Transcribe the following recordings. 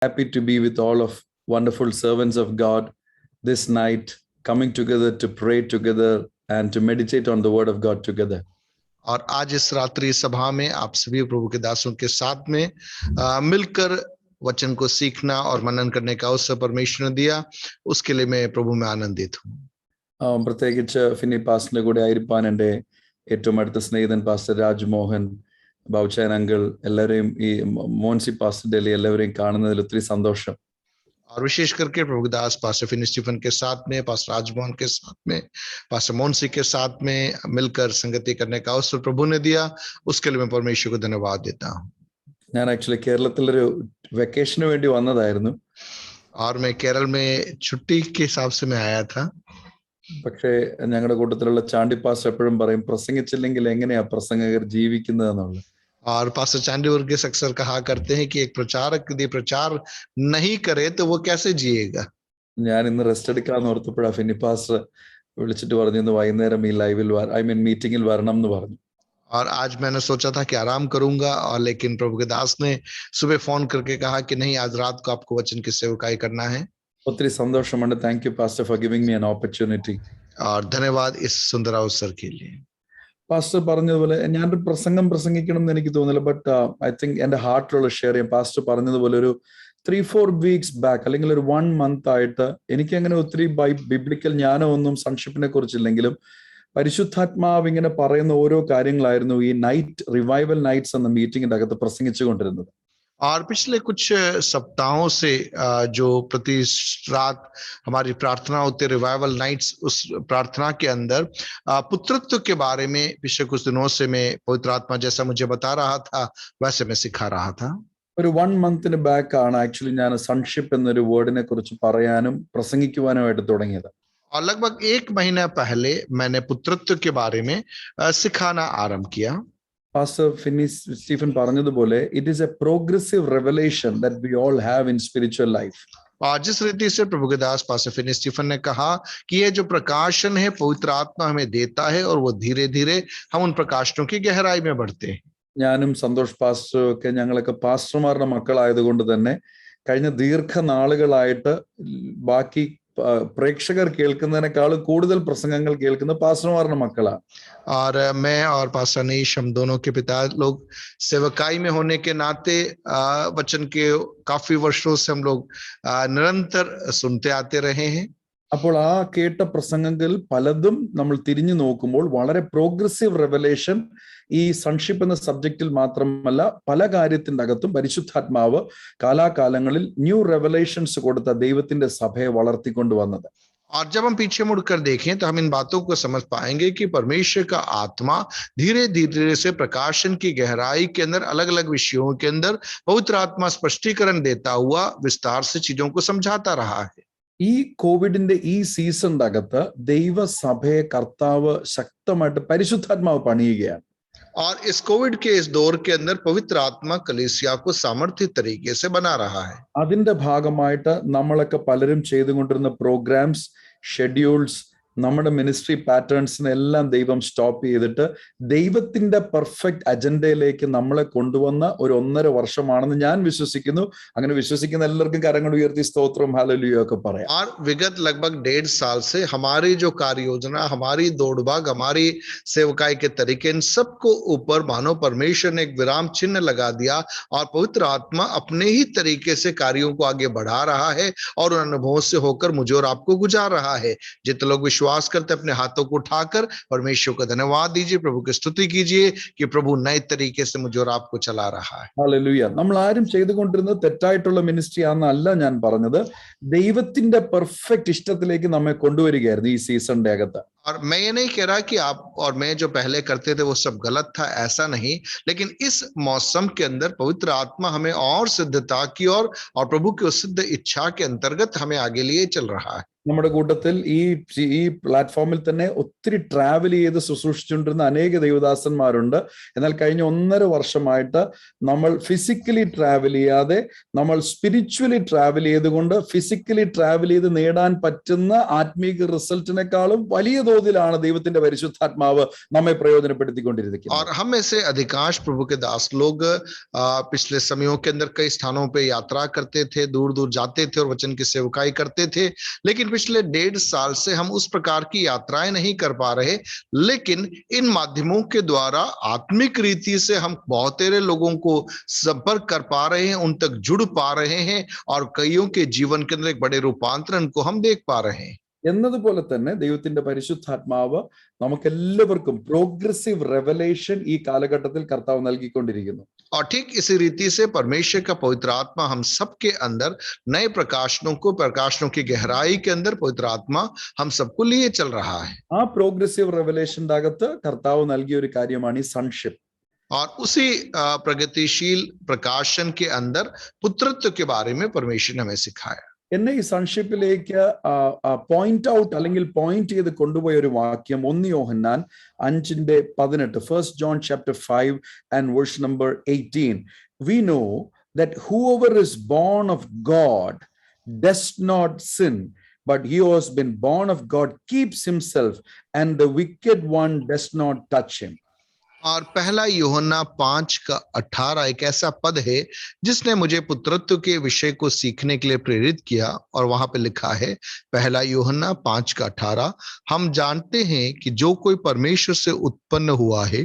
Happy to be with all of wonderful servants of God this night, coming together to pray together and to meditate on the word of God together. और आज इस रात्रि सभा में आप सभी प्रभु के दासों के साथ में मिलकर वचन को सीखना और मनन करने का अवसर परमेश्वर ने दिया, उसके लिए मैं प्रभु में आनंदित हूँ. പ്രത്യേകിച്ച് ഫിനി പാസ്റ്ററിന്റെ കൂടെ ആയിരിക്കാൻ എൻ്റെ ഏറ്റവും അടുത്ത സ്നേഹിതൻ പാസ്റ്റർ രാജ്മോഹൻ, ബൗച്ചാൻ അങ്കിൾ, എല്ലാവരെയും ഈ മോൻസി പാസ്റ്റർ ഡെല്ലി എല്ലാവരെയും കാണുന്നതിൽ ഒത്തിരി സന്തോഷം. और विशेष करके प्रभु दास पास्टर फिनी स्टीफन के साथ में, पास्टर राजमोहन के साथ में, पास्टर मोन्सी के साथ में मिलकर संगति करने का अवसर प्रभु ने दिया, उसके लिए मैं परमेश्वर को धन्यवाद देता हूँ. ഞാൻ ആക്ച്വലി കേരളത്തിലൊരു വെക്കേഷന് വേണ്ടി വന്നതായിരുന്നു. और मैं केरल में छुट्टी के हिसाब से मैं आया था. പക്ഷേ ഞങ്ങളുടെ കൂട്ടത്തിലുള്ള ചാണ്ടി പാസ്റ്റർ എപ്പോഴും പറയും, പ്രസംഗിച്ചില്ലെങ്കിൽ എങ്ങനെയാ പ്രസംഗകർ ജീവിക്കുന്നത് എന്നുള്ളത്. और पास्टर चांडी वर्गीस अक्सर कहा करते हैं कि एक प्रचारक यदि प्रचार नहीं करे तो वो कैसे जिएगा. ഞാൻ ഇന്ന് റെസ്റ്റ് എടുക്കാന്ന് ഓർത്തപ്പോഴാ ഫിനി പാസ്റ്റർ വിളിച്ചിട്ട് പറഞ്ഞു, ഇന്ന് വൈകുന്നേരം ഈ ലൈവിൽ മീറ്റിംഗിൽ വരണം എന്ന് പറഞ്ഞു. और आज मैंने सोचा था कि आराम करूंगा, और लेकिन प्रभु के दास ने सुबह फोन करके कहा कि नहीं, आज रात को आपको वचन की सेवकाई करना है. ഒത്തിരി സന്തോഷമുണ്ട്. Thank you pastor for giving me an opportunity. और धन्यवाद इस सुंदर अवसर के लिए. പാസ്റ്റർ പറഞ്ഞതുപോലെ ഞാനൊരു പ്രസംഗിക്കണം എന്ന് എനിക്ക് തോന്നില്ല, ബട്ട് ഐ തിങ്ക് എന്റെ ഹാർട്ടിലുള്ള ഷെയർ ചെയ്യാം. പാസ്റ്റർ പറഞ്ഞതുപോലെ ഒരു 3-4 weeks ബാക്ക് അല്ലെങ്കിൽ ഒരു 1 month ആയിട്ട് എനിക്ക് അങ്ങനെ ഒത്തിരി ബിബ്ലിക്കൽ ജ്ഞാനം ഒന്നും സൺഷിപ്പിനെ കുറിച്ചില്ലെങ്കിലും പരിശുദ്ധാത്മാവ് ഇങ്ങനെ പറയുന്ന ഓരോ കാര്യങ്ങളായിരുന്നു ഈ നൈറ്റ് റിവൈവൽ നൈറ്റ്സ് എന്ന മീറ്റിംഗിന്റെ അകത്ത് പ്രസംഗിച്ചുകൊണ്ടിരുന്നത്. और पिछले कुछ सप्ताहों से जो प्रति रात हमारी प्रार्थना होती है, रिवाइवल नाइट्स, उस प्रार्थना के अंदर पुत्रत्व के बारे में पिछले कुछ दिनों से मैं पवित्र आत्मा जैसा मुझे बता रहा था वैसे मैं सिखा रहा था. ഒരു 1 month ബാക്ക് ആണ് ആക്ച്വലി ഞാൻ സൺഷിപ്പ് എന്നൊരു വേർഡിനെ കുറിച്ച് പറയാനും പ്രസംഗിക്കുവാനുമായിട്ട് തുടങ്ങിയത്. और लगभग 1 महीना पहले मैंने पुत्रत्व के बारे में सिखाना आरंभ किया. പാസ്റ്റർ ഫിനി സ്റ്റീഫൻ പറഞ്ഞതുപോലെ it is A progressive revelation that we all have in spiritual life. और जिस रीति से प्रभु के दास पास्टर फिनी स्टीफन ने कहा कि ये जो प्रकाशन है पवित्र आत्मा हमें देता है, और वो धीरे धीरे हम उन प्रकाशनों की गहराई में बढ़ते हैं. ഞാനും സന്തോഷ് പാസ്റ്ററും ഒക്കെ ഞങ്ങളൊക്കെ പാസ്റ്റർമാരുടെ മക്കളായതുകൊണ്ട് തന്നെ കഴിഞ്ഞ ദീർഘനാളുകളായിട്ട് ബാക്കി പ്രേക്ഷകർ കേൾക്കുന്നതിനേക്കാളും കൂടുതൽ പ്രസംഗങ്ങൾ കേൾക്കുന്ന പാസ്റ്റർമാരുടെ മക്കളാണ്. और मैं और पास्टर अनीश, हम दोनों के पिता लोग सेवकाई में होने के नाते वचन के काफी वर्षों से हम लोग निरंतर सुनते आते रहे हैं. അപ്പോൾ ആ കേട്ട പ്രസംഗങ്ങളിൽ പലതും നമ്മൾ തിരിഞ്ഞു നോക്കുമ്പോൾ വളരെ പ്രോഗ്രസീവ് റെവലേഷൻ ഈ സൺഷിപ്പ് എന്ന സബ്ജക്റ്റിൽ മാത്രമല്ല പല കാര്യത്തിന്റെ അകത്തും പരിശുദ്ധാത്മാവ് കാലാകാലങ്ങളിൽ ന്യൂ റെവലേഷൻസ് കൊടുത്ത ദൈവത്തിന്റെ സഭയെ വളർത്തിക്കൊണ്ടുവന്നത്. और जब हम पीछे मुड़कर देखें तो हम इन बातों को समझ पाएंगे कि परमेश्वर का आत्मा धीरे धीरे से प्रकाशन की गहराई के अंदर अलग अलग विषयों के अंदर पवित्र आत्मा स्पष्टीकरण देता हुआ विस्तार से चीजों को समझाता रहा है. ഈ കോവിഡിന്റെ ഈ സീസണിന്റെ അകത്ത് ദൈവസഭയെ കർത്താവ് ശക്തമായിട്ട് പരിശുദ്ധാത്മാവ് പണിയുകയാണ്. और इस कोविड के इस दौर के अंदर पवित्र आत्मा कलीसिया को सामर्थ्य तरीके से बना रहा है. അതിന്റെ ഭാഗമായിട്ട് നമ്മളൊക്കെ പലരും ചെയ്തുകൊണ്ടിരുന്ന പ്രോഗ്രാംസ്, ഷെഡ്യൂൾസ്, നമ്മുടെ മിനിസ്ട്രി പാറ്റേൺസിനെല്ലാം ദൈവം സ്റ്റോപ്പ് ചെയ്തിട്ട് ദൈവത്തിന്റെ പെർഫെക്റ്റ് അജണ്ടയിലേക്ക് നമ്മളെ കൊണ്ടുവന്ന ഒരു 1.5 വർഷമാണെന്ന് ഞാൻ വിശ്വസിക്കുന്നു. അങ്ങനെ വിശ്വസിക്കുന്ന എല്ലാവർക്കും കരങ്ങൾ ഉയർത്തി സ്തോത്രം ഹല്ലേലൂയ ഒക്കെ പറയാം. और विगत लगभग 1.5 साल से हमारी जो कार्य योजना, हमारी दौड़ भाग, हमारी सेवकाई के तरीके, इन सबको ऊपर मानो परमेश्वर ने एक विराम चिन्ह लगा दिया, और पवित्र आत्मा अपने ही तरीके से कार्यों को आगे बढ़ा रहा है और उन अनुभवों से होकर मुझे और आपको गुजार रहा है. जितने लोग विश्वास करते अपने हाथों को उठाकर परमेश्वर को धन्यवाद दीजिए, प्रभु की स्तुति कीजिए कि प्रभु नए तरीके से मुझे और आपको चला रहा है. ഹല്ലേലൂയ. നമ്മൾ ആരും ചെയ്തുകൊണ്ടിരുന്നത് തെറ്റായിട്ടുള്ള മിനിസ്ട്രി ആണെന്നല്ല ഞാൻ പറഞ്ഞത്, ദൈവത്തിന്റെ പെർഫെക്റ്റ് ഇഷ്ടത്തിലേക്ക് നമ്മെ കൊണ്ടുവരികയായിരുന്നു ഈ സീസണിന്റെ അകത്ത്. और मैं ये नहीं कह रहा कि आप और मैं जो पहले करते थे वो सब गलत था, ऐसा नहीं, लेकिन इस मौसम के अंदर पवित्र आत्मा हमें और सिद्धता की और प्रभु की उस सिद्ध इच्छा के अंतर्गत हमें आगे लिए चल रहा है. നമ്മുടെ കൂട്ടത്തിൽ ഈ പ്ലാറ്റ്ഫോമിൽ തന്നെ ഒത്തിരി ട്രാവൽ ചെയ്ത് ശുശ്രൂഷിച്ചുകൊണ്ടിരുന്ന അനേക ദൈവദാസന്മാരുണ്ട്. എന്നാൽ കഴിഞ്ഞ 1.5 വർഷമായിട്ട് നമ്മൾ ഫിസിക്കലി ട്രാവൽ ചെയ്യാതെ നമ്മൾ സ്പിരിച്വലി ട്രാവൽ ചെയ്തുകൊണ്ട് ഫിസിക്കലി ട്രാവൽ ചെയ്ത് നേടാൻ പറ്റുന്ന ആത്മീക റിസൾട്ടിനേക്കാളും വലിയ തോതിലാണ് ദൈവത്തിന്റെ പരിശുദ്ധാത്മാവ് നമ്മെ പ്രയോജനപ്പെടുത്തിക്കൊണ്ടിരിക്കുന്നത്. और हम में से अधिकांश प्रभु के दास लोग पिछले समयों के अंदर कई स्थानों पे यात्रा करते थे, दूर दूर जाते थे और वचन की सेवकाई करते थे, लेकिन पिछले 1.5 साल से हम उस प्रकार की यात्राएं नहीं कर पा रहे। लेकिन इन माध्यमों के द्वारा आत्मिक रीति से हम बहुतेरे लोगों को संपर्क कर पा रहे हैं, उन तक जुड़ पा रहे हैं और कईयों के जीवन के अंदर एक बड़े रूपांतरण को हम देख पा रहे हैं। എന്നതുപോലെ തന്നെ ദൈവത്തിന്റെ പരിശുദ്ധാത്മാവ് നമുക്കെല്ലാവർക്കും പ്രോഗ്രസീവ് റെവലേഷൻ ഈ കാലഘട്ടത്തിൽ കർത്താവ് നൽകിക്കൊണ്ടിരിക്കുന്നു. और ठीक इसी रीति से परमेश्वर का पवित्र आत्मा हम सबके अंदर नए प्रकाशनों की गहराई के अंदर पवित्र आत्मा हम सबको लिए चल रहा है. ആ പ്രോഗ്രസീവ് റെവലേഷന്റെ അകത്ത് കർത്താവ് നൽകിയ ഒരു കാര്യമാണ് ഈ സൺഷിപ്പ്. और उसी प्रगतिशील प्रकाशन के अंदर पुत्रत्व के बारे में परमेश्वर ने हमें सिखाया. എന്നെ ഈ സൺഷിപ്പിലേക്ക് പോയിന്റ് ഔട്ട് അല്ലെങ്കിൽ പോയിന്റ് ചെയ്ത് കൊണ്ടുപോയ ഒരു വാക്യം 1 യോഹന്നാൻ 5:18, 1 John chapter 5 and verse number 18. We know that whoever is born of God does not sin, but he who has been born of God keeps himself, and the wicked one does not touch him. और पहला यूहन्ना 5:18 एक ऐसा पद है जिसने मुझे पुत्रत्व के विषय को सीखने के लिए प्रेरित किया. और वहां पे लिखा है, पहला यूहन्ना 5:18, हम जानते हैं कि जो कोई परमेश्वर से उत्पन्न हुआ है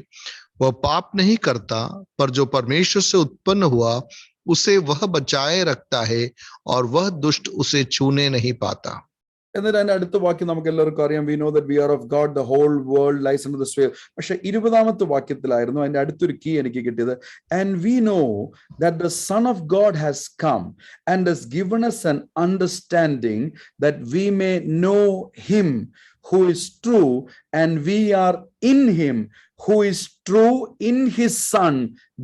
वह पाप नहीं करता, पर जो परमेश्वर से उत्पन्न हुआ उसे वह बचाए रखता है और वह दुष्ट उसे छूने नहीं पाता. എന്നിട്ട് അതിന്റെ അടുത്ത വാക്യം നമുക്ക് എല്ലാവർക്കും അറിയാം, we know that we are of God, the whole world lies under the sway. പക്ഷെ 20ാമത്തെ വാക്യത്തിലായിരുന്നു അതിന്റെ അടുത്തൊരു കീ എനിക്ക് കിട്ടിയത്. And we know that the son of God has come and has given us an understanding that we may know him who is true, and we are in him who is true, in his son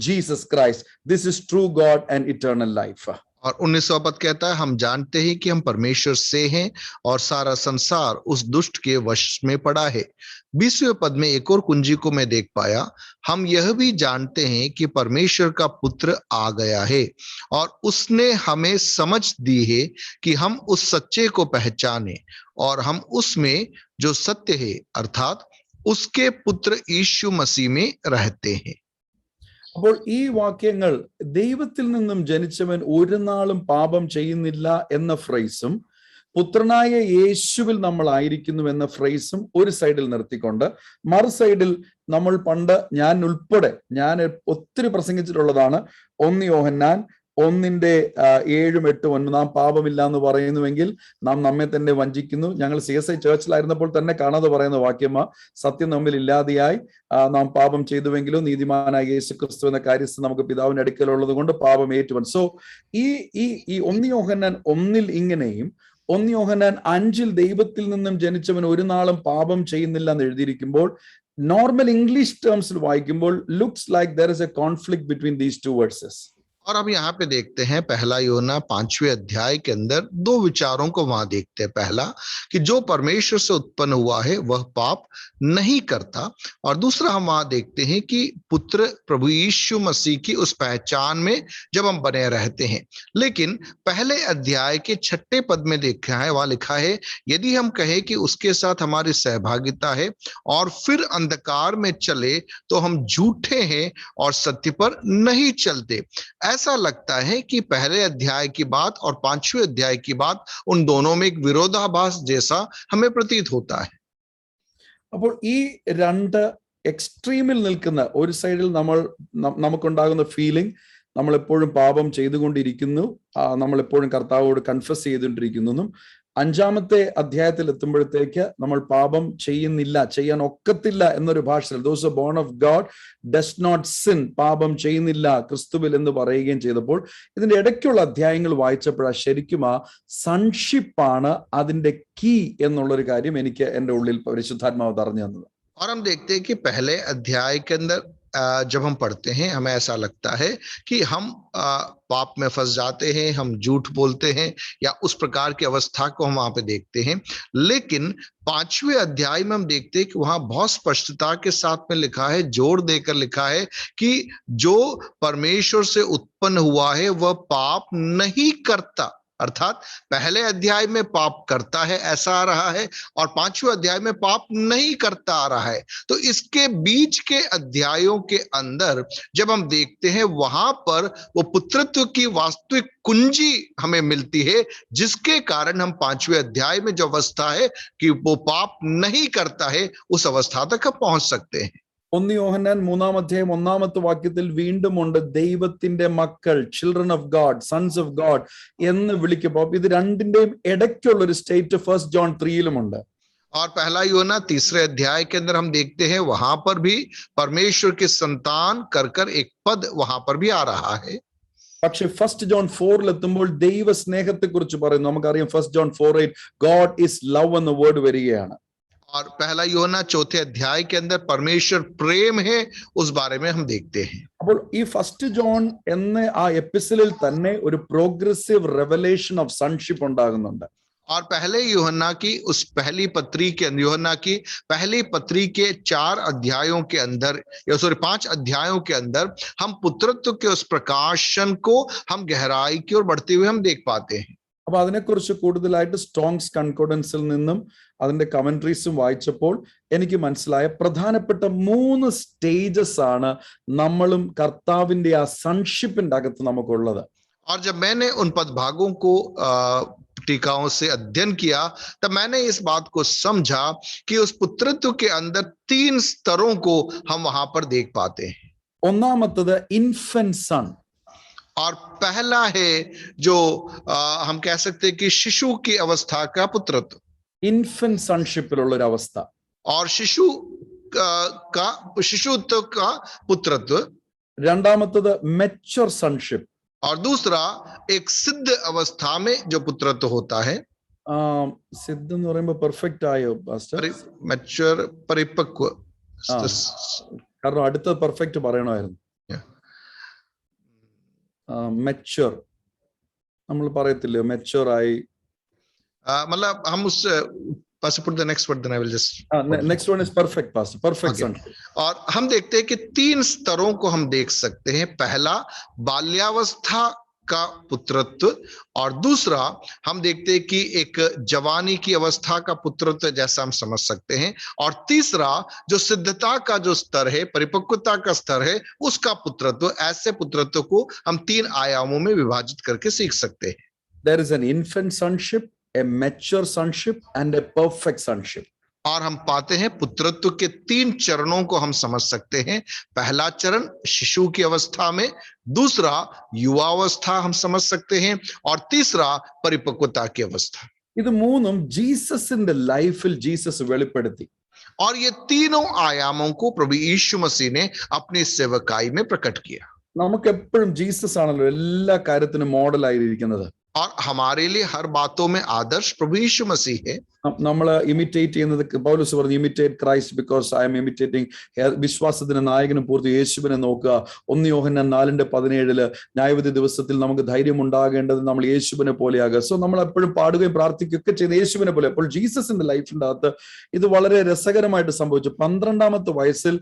Jesus Christ. This is true God and eternal life. और 19वां पद कहता है, हम जानते हैं कि हम परमेश्वर से हैं और सारा संसार उस दुष्ट के वश में पड़ा है. 20वें पद में एक और कुंजी को मैं देख पाया, हम यह भी जानते हैं कि परमेश्वर का पुत्र आ गया है और उसने हमें समझ दी है कि हम उस सच्चे को पहचाने और हम उसमें जो सत्य है अर्थात उसके पुत्र यीशु मसीह में रहते हैं. അപ്പോൾ ഈ വാക്യങ്ങൾ ദൈവത്തിൽ നിന്നും ജനിച്ചവൻ ഒരു നാളും പാപം ചെയ്യുന്നില്ല എന്ന ഫ്രേസും പുത്രനായ യേശുവിൽ നമ്മൾ ആയിരിക്കുന്നു എന്ന ഫ്രേസും ഒരു സൈഡിൽ നിർത്തിക്കൊണ്ട് മറു സൈഡിൽ നമ്മൾ പണ്ട് ഞാൻ ഉൾപ്പെടെ ഒത്തിരി പ്രസംഗിച്ചിട്ടുള്ളതാണ് 1 യോഹന്നാൻ 1:7-8 നാം പാപമില്ല എന്ന് പറയുന്നുവെങ്കിൽ നാം നമ്മെ തന്നെ വഞ്ചിക്കുന്നു. ഞങ്ങൾ CSI ചേർച്ചിലായിരുന്നപ്പോൾ തന്നെ കാണാതെ പറയുന്ന വാക്യമാ, സത്യം നമ്മിൽ ഇല്ലാതെയായി നാം പാപം ചെയ്തുവെങ്കിലും നീതിമാനായ യേശുക്രിസ്തു എന്ന കാര്യസ്ഥ നമുക്ക് പിതാവിന്റെ അടുക്കലുള്ളത് കൊണ്ട് പാപം ഏറ്റുവൻ. സോ ഈ 1 യോഹന്നാൻ 1 ഇങ്ങനെയും 1 യോഹന്നാൻ 5 ദൈവത്തിൽ നിന്നും ജനിച്ചവൻ ഒരു നാളും പാപം ചെയ്യുന്നില്ല എന്ന് എഴുതിയിരിക്കുമ്പോൾ നോർമൽ ഇംഗ്ലീഷ് ടേംസിൽ വായിക്കുമ്പോൾ looks like there is a conflict between these two verses. और हम यहाँ पे देखते हैं, पहला यूहन्ना 5वें अध्याय के अंदर 2 विचारों को वहां देखते हैं. पहला कि जो परमेश्वर से उत्पन्न हुआ है वह पाप नहीं करता, और दूसरा हम वहां देखते हैं कि पुत्र प्रभु यीशु मसीह की उस पहचान में जब हम बने रहते हैं. लेकिन पहले अध्याय के 6 पद में देखा है, वहां लिखा है, यदि हम कहें कि उसके साथ हमारी सहभागिता है और फिर अंधकार में चले तो हम झूठे हैं और सत्य पर नहीं चलते. ऐसा लगता है कि पहले अध्याय की बात और 5वें अध्याय की बात उन दोनों में एक विरोधाभास जैसा हमें प्रतीत होता है. അപ്പോൾ ഈ രണ്ട് എക്സ്ട്രീമിൽ നിൽക്കുന്ന ഒരു സൈഡിൽ നമുക്കുണ്ടാകുന്ന ഫീലിംഗ് നമ്മൾ എപ്പോഴും പാപം ചെയ്തുകൊണ്ടിരിക്കുന്നു, നമ്മൾ എപ്പോഴും കർത്താവോട് കൺഫസ് ചെയ്തുകൊണ്ടിരിക്കുന്നു. 5ാമത്തെ അധ്യായത്തിൽ എത്തുമ്പോഴത്തേക്ക് നമ്മൾ പാപം ചെയ്യുന്നില്ല, ചെയ്യാൻ ഒക്കത്തില്ല എന്നൊരു ഭാഷയിൽ those who are born of God does not sin, പാപം ചെയ്യുന്നില്ല ക്രിസ്തുവിൽ എന്ന് പറയുകയും ചെയ്തപ്പോൾ ഇതിന്റെ ഇടയ്ക്കുള്ള അധ്യായങ്ങൾ വായിച്ചപ്പോഴാണ് ശരിക്കും ആ സൺഷിപ്പാണ് അതിന്റെ കീ എന്നുള്ളൊരു കാര്യം എനിക്ക് എൻ്റെ ഉള്ളിൽ പരിശുദ്ധാത്മാവ് പറഞ്ഞു തന്നത്. और हम देखते हैं कि पहले अध्याय के अंदर जब हम पढ़ते हैं हमें ऐसा लगता है कि हम पाप में फंस जाते हैं, हम झूठ बोलते हैं या उस प्रकार की अवस्था को हम वहां पे देखते हैं. लेकिन 5वें अध्याय में हम देखते हैं कि वहां बहुत स्पष्टता के साथ में लिखा है, जोर देकर लिखा है कि जो परमेश्वर से उत्पन्न हुआ है वह पाप नहीं करता. अर्थात पहले अध्याय में पाप करता है ऐसा आ रहा है, और 5वें अध्याय में पाप नहीं करता आ रहा है। तो इसके बीच के अध्यायों के अंदर जब हम देखते हैं, वहां पर वो पुत्रत्व की वास्तविक कुंजी हमें मिलती है, जिसके कारण हम 5वें अध्याय में जो अवस्था है कि वो पाप नहीं करता है, उस अवस्था तक हम पहुंच सकते हैं। 1 യോഹന്നാൻ 3-ാം അധ്യായം 1-ാമത്തെ വാക്യത്തിൽ വീണ്ടുമുണ്ട് ദൈവത്തിന്റെ മക്കൾ, children of God, sons of God എന്ന് വിളിക്കുമ്പോൾ ഇത് രണ്ടിന്റെയും ഇടയ്ക്കുള്ള ഒരു സ്റ്റേറ്റ് 1 ജോൺ 3-ലുമുണ്ട്. और पहला यूहन्ना 3रे अध्याय के अंदर हम देखते हैं, वहां पर भी परमेश्वर के संतान कर एक पद वहां पर भी आ रहा है। പക്ഷെ 1 ജോൺ 4-ലെത്തുമ്പോൾ ദൈവ സ്നേഹത്തെ കുറിച്ച് പറയുന്നു. നമുക്കറിയാം 1 ജോൺ 4:8 ഗോഡ് ഈസ് ലവ് എന്ന വേർഡ് വരികയാണ്. और पहला यूहन्ना 4थे अध्याय के अंदर परमेश्वर प्रेम है, उस बारे में हम देखते हैं। അപ്പോൾ ഈ 1 ജോൺ എന്ന ആ എപ്പിസോഡിൽ തന്നെ ഒരു പ്രോഗ്രസീവ് റെവലേഷൻ ഓഫ് സൺഷിപ്പ് ഉണ്ടാകുന്നുണ്ട്. और पहले यूहन्ना की उस पहली पत्री के अंदर, यूहन्ना की पहली पत्री के 4 अध्यायों के अंदर, या सॉरी 5 अध्यायों के अंदर हम पुत्रत्व के उस प्रकाशन को हम गहराई की ओर बढ़ते हुए हम देख पाते हैं। അപ്പൊ അതിനെക്കുറിച്ച് കൂടുതലായിട്ട് സ്ട്രോങ്സ് കൺകോർഡൻസിൽ നിന്നും അതിന്റെ കമന്ററീസും വായിച്ചപ്പോൾ എനിക്ക് മനസ്സിലായ പ്രധാനപ്പെട്ട 3 സ്റ്റേജസ് ആണ് നമ്മളും കർത്താവിന്റെ ആ സൺഷിപ്പിന്റെ അകത്ത് നമുക്കുള്ളത്. और जब मैंने उन पद भागों को टीकाओं से अध्ययन किया, तब मैंने इस बात को समझा कि उस पुत्रत्व के अंदर 3 स्तरों को हम वहां पर देख पाते हैं। ഒന്നാമത്തത് ഇൻഫന്റ് സൺ, और पहला है जो हम कह सकते हैं कि शिशु की अवस्था का पुत्रत्व, ഇൻഫന്റ് സൺഷിപ്പിലുള്ള ഒരു അവസ്ഥ. और शिशुत्व का पुत्रत्व। രണ്ടാമത്തത് മെച്യൂർ സൺഷിപ്പ്, और दूसरा एक सिद्ध अवस्था में जो पुत्रत्व होता है। സിദ്ധ എന്ന് പറയുമ്പോൾ പെർഫെക്റ്റ് ആയോ പാസ്റ്റർ? मैच्योर, परिपक्व, കാരണം അടുത്ത പെർഫെക്റ്റ് പറയണമായിരുന്നു. മെച്യൂർ നമ്മൾ പറയത്തില്ലേ, മെച്യൂർ ആയി. मतलब हम उस Pastor, put the next word, then I will just. Next one is perfect, Pastor. Perfect son. और हम देखते हैं कि 3 स्तरों को हम देख सकते हैं। पहला बाल्यावस्था का पुत्रत्व, और दूसरा हम देखते हैं कि एक जवानी की अवस्था का पुत्रत्व, जैसा हम समझ सकते हैं, और तीसरा जो सिद्धता का जो स्तर है, परिपक्वता का स्तर है, उसका पुत्रत्व। ऐसे पुत्रत्व को हम 3 आयामों में विभाजित करके सीख सकते हैं। There is an infant sonship, a mature sonship and a perfect sonship. और हम पाते हैं पुत्रत्व के 3 चरणों को हम समझ सकते हैं। पहला चरण शिशु की अवस्था में, दूसरा युवावस्था हम समझ सकते हैं, और तीसरा परिपक्वता की अवस्था। ഇത് മൂന്നും ജീസസിന്റെ ലൈഫിൽ ജീസസ് വെളിപ്പെടുത്തി. और ये तीनों आयामों को प्रभु यीशु मसीह ने अपनी सेवकाई में प्रकट किया। നമുക്ക് എപ്പോഴും ജീസസ് ആണല്ലോ എല്ലാ കാര്യത്തിനും മോഡലായിരിക്കുന്നത്. और हमारे लिए हर बातों में आदर्श प्रभु यीशु मसीह है। നമ്മൾ ഇമിറ്റേറ്റ് ചെയ്യുന്നത്, പൗലോസ് പറഞ്ഞു imitate Christ because I am imitating. വിശ്വാസത്തിന്റെ നായകനും പൂർത്തി യേശുവിനെ നോക്കുക. 1 യോഹന്നാൻ 4:17 ന്യായവിധി ദിവസത്തിൽ നമുക്ക് ധൈര്യം ഉണ്ടാകേണ്ടത് നമ്മൾ യേശുവിനെ പോലെയാകുക. സോ നമ്മൾ എപ്പോഴും പാടുകയും പ്രാർത്ഥിക്കുകയൊക്കെ ചെയ്യുന്ന യേശുവിനെ പോലെ. അപ്പോൾ ജീസസിന്റെ ലൈഫിന്റെ അകത്ത് ഇത് വളരെ രസകരമായിട്ട് സംഭവിച്ചു. 12-ാമത്തെ വയസ്സിൽ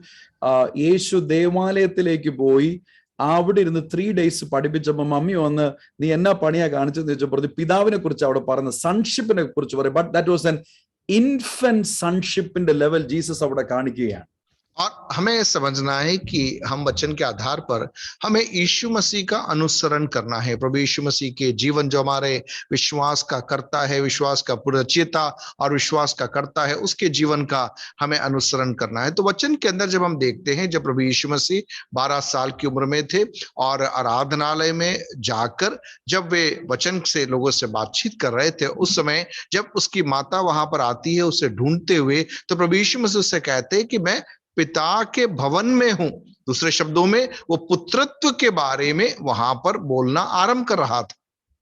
യേശു ദേവാലയത്തിലേക്ക് പോയി അവിടെ ഇരുന്ന് 3 days പഠിപ്പിച്ചപ്പോ മമ്മി വന്ന് നീ എന്നാ പണിയാ കാണിച്ചെന്ന് ചോദിച്ചപ്പോൾ പിതാവിനെ കുറിച്ച് അവിടെ പറയുന്ന സൺഷിപ്പിനെ കുറിച്ച് പറയും. But that was an infant സൺഷിപ്പിന്റെ ലെവൽ ജീസസ് അവിടെ കാണിക്കുകയാണ്. और हमें समझना है कि हम वचन के आधार पर हमें यीशु मसीह का अनुसरण करना है। प्रभु यीशु मसीह के जीवन जो हमारे विश्वास का करता है, विश्वास का पुरचेता और विश्वास का करता है, उसके जीवन का हमें अनुसरण करना है। तो वचन के अंदर जब हम देखते हैं, जब प्रभु यीशु मसीह 12 साल की उम्र में थे और आराधनालय में जाकर जब वे वचन से लोगों से बातचीत कर रहे थे, उस समय जब उसकी माता वहां पर आती है उसे ढूंढते हुए, तो प्रभु यीशु मसीह उससे कहते हैं कि मैं पिता के भवन में हूं। दूसरे शब्दों में वो पुत्रत्व के बारे में वहां पर बोलना आरंभ कर रहा था।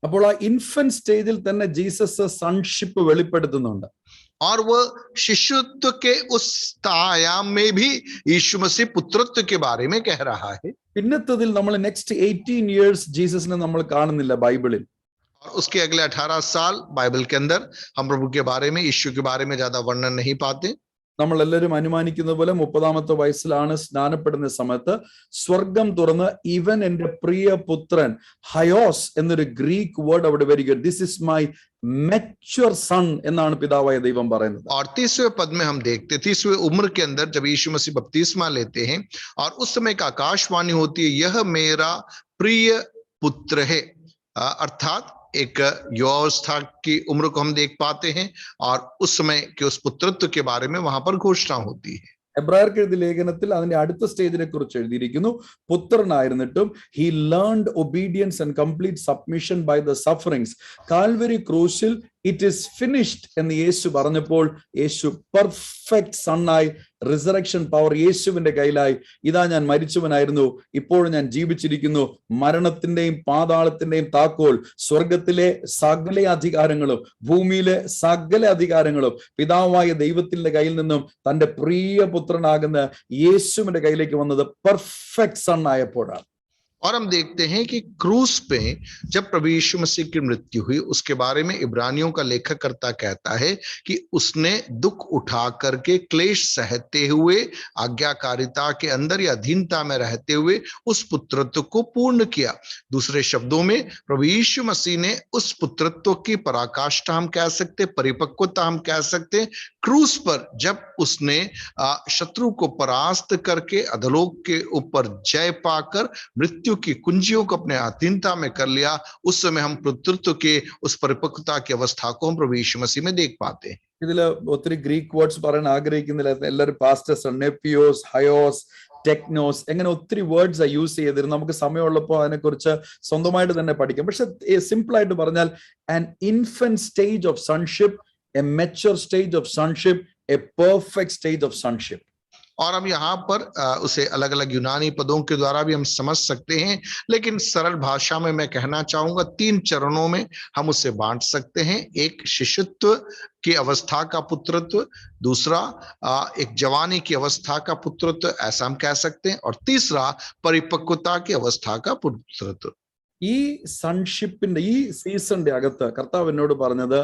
അപ്പോൾ ആ ഇൻഫന്റ് സ്റ്റേജിൽ തന്നെ ജീസസ് സൺഷിപ്പ് വെളിപ്പെടുത്തുന്നുണ്ട്. और वह शिशुत्व के उस आयाम में भी यीशु मसीह पुत्रत्व के बारे में कह रहा है। പിന്നത്തതിൽ നമ്മൾ നെക്സ്റ്റ് 18 years ജീസസിനെ നമ്മൾ കാണുന്നില്ല ബൈബിളിൽ. और उसके अगले 18 साल बाइबल के अंदर हम प्रभु के बारे में, यीशु के बारे में ज्यादा वर्णन नहीं पाते। നമ്മളെല്ലാവരും അനുമാനിക്കുന്ന പോലെ 30-ാമത്തെ വയസ്സിലാണ് സ്നാനപ്പെടുന്ന സമയത്ത് സ്വർഗം തുറന്ന് ഇവൻ എന്റെ പ്രിയ പുത്രൻ, ഹയോസ് എന്നൊരു ഗ്രീക്ക് വേർഡ് അവിടെ വരിക. This is my mature son എന്നാണ് പിതാവായ ദൈവം പറയുന്നത്. और 30वें पद में हम देखते 30वें उम्र के अंदर जब यीशु मसीह बपतिस्मा लेते हैं और उस समय एक आकाशवाणी होती है, यह मेरा प्रिय पुत्र है। अर्थात एक युवावस्था की उम्र को हम देख पाते हैं और उस समय के उस पुत्रत्व के बारे में वहां पर घोषणा होती है. എബ്രായർക്ക് എഴുതിയ ലേഖനത്തിൽ അതിന്റെ അടുത്ത സ്റ്റേജിനെ കുറിച്ച് എഴുതിയിരിക്കുന്നു. പുത്രനായിരുന്നിട്ടും he learned obedience and complete submission by the sufferings. കാൽവരി ക്രൂശിൽ ഇറ്റ് ഈസ് ഫിനിഷ്ഡ് എന്ന് യേശു പറഞ്ഞപ്പോൾ യേശു പെർഫെക്റ്റ് സണ്ണായി, റിസറക്ഷൻ പവർ യേശുവിന്റെ കയ്യിലായി. ഇതാ ഞാൻ മരിച്ചവനായിരുന്നു, ഇപ്പോഴും ഞാൻ ജീവിച്ചിരിക്കുന്നു. മരണത്തിന്റെയും പാതാളത്തിന്റെയും താക്കോൽ, സ്വർഗത്തിലെ സകല അധികാരങ്ങളും ഭൂമിയിലെ സകല അധികാരങ്ങളും പിതാവായ ദൈവത്തിന്റെ കയ്യിൽ നിന്നും തന്റെ പ്രിയ പുത്രനാകുന്ന യേശുവിന്റെ കയ്യിലേക്ക് വന്നത് പെർഫെക്റ്റ് സൺ ആയപ്പോഴാണ്. और हम देखते हैं कि क्रूस पे जब प्रभु यीशु मसीह की मृत्यु हुई, उसके बारे में इब्रानियों का लेखकर्ता कहता है कि उसने दुख उठा करके क्लेश सहते हुए आज्ञाकारिता के अंदर या अधीनता में रहते हुए उस पुत्रत्व को पूर्ण किया. दूसरे शब्दों में प्रभु यीशु मसीह ने उस पुत्रत्व की पराकाष्ठा हम कह सकते, परिपक्वता हम कह सकते, क्रूस पर जब उसने शत्रु को परास्त करके अधोलोक के ऊपर जय पाकर मृत्यु की कुंजियों को अपने अधीनता में कर लिया. उस समय हम पुत्रत्व के उस परिपक्वता की अवस्था को हम प्रभु यीशु मसीह में देख पाते हैं. ഇതില് ഒത്തിരി ഗ്രീക്ക് വേർഡ്സ് പറയാൻ ആഗ്രഹിക്കുന്നില്ല. എല്ലാവരും പാസ്റ്റേഴ്സ്, നെപ്പിയോസ്, ഹയോസ്, ടെക്നോസ്, എങ്ങനെ ഒത്തിരി വേർഡ്സ് യൂസ് ചെയ്തിരുന്നു. നമുക്ക് സമയമുള്ളപ്പോൾ അതിനെക്കുറിച്ച് സ്വന്തമായിട്ട് തന്നെ പഠിക്കാം. പക്ഷെ സിമ്പിൾ ആയിട്ട് പറഞ്ഞാൽ an infant stage of sonship, A mature stage of sonship, A perfect stage of sonship. और हम यहाँ पर उसे अलग अलग यूनानी पदों के द्वारा भी हम समझ सकते हैं, लेकिन सरल भाषा में मैं कहना चाहूंगा 3 चरणों में हम उसे बांट सकते हैं. एक शिशुत्व की अवस्था का पुत्रत्व, दूसरा एक जवानी की अवस्था का पुत्रत्व, ऐसा हम कह सकते हैं, और तीसरा परिपक्वता की अवस्था का पुत्रत्व. ഈ സൺഷിപ്പിന്റെ ഈ സീസണിന്റെ അകത്ത് കർത്താവ് എന്നോട് പറഞ്ഞത്,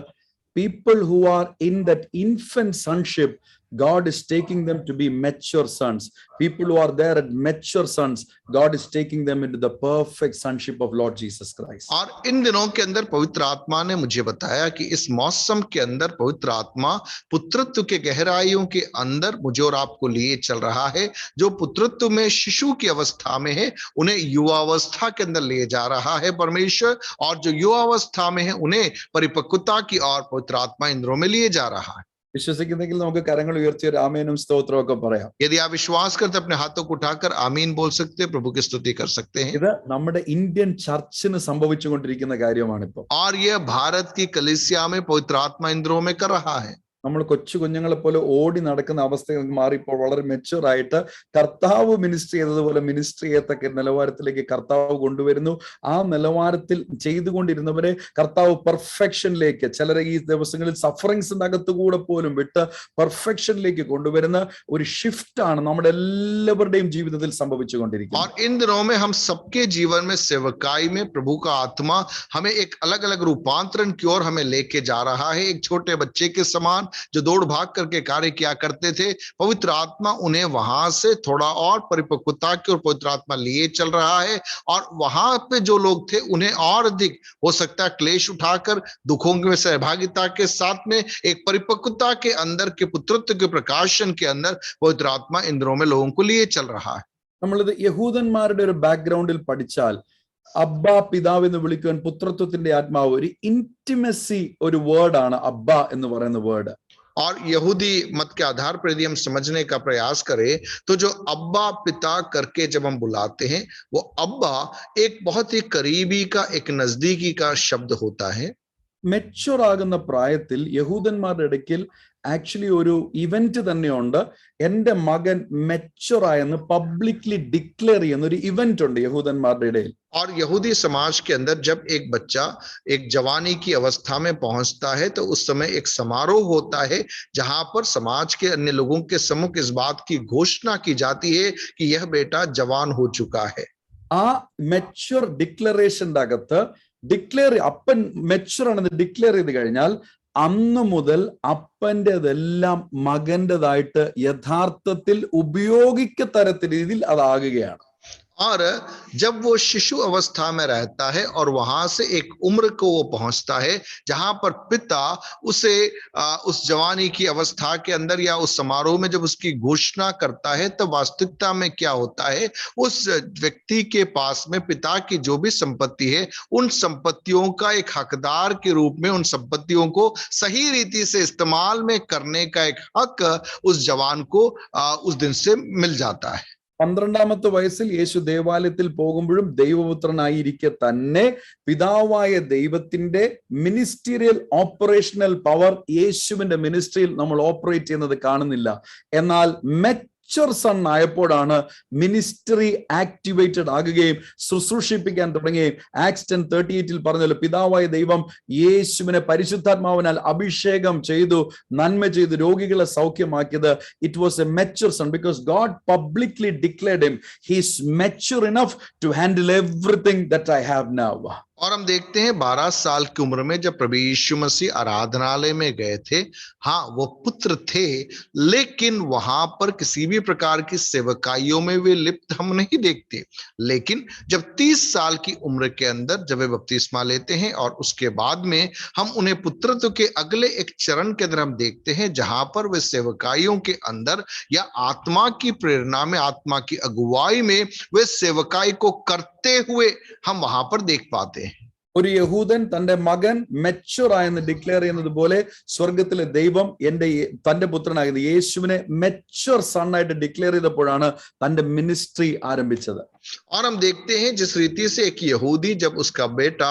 people who are in that infant sonship, God is taking them to be mature sons. People who are there at mature sons, God is taking them into the perfect sonship of Lord Jesus Christ. और इन दिनों के अंदर पवित्र आत्मा ने मुझे बताया कि इस मौसम के अंदर पवित्र आत्मा पुत्रत्व के गहराइयों के अंदर मुझे और आपको लिए चल रहा है. जो पुत्रत्व में शिशु की अवस्था में है, उन्हें युवावस्था के अंदर ले जा रहा है परमेश्वर, और जो युवावस्था में है उन्हें परिपक्वता की ओर पवित्र आत्मा इन दिनों में लिए जा रहा है. വിശ്വസിക്കുന്നെങ്കിൽ നമുക്ക് കരങ്ങൾ ഉയർത്തി ഒരു ആമേനും സ്തോത്രവും ഒക്കെ പറയാം. यदि आप विश्वास करते अपने हाथों को उठाकर आमीन बोल सकते हैं, प्रभु की स्तुति कर सकते हैं. ഇത് നമ്മുടെ ഇന്ത്യൻ ചർച്ചിന് സംഭവിച്ചുകൊണ്ടിരിക്കുന്ന കാര്യമാണിപ്പോ. और यह भारत की कलीसिया में पवित्र आत्मा इन दिनों में कर रहा है. നമ്മൾ കൊച്ചു കുഞ്ഞുങ്ങളെ പോലെ ഓടി നടക്കുന്ന അവസ്ഥയിൽ മാറിപ്പോൾ വളരെ മെച്യൂർ ആയിട്ട് കർത്താവ് മിനിസ്റ്റർ ചെയ്തതുപോലെ മിനിസ്റ്റർ ചെയ്യത്തക്ക നിലവാരത്തിലേക്ക് കർത്താവ് കൊണ്ടുവരുന്നു. ആ നിലവാരത്തിൽ ചെയ്തുകൊണ്ടിരുന്നവരെ കർത്താവ് പെർഫെക്ഷനിലേക്ക്, ചിലരെ ഈ ദിവസങ്ങളിൽ സഫറിങ്സിന്റെ അകത്തുകൂടെ പോലും വിട്ട് പെർഫെക്ഷനിലേക്ക് കൊണ്ടുവരുന്ന ഒരു ഷിഫ്റ്റ് ആണ് നമ്മുടെ എല്ലാവരുടെയും ജീവിതത്തിൽ സംഭവിച്ചുകൊണ്ടിരിക്കുന്നത്. और इन दिनों में हम सबके जीवन में सेवकाई में प्रभु का आत्मा हमें एक अलग अलग रूपांतरण की ओर हमें लेके जा रहा है. एक छोटे बच्चे के समान जो दौड़ भाग करके कार्य किया करते थे, पवित्र आत्मा उन्हें वहां से थोड़ा और परिपक्वता की ओर पवित्र आत्मा लिए चल रहा है. और वहां पे जो लोग थे उन्हें और अधिक हो सकता है क्लेश उठाकर दुखों में सहभागिता के साथ में एक परिपक्वता के अंदर के पुत्रत्व के प्रकाशन के अंदर पवित्र आत्मा इन दिनों में लोगों को लिए चल रहा है. നമ്മളിത് യഹൂദന്മാരുടെ ഒരു ബാക്ക്ഗ്രൗണ്ടിൽ പഠിച്ചാൽ, അബ്ബ പിതാവ് എന്ന് വിളിക്കുവാൻ പുത്രത്വത്തിന്റെ ആത്മാവ് ഒരു ഇന്റിമസി ഒരു വേർഡാണ് അബ്ബ എന്ന് പറയുന്ന വേർഡ്. और यहूदी मत के आधार पर यदि हम समझने का प्रयास करें तो जो अब्बा पिता करके जब हम बुलाते हैं, वो अब्बा एक बहुत ही करीबी का, एक नजदीकी का शब्द होता है. മെച്യൂർ ആകുന്ന പ്രായത്തിൽ യഹൂദന്മാരുടെ ഇടയ്ക്കിൽ ആക്ച്വലി ഒരു ഇവന്റ് തന്നെയുണ്ട്. എന്റെ മകൻ മെച്യൂർ ആയെന്ന് പബ്ലിക്ലി ഡിക്ലെയർ ചെയ്യുന്ന ഒരു ഇവന്റ് ഉണ്ട് യഹൂദന്മാരുടെ ഇടയിൽ. और यहूदी समाज के अंदर जब एक बच्चा एक जवानी की अवस्था में पहुंचता है तो उस समय एक समारोह होता है जहां पर समाज के अन्य लोगों के सम्मुख इस बात की घोषणा की जाती है कि यह बेटा जवान हो चुका है. ആ മെച്യൂർ ഡിക്ലറേഷന്റെ അകത്ത് അപ്പൻ മെച്യൂർ ആണെന്ന് ഡിക്ലെയർ ചെയ്ത് കഴിഞ്ഞാൽ അന്ന് മുതൽ അപ്പൻ്റെതെല്ലാം മകൻ്റെതായിട്ട് യഥാർത്ഥത്തിൽ ഉപയോഗിക്കത്തരത്തിൽ രീതിയിൽ അതാകുകയാണ്. और जब वो शिशु अवस्था में रहता है और वहां से एक उम्र को वो पहुंचता है जहां पर पिता उसे उस जवानी की अवस्था के अंदर या उस समारोह में जब उसकी घोषणा करता है, तब वास्तविकता में क्या होता है, उस व्यक्ति के पास में पिता की जो भी संपत्ति है, उन संपत्तियों का एक हकदार के रूप में उन संपत्तियों को सही रीति से इस्तेमाल में करने का एक हक उस जवान को उस दिन से मिल जाता है. 12ാമത്തെ വയസ്സിൽ യേശു ദേവാലയത്തിൽ പോകുമ്പോഴും ദൈവപുത്രനായിരിക്കെ തന്നെ പിതാവായ ദൈവത്തിന്റെ മിനിസ്റ്റീരിയൽ ഓപ്പറേഷണൽ പവർ യേശുവിന്റെ മിനിസ്ട്രിയിൽ നമ്മൾ ഓപ്പറേറ്റ് ചെയ്യുന്നത് കാണുന്നില്ല. എന്നാൽ സൺ ആയപ്പോഴാണ് മിനിസ്ട്രി ആക്ടിവേറ്റഡ് ആകുകയും ശുശ്രൂഷിപ്പിക്കാൻ തുടങ്ങുകയും ആക്ട്സ് 10:38 പറഞ്ഞല്ലോ, പിതാവായ ദൈവം യേശുവിനെ പരിശുദ്ധാത്മാവിനാൽ അഭിഷേകം ചെയ്തു, നന്മ ചെയ്തു, രോഗികളെ സൗഖ്യമാക്കിയത്. It was a mature son because God publicly declared him he is mature enough to handle everything that I have now. और हम देखते हैं 12 साल की उम्र में जब प्रभु यीशु मसीह आराधनालय में गए थे, हाँ वो पुत्र थे, लेकिन वहां पर किसी भी प्रकार की सेवकाइयों में वे लिप्त हम नहीं देखते. लेकिन जब 30 साल की उम्र के अंदर जब वे बपतिस्मा लेते हैं और उसके बाद में हम उन्हें पुत्रत्व के अगले एक चरण के अंदर हम देखते हैं जहां पर वे सेवकाइयों के अंदर या आत्मा की प्रेरणा में, आत्मा की अगुवाई में वे सेवकाई को करते हुए हम वहां पर देख पाते हैं. ഒരു യഹൂദൻ തന്റെ മകൻ മെച്യൂർ ആയെന്ന് ഡിക്ലെയർ ചെയ്യുന്നത് പോലെ സ്വർഗത്തിലെ ദൈവം തന്റെ പുത്രനായത് യേശുവിനെ മെച്യൂർ സൺ ആയിട്ട് ഡിക്ലെയർ ചെയ്തപ്പോഴാണ് തന്റെ മിനിസ്ട്രി ആരംഭിച്ചത്. और हम देखते हैं जिस रीति से एक यहूदी जब उसका बेटा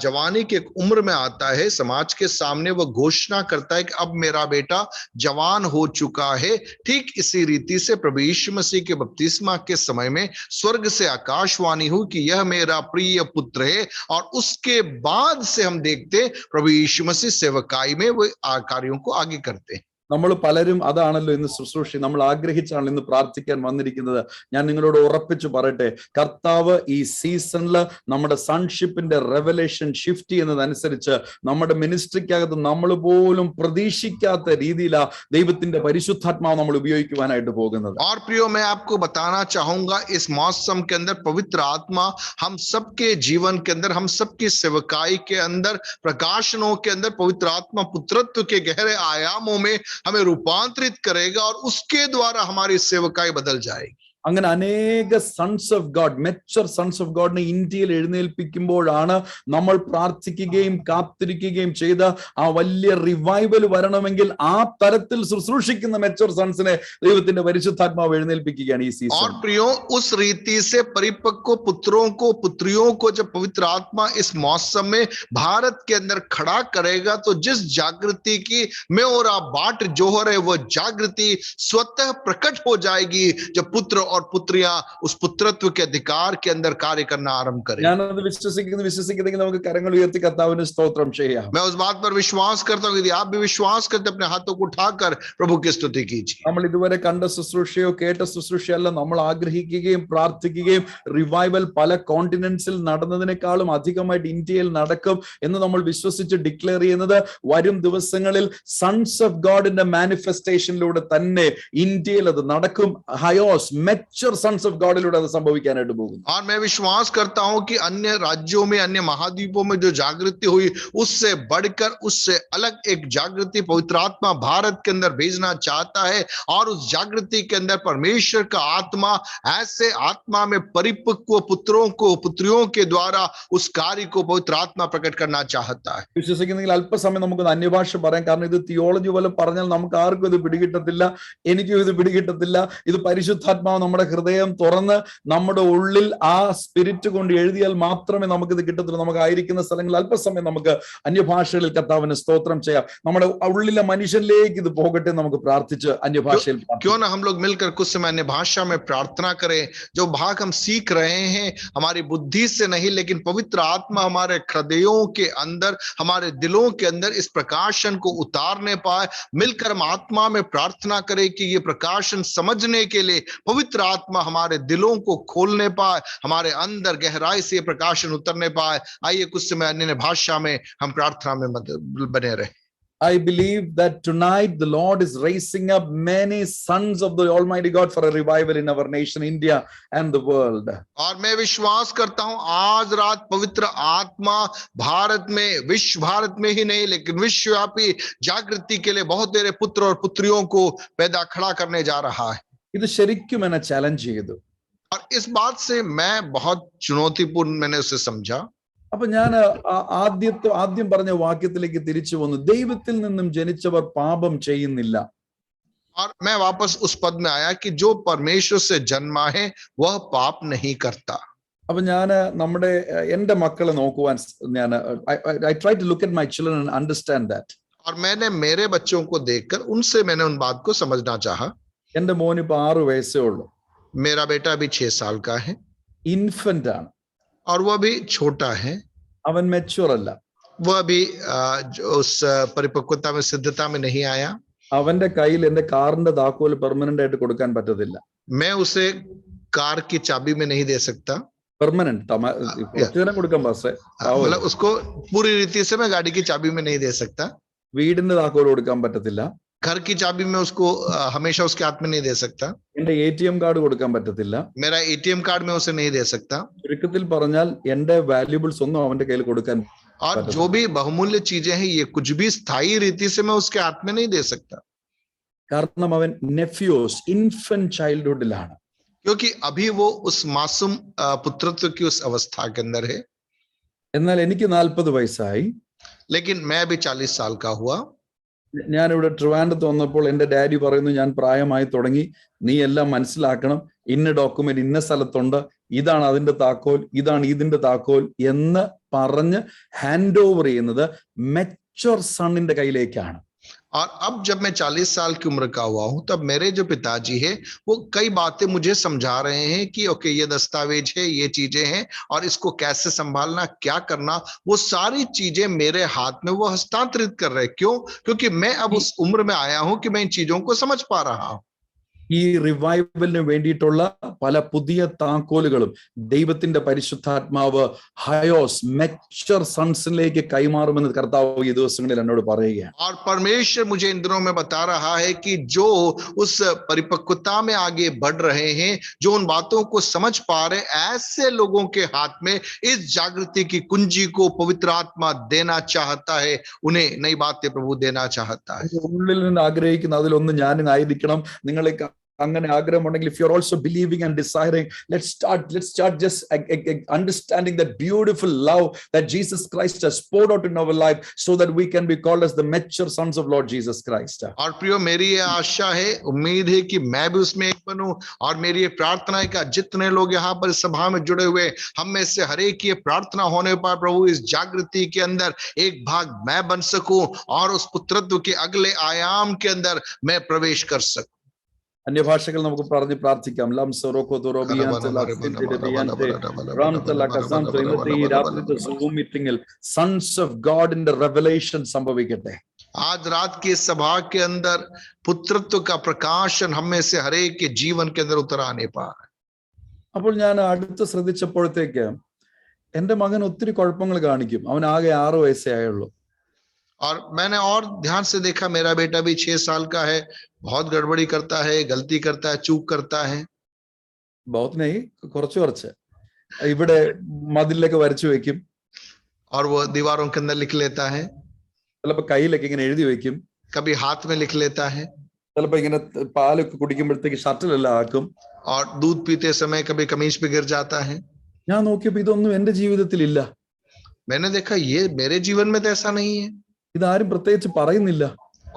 जवानी की एक उम्र में आता है, समाज के सामने वो घोषणा करता है कि अब मेरा बेटा जवान हो चुका है, ठीक इसी रीति से प्रभु यीशु मसीह के बपतिस्मा के समय में स्वर्ग से आकाशवाणी हुई कि यह मेरा प्रिय पुत्र है. और उसके बाद से हम देखते प्रभु यीशु मसीह सेवकाई में वो कार्यों को आगे करते हैं. നമ്മൾ പലരും അതാണല്ലോ ഇന്ന് ശുശ്രൂഷ നമ്മൾ ആഗ്രഹിച്ചാണല്ലോ ഇന്ന് പ്രാർത്ഥിക്കാൻ വന്നിരിക്കുന്നത്. ഞാൻ നിങ്ങളോട് ഉറപ്പിച്ചു പറയട്ടെ, കർത്താവ് ഈ സീസണിൽ നമ്മുടെ സൺഷിപ്പിന്റെ റെവലേഷൻ ഷിഫ്റ്റ് ചെയ്യുന്നതനുസരിച്ച് നമ്മുടെ മിനിസ്ട്രിക്കകത്ത് നമ്മൾ പോലും പ്രതീക്ഷിക്കാത്ത രീതിയിലാ ദൈവത്തിന്റെ പരിശുദ്ധാത്മാവ് നമ്മൾ ഉപയോഗിക്കുവാനായിട്ട് പോകുന്നത്. और प्रियो, मैं आपको बताना चाहूंगा, इस मौसम के अंदर पवित्र आत्मा हम सबके जीवन के अंदर, हम सबकी सेवकाई के अंदर, प्रकाशनों के अंदर पवित्र आत्मा पुत्रत्व के गहरे आयामों में हमें रूपांतरित करेगा और उसके द्वारा हमारी सेवकाई बदल जाएगी. അങ്ങനെ അനേക sons of God, mature sons of ഗോഡിനെ ഇന്ത്യയിൽ എഴുന്നേൽപ്പിക്കുമ്പോഴാണ് നമ്മൾ പ്രാർത്ഥിക്കുകയും കാത്തിരിക്കുകയും ചെയ്ത ആ വലിയ റിവൈവൽ വരണമെങ്കിൽ ആ തരത്തിൽ ശുശ്രൂഷിക്കുന്ന മെച്ചർ സൺസിനെ ദൈവത്തിന്റെ പരിശുദ്ധാത്മാവ് എഴുന്നേൽപ്പിക്കുകയാണ് ഈ സീസൺ. और प्रियो, उस रीति से परिपक्व पुत्रों को, पुत्रियों को जब पवित्र आत्मा इस मौसम में भारत के अंदर खड़ा करेगा, तो जिस जागृति की में और बाट जोहर है, वो जागृति स्वतः प्रकट हो जाएगी जब पुत्र और पुत्रियां उस पुत्रत्व के अधिकार के अंदर कार्य करना आरंभ करें. ഞാനത് വിശ്വസിക്കുന്നെങ്കിൽ നമുക്ക് കരങ്ങൾ ഉയർത്തി കർത്താവിന് സ്തോത്രം ചെയ്യാം. मैं उस बात पर विश्वास करता हूं, यदि आप भी विश्वास करते अपने हाथों को उठाकर प्रभु की स्तुति कीजिए. നമ്മൾ ഇതുവരെ കണ്ട ശുശ്രൂഷയോ കേട്ട ശുശ്രൂഷയല്ല, നമ്മൾ ആഗ്രഹിക്കുകയും പ്രാർത്ഥിക്കുകയും റിവൈവൽ പല കോണ്ടിനെന്റ്സിൽ നടന്നതിനേക്കാളും അധികമായിട്ട് ഇന്ത്യയിൽ നടക്കും എന്ന് നമ്മൾ വിശ്വസിച്ച് ഡിക്ലെയർ ചെയ്യുന്നത് വരും ദിവസങ്ങളിൽ സൺസ് ഓഫ് ഗോഡിന്റെ മാനിഫെസ്റ്റേഷനിലൂടെ തന്നെ ഇന്ത്യയിൽ അത് നടക്കും. ഹയോസ് മെച്ചർ സൺസ് ഓഫ് ഗോഡിലൂടെ അത് സംഭവിക്കാനായിട്ട് പോകും. और मैं विश्वास करता हूं कि अन्य राज्यों में, अन्य महाद्वीपों में जो जागृति हुई, उससे बढ़कर, उससे अलग एक जागृति पवित्र आत्मा भारत के अंदर भेजना चाहता है. और उस जागृति के अंदर परमेश्वर का आत्मा ऐसे आत्मा में परिपक्व पुत्रों को, पुत्रियों के द्वारा उस कार्य को पवित्र आत्मा प्रकट करना चाहता है. വിശ്വസിക്കുന്നെങ്കിൽ അല്പസമയം നമുക്ക് അന്യഭാഷ പറയാം. കാരണം ഇത് തിയോളജി പോലെ പറഞ്ഞാൽ നമുക്ക് ആർക്കും ഇത് പിടികിട്ടത്തില്ല, എനിക്കും ഇത് പിടികിട്ടത്തില്ല. ഇത് പരിശുദ്ധാത്മാവ് നമ്മുടെ ഹൃദയം തുറന്ന് നമ്മുടെ ഉള്ളിൽ ആ സ്പിരിറ്റ് കൊണ്ട് എഴുതിയാൽ മാത്രമേ നമുക്കിത് കിട്ടത്തുള്ളൂ. നമുക്ക് ആയിരിക്കുന്ന സ്ഥലങ്ങളിൽ അല്പസമയം നമുക്ക് അന്യഭാഷകളിൽ കർത്താവിന് സ്തോത്രം ചെയ്യാം. നമ്മുടെ ഉള്ളിലെ മനുഷ്യനിലേക്ക് ഇത് പോകട്ടെ, നമുക്ക് പ്രാർത്ഥിച്ച് അന്യഭാഷയിൽ. क्यों ना हम लोग मिलकर कुछ समय अन्य भाषा में प्रार्थना करें. जो भाग हम सीख रहे हैं हमारी बुद्धि से नहीं, लेकिन पवित्र आत्मा हमारे हृदयों के अंदर, हमारे दिलों के अंदर इस प्रकाशन को उतारने पाए. मिलकर हम आत्मा में प्रार्थना करें कि ये प्रकाशन समझने के लिए पवित्र आत्मा हमारे दिलों को खोलने पाए, हमारे अंदर गहराई से प्रकाशन उतरने पाए. आइए कुछ समय अन्य भाषा में हम प्रार्थना में बने रहे. I believe that tonight the Lord is raising up many sons of the Almighty God for a revival in our nation, India and the world. और मैं विश्वास करता हूं आज रात पवित्र आत्मा भारत में, विश्व भारत में ही नहीं लेकिन विश्वव्यापी जागृति के लिए बहुत मेरे पुत्र और पुत्रियों को पैदा खड़ा करने जा रहा है. ഇത് ശരിക്കും എന്നെ ചാലഞ്ച് ചെയ്തു. और इस बात से मैं बहुत चुनौतीपूर्ण मैंने उसे समझा. അപ്പൊ ഞാൻ ആദ്യം പറഞ്ഞ വാക്യത്തിലേക്ക് തിരിച്ചു വന്നു. ദൈവത്തിൽ നിന്നും ജനിച്ചവർ പാപം ചെയ്യുന്നില്ല. और मैं वापस उस पद में आया कि जो परमेश्वर से जन्मा है वह पाप नहीं करता. അപ്പൊ ഞാൻ എന്റെ മക്കളെ നോക്കുവാൻ I try to look at my children and understand that. और मैंने मेरे बच्चों को देखकर उनसे मैंने उन बात को समझना चाहा. എന്റെ മോന് ഇപ്പൊ 6 വയസ്സേ ഉള്ളൂ. मेरा बेटा अभी 6 साल का है. ഇൻഫന്റ് ആണ്. और वह भी छोटा है. അവൻ മെച്യൂർ അല്ല. वह अभी उस परिपक्वता में, सिद्धता में नहीं आया. അവന്റെ കയ്യിൽ എന്റെ കാറിന്റെ താക്കോൽ പെർമനന്റ് ആയിട്ട് കൊടുക്കാൻ പറ്റത്തില്ല. मैं उसे कार की चाबी में नहीं दे सकता. പെർമനന്റ് കൊടുക്കാൻ പാസേ. मतलब उसको पूरी रीति से मैं गाड़ी की चाबी में नहीं दे सकता. വീടിന്റെ താക്കോൽ കൊടുക്കാൻ പറ്റത്തില്ല. घर की चाबी में उसको हमेशा उसके हाथ में नहीं दे सकता. എന്റെ ATM കാർഡ് കൊടുക്കാൻ പറ്റത്തില്ല. मेरा ATM कार्ड में उसे नहीं दे सकता. ചുരുക്കത്തിൽ പറഞ്ഞാൽ എന്റെ വാല്യൂബിൾസ് ഒന്നും അവന്റെ കയ്യിൽ കൊടുക്കാൻ. और जो भी बहुमूल्य चीजें हैं ये कुछ भी स्थायी रीति से मैं उसके हाथ में नहीं दे सकता. കാരണം അവൻ നെഫ്യൂസ് ഇൻഫന്റ് ചൈൽഡ്ഹുഡിലാണ്. क्योंकि अभी वो उस मासूम पुत्रत्व की उस अवस्था के अंदर है. എന്നാൽ എനിക്ക് 40 വയസ്സായി. लेकिन मैं अभी 40 साल का हुआ. ഞാനിവിടെ ട്രിവാൻഡ്രത്ത് വന്നപ്പോൾ എന്റെ ഡാഡി പറയുന്നു, ഞാൻ പ്രായമായി തുടങ്ങി, നീ എല്ലാം മനസ്സിലാക്കണം, ഇന്ന ഡോക്യുമെന്റ് ഇന്ന സ്ഥലത്തുണ്ട്, ഇതാണ് അതിന്റെ താക്കോൽ, ഇതാണ് ഇതിന്റെ താക്കോൽ എന്ന് പറഞ്ഞ് ഹാൻഡ് ഓവർ ചെയ്യുന്നത് മെച്യൂർ സണ്ണിന്റെ കയ്യിലേക്കാണ്. और अब जब मैं 40 साल की उम्र का हुआ हूं तब मेरे जो पिताजी है वो कई बातें मुझे समझा रहे हैं कि ओके ये दस्तावेज है, ये चीजें हैं और इसको कैसे संभालना, क्या करना, वो सारी चीजें मेरे हाथ में वो हस्तांतरित कर रहे हैं. क्यों? क्योंकि मैं अब उस उम्र में आया हूं कि मैं इन चीजों को समझ पा रहा हूं. ഈ റിവൈവലിന് വേണ്ടിയിട്ടുള്ള പല പുതിയ താക്കോലുകളും ദൈവത്തിന്റെ പരിശുദ്ധാത്മാവ് ഹയോസ് മെച്യൂർ സൺസിലേക്ക് കൈമാറുമെന്ന് കർത്താവ് ഈ ദിവസങ്ങളിൽ എന്നോട് പറയുകയാണ്. और परमेश्वर मुझे इन दिनों में बता रहा है कि जो उस परिपक्वता में आगे बढ़ रहे हैं, जो उन बातों को समझ पा रहे, ऐसे लोगों के हाथ में इस जागृति की कुंजी को पवित्र आत्मा देना चाहता है. उन्हें नई बातें प्रभु देना चाहता है. ഉള്ളിൽ നിന്ന് ആഗ്രഹിക്കുന്ന അതിലൊന്ന് ഞാനായിരിക്കണം. നിങ്ങളെ അങ്ങനെ ആഗ്രഹമുണ്ടെങ്കിൽ, if you're also believing and desiring, let's start just understanding that beautiful love that Jesus Christ has poured out in our life so that we can be called as the mature sons of Lord Jesus Christ. और प्रियो, मेरी ये आशा है, उम्मीद है कि मैं भी उसमें एक बनूं और मेरी ये प्रार्थना है कि जितने लोग यहाँ पर सभा में जुड़े हुए, हम में से हर एक की प्रार्थना होने पर प्रभु इस जागृति के अंदर एक भाग मैं बन सकूं और उस पुत्रत्व के अगले आयाम के अंदर मैं प्रवेश कर सकूं. അന്യഭാഷകൾ നമുക്ക് പറഞ്ഞ് പ്രാർത്ഥിക്കാം. ഇന്നത്തെ ഈ രാത്രിത്തെ സൂം മീറ്റിംഗിൽ സൺസ് ഓഫ് ഗോഡിന്റെ റെവലേഷൻ സംഭവിക്കട്ടെ. आज रात की सभा के अंदर पुत्रत्व का प्रकाशन हम में से हर एक के जीवन के अंदर उतर आने पाए. അപ്പോൾ ഞാൻ അടുത്ത് ശ്രദ്ധിച്ചപ്പോഴത്തേക്ക് എന്റെ മകൻ ഒത്തിരി കുഴപ്പങ്ങൾ കാണിക്കും. അവൻ ആകെ 6 വയസ്സേ ആയുള്ളൂ. और मैंने और ध्यान से देखा, मेरा बेटा भी 6 साल का है, बहुत गड़बड़ी करता है, गलती करता है, चूक करता है. बहुत नहीं, കുറച്ച് ഇവിടെ മതിലൊക്കെ വരച്ചു വെക്കും. और वो दीवारों के अंदर लिख लेता है. ചിലപ്പോൾ കയ്യിലൊക്കെ ഇങ്ങനെ എഴുതി വെക്കും. कभी हाथ में लिख लेता है. ചിലപ്പോൾ ഇങ്ങനെ പാലൊക്കെ കുടിക്കുമ്പോഴത്തേക്ക് ഷർട്ടിലെല്ലാം ആക്കും. और दूध पीते समय कभी कमीज पे गिर जाता है. ഞാൻ നോക്കിയപ്പോൾ ഇതൊന്നും എന്റെ ജീവിതത്തിൽ ഇല്ല. मैंने देखा ये मेरे जीवन में तो ऐसा नहीं है. ഇതാരും പ്രത്യേകിച്ച് പറയുന്നില്ല.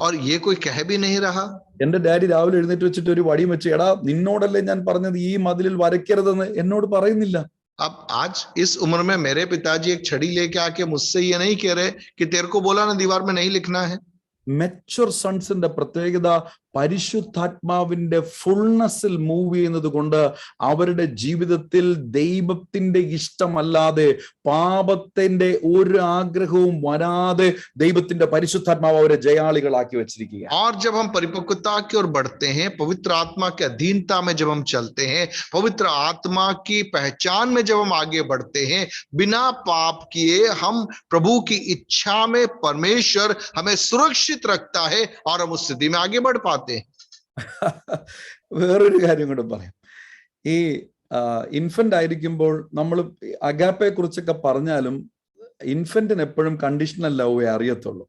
और ये कोई कह भी नहीं रहा. എന്റെ ഡാഡി രാവിലെ എഴുന്നേറ്റ് വെച്ചിട്ട് ഒരു വടിയും വെച്ച്, എടാ നിന്നോടല്ലേ ഞാൻ പറഞ്ഞത് ഈ മതിലിൽ വരയ്ക്കരുതെന്ന്, എന്നോട് പറയുന്നില്ല. अब आज इस उम्र में मेरे पिताजी एक छड़ी लेके आके मुझसे ये नहीं कह रहे कि तेरे को बोला ना दीवार में नहीं लिखना है. മെച്യൂർ സൺസിന്റെ പ്രത്യേകത പരിശുദ്ധാത്മാവിന്റെ ഫുൾനെസ്സിൽ മൂവ് ചെയ്യുന്നത് കൊണ്ട് അവരുടെ ജീവിതത്തിൽ ദൈവത്തിന്റെ ഇഷ്ടമല്ലാതെ പാപത്തിന്റെ ഒരു ആഗ്രഹവും വരാതെ ദൈവത്തിന്റെ പരിശുദ്ധാത്മാവ് അവരെ ജയാളികളാക്കി വെച്ചിരിക്കുക. और जब हम परिपक्वता की ओर बढ़ते हैं, पवित्र आत्मा के अधीनता में जब हम चलते हैं, पवित्र आत्मा की पहचान में जब हम आगे बढ़ते हैं, बिना पाप किए हम प्रभु की इच्छा में परमेश्वर हमें सुरक्षित रखता है और हम उस स्थिति में आगे बढ़ पाते हैं. വേറൊരു കാര്യം കൂടെ പറയാം. ഈ ഇൻഫന്റ് ആയിരിക്കുമ്പോൾ നമ്മൾ അഗാപ്പയെ കുറിച്ചൊക്കെ പറഞ്ഞാലും ഇൻഫന്റിന് എപ്പോഴും കണ്ടീഷണൽ ലവേ അറിയത്തുള്ളൂ.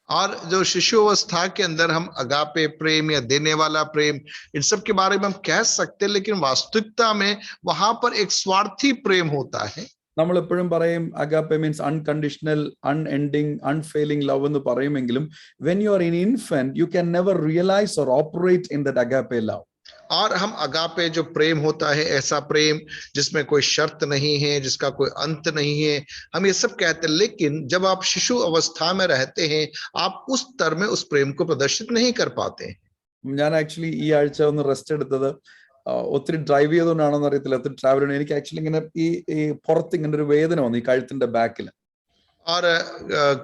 और जो शिशु अवस्था के अंदर हम अगापे प्रेम या देने वाला प्रेम इन सब के बारे में हम कह सकते हैं, लेकिन वास्तविकता में वहां पर एक स्वार्थी प्रेम होता है. നമ്മൾ എപ്പോഴും പറയും agape means unconditional, unending, unfailing love എന്ന് പറയുമെങ്കിലും when you are in infant you can never realise or operate in that agape love. और हम अगापे जो प्रेम होता है, ऐसा प्रेम जिसमें कोई शर्त नहीं है, जिसका कोई अंत नहीं है, हम ये सब कहते हैं. लेकिन जब आप शिशु अवस्था में रहते हैं, आप उस स्तर में उस प्रेम को प्रदर्शित नहीं कर पाते. ഞാൻ ആക്ച്വലി ഈ ആഴ്ച ഒന്ന് റെസ്റ്റ് എടുത്തത് ഒത്തിരി ഡ്രൈവ് ചെയ്തുകൊണ്ടാണെന്ന് അറിയത്തില്ല, ഒത്തിരി ട്രാവൽ ചെയ്യണം. എനിക്ക് ആക്ച്വലി ഇങ്ങനെ ഈ പുറത്ത് ഇങ്ങനെ ഒരു വേദന വന്നു ഈ കഴുത്തിന്റെ ബാക്കിൽ. और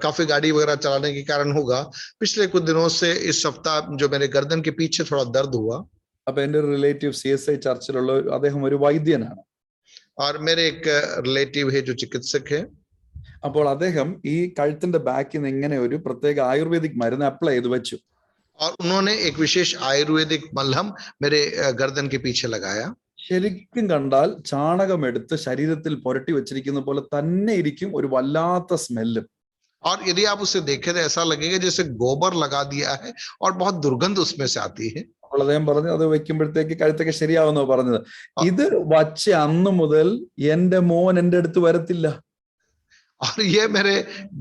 काफी गाड़ी वगैरह चलाने के कारण होगा, पिछले कुछ दिनों से इस सप्ताह जो मेरे गर्दन के पीछे थोड़ा दर्द हुआ. അപ്പൊ എന്റെ ഒരു റിലേറ്റീവ് CSI ചർച്ചിലുള്ള അദ്ദേഹം ഒരു വൈദ്യനാണ്. और मेरे एक रिलेटिव है जो चिकित्सक है. അപ്പോൾ അദ്ദേഹം ഈ കഴുത്തിന്റെ ബാക്കിൽ നിന്ന് ഇങ്ങനെ ഒരു പ്രത്യേക ആയുർവേദിക് മരുന്ന് അപ്ലൈ ചെയ്ത് വെച്ചു. और उन्होंने एक विशेष आयुर्वेदिक मलहम मेरे गर्दन के पीछे लगाया. ശരിക്കും കണ്ടാൽ ചാണകം എടുത്ത് ശരീരത്തിൽ പുരട്ടി വെച്ചിരിക്കുന്ന പോലെ തന്നെ ഇരിക്കും, ഒരു വല്ലാത്ത സ്മെല്ലും. और यदि आप उसे देखें तो ऐसा लगेगा जैसे गोबर लगा दिया है और बहुत दुर्गंध उसमें से आती है. അപ്പോൾ അദ്ദേഹം പറഞ്ഞു അത് വെക്കുമ്പോഴത്തേക്ക് കഴുത്തൊക്കെ ശരിയാവുന്നോ പറഞ്ഞത്. ഇത് വച്ച അന്ന് മുതൽ എന്റെ മോൻ എന്റെ അടുത്ത് വരത്തില്ല. और ये मेरे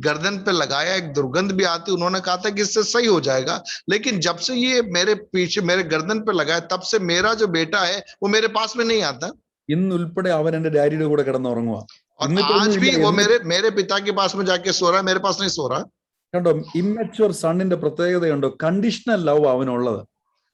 गर्दन पे लगाया, एक दुर्गंध भी आती. उन्होंने कहा था कि इससे सही हो जाएगा, लेकिन जब से ये मेरे पीछे मेरे गर्दन पे लगाया तब से मेरा जो बेटा है वो मेरे पास में नहीं आता. ഇന്ന് ഉൾപ്പെടെ അവൻ എന്റെ ഡാഡിയുടെ കൂടെ കിടന്നുറങ്ങുക. और आज भी वो मेरे पिता के पास में जाके सो रहा है, मेरे पास नहीं सो रहा. കണ്ടോ, ഇമ്മച്വർ സണ്ണിന്റെ പ്രത്യേകതയുണ്ടോ? കണ്ടീഷണൽ ലവ് അവനുള്ളത്.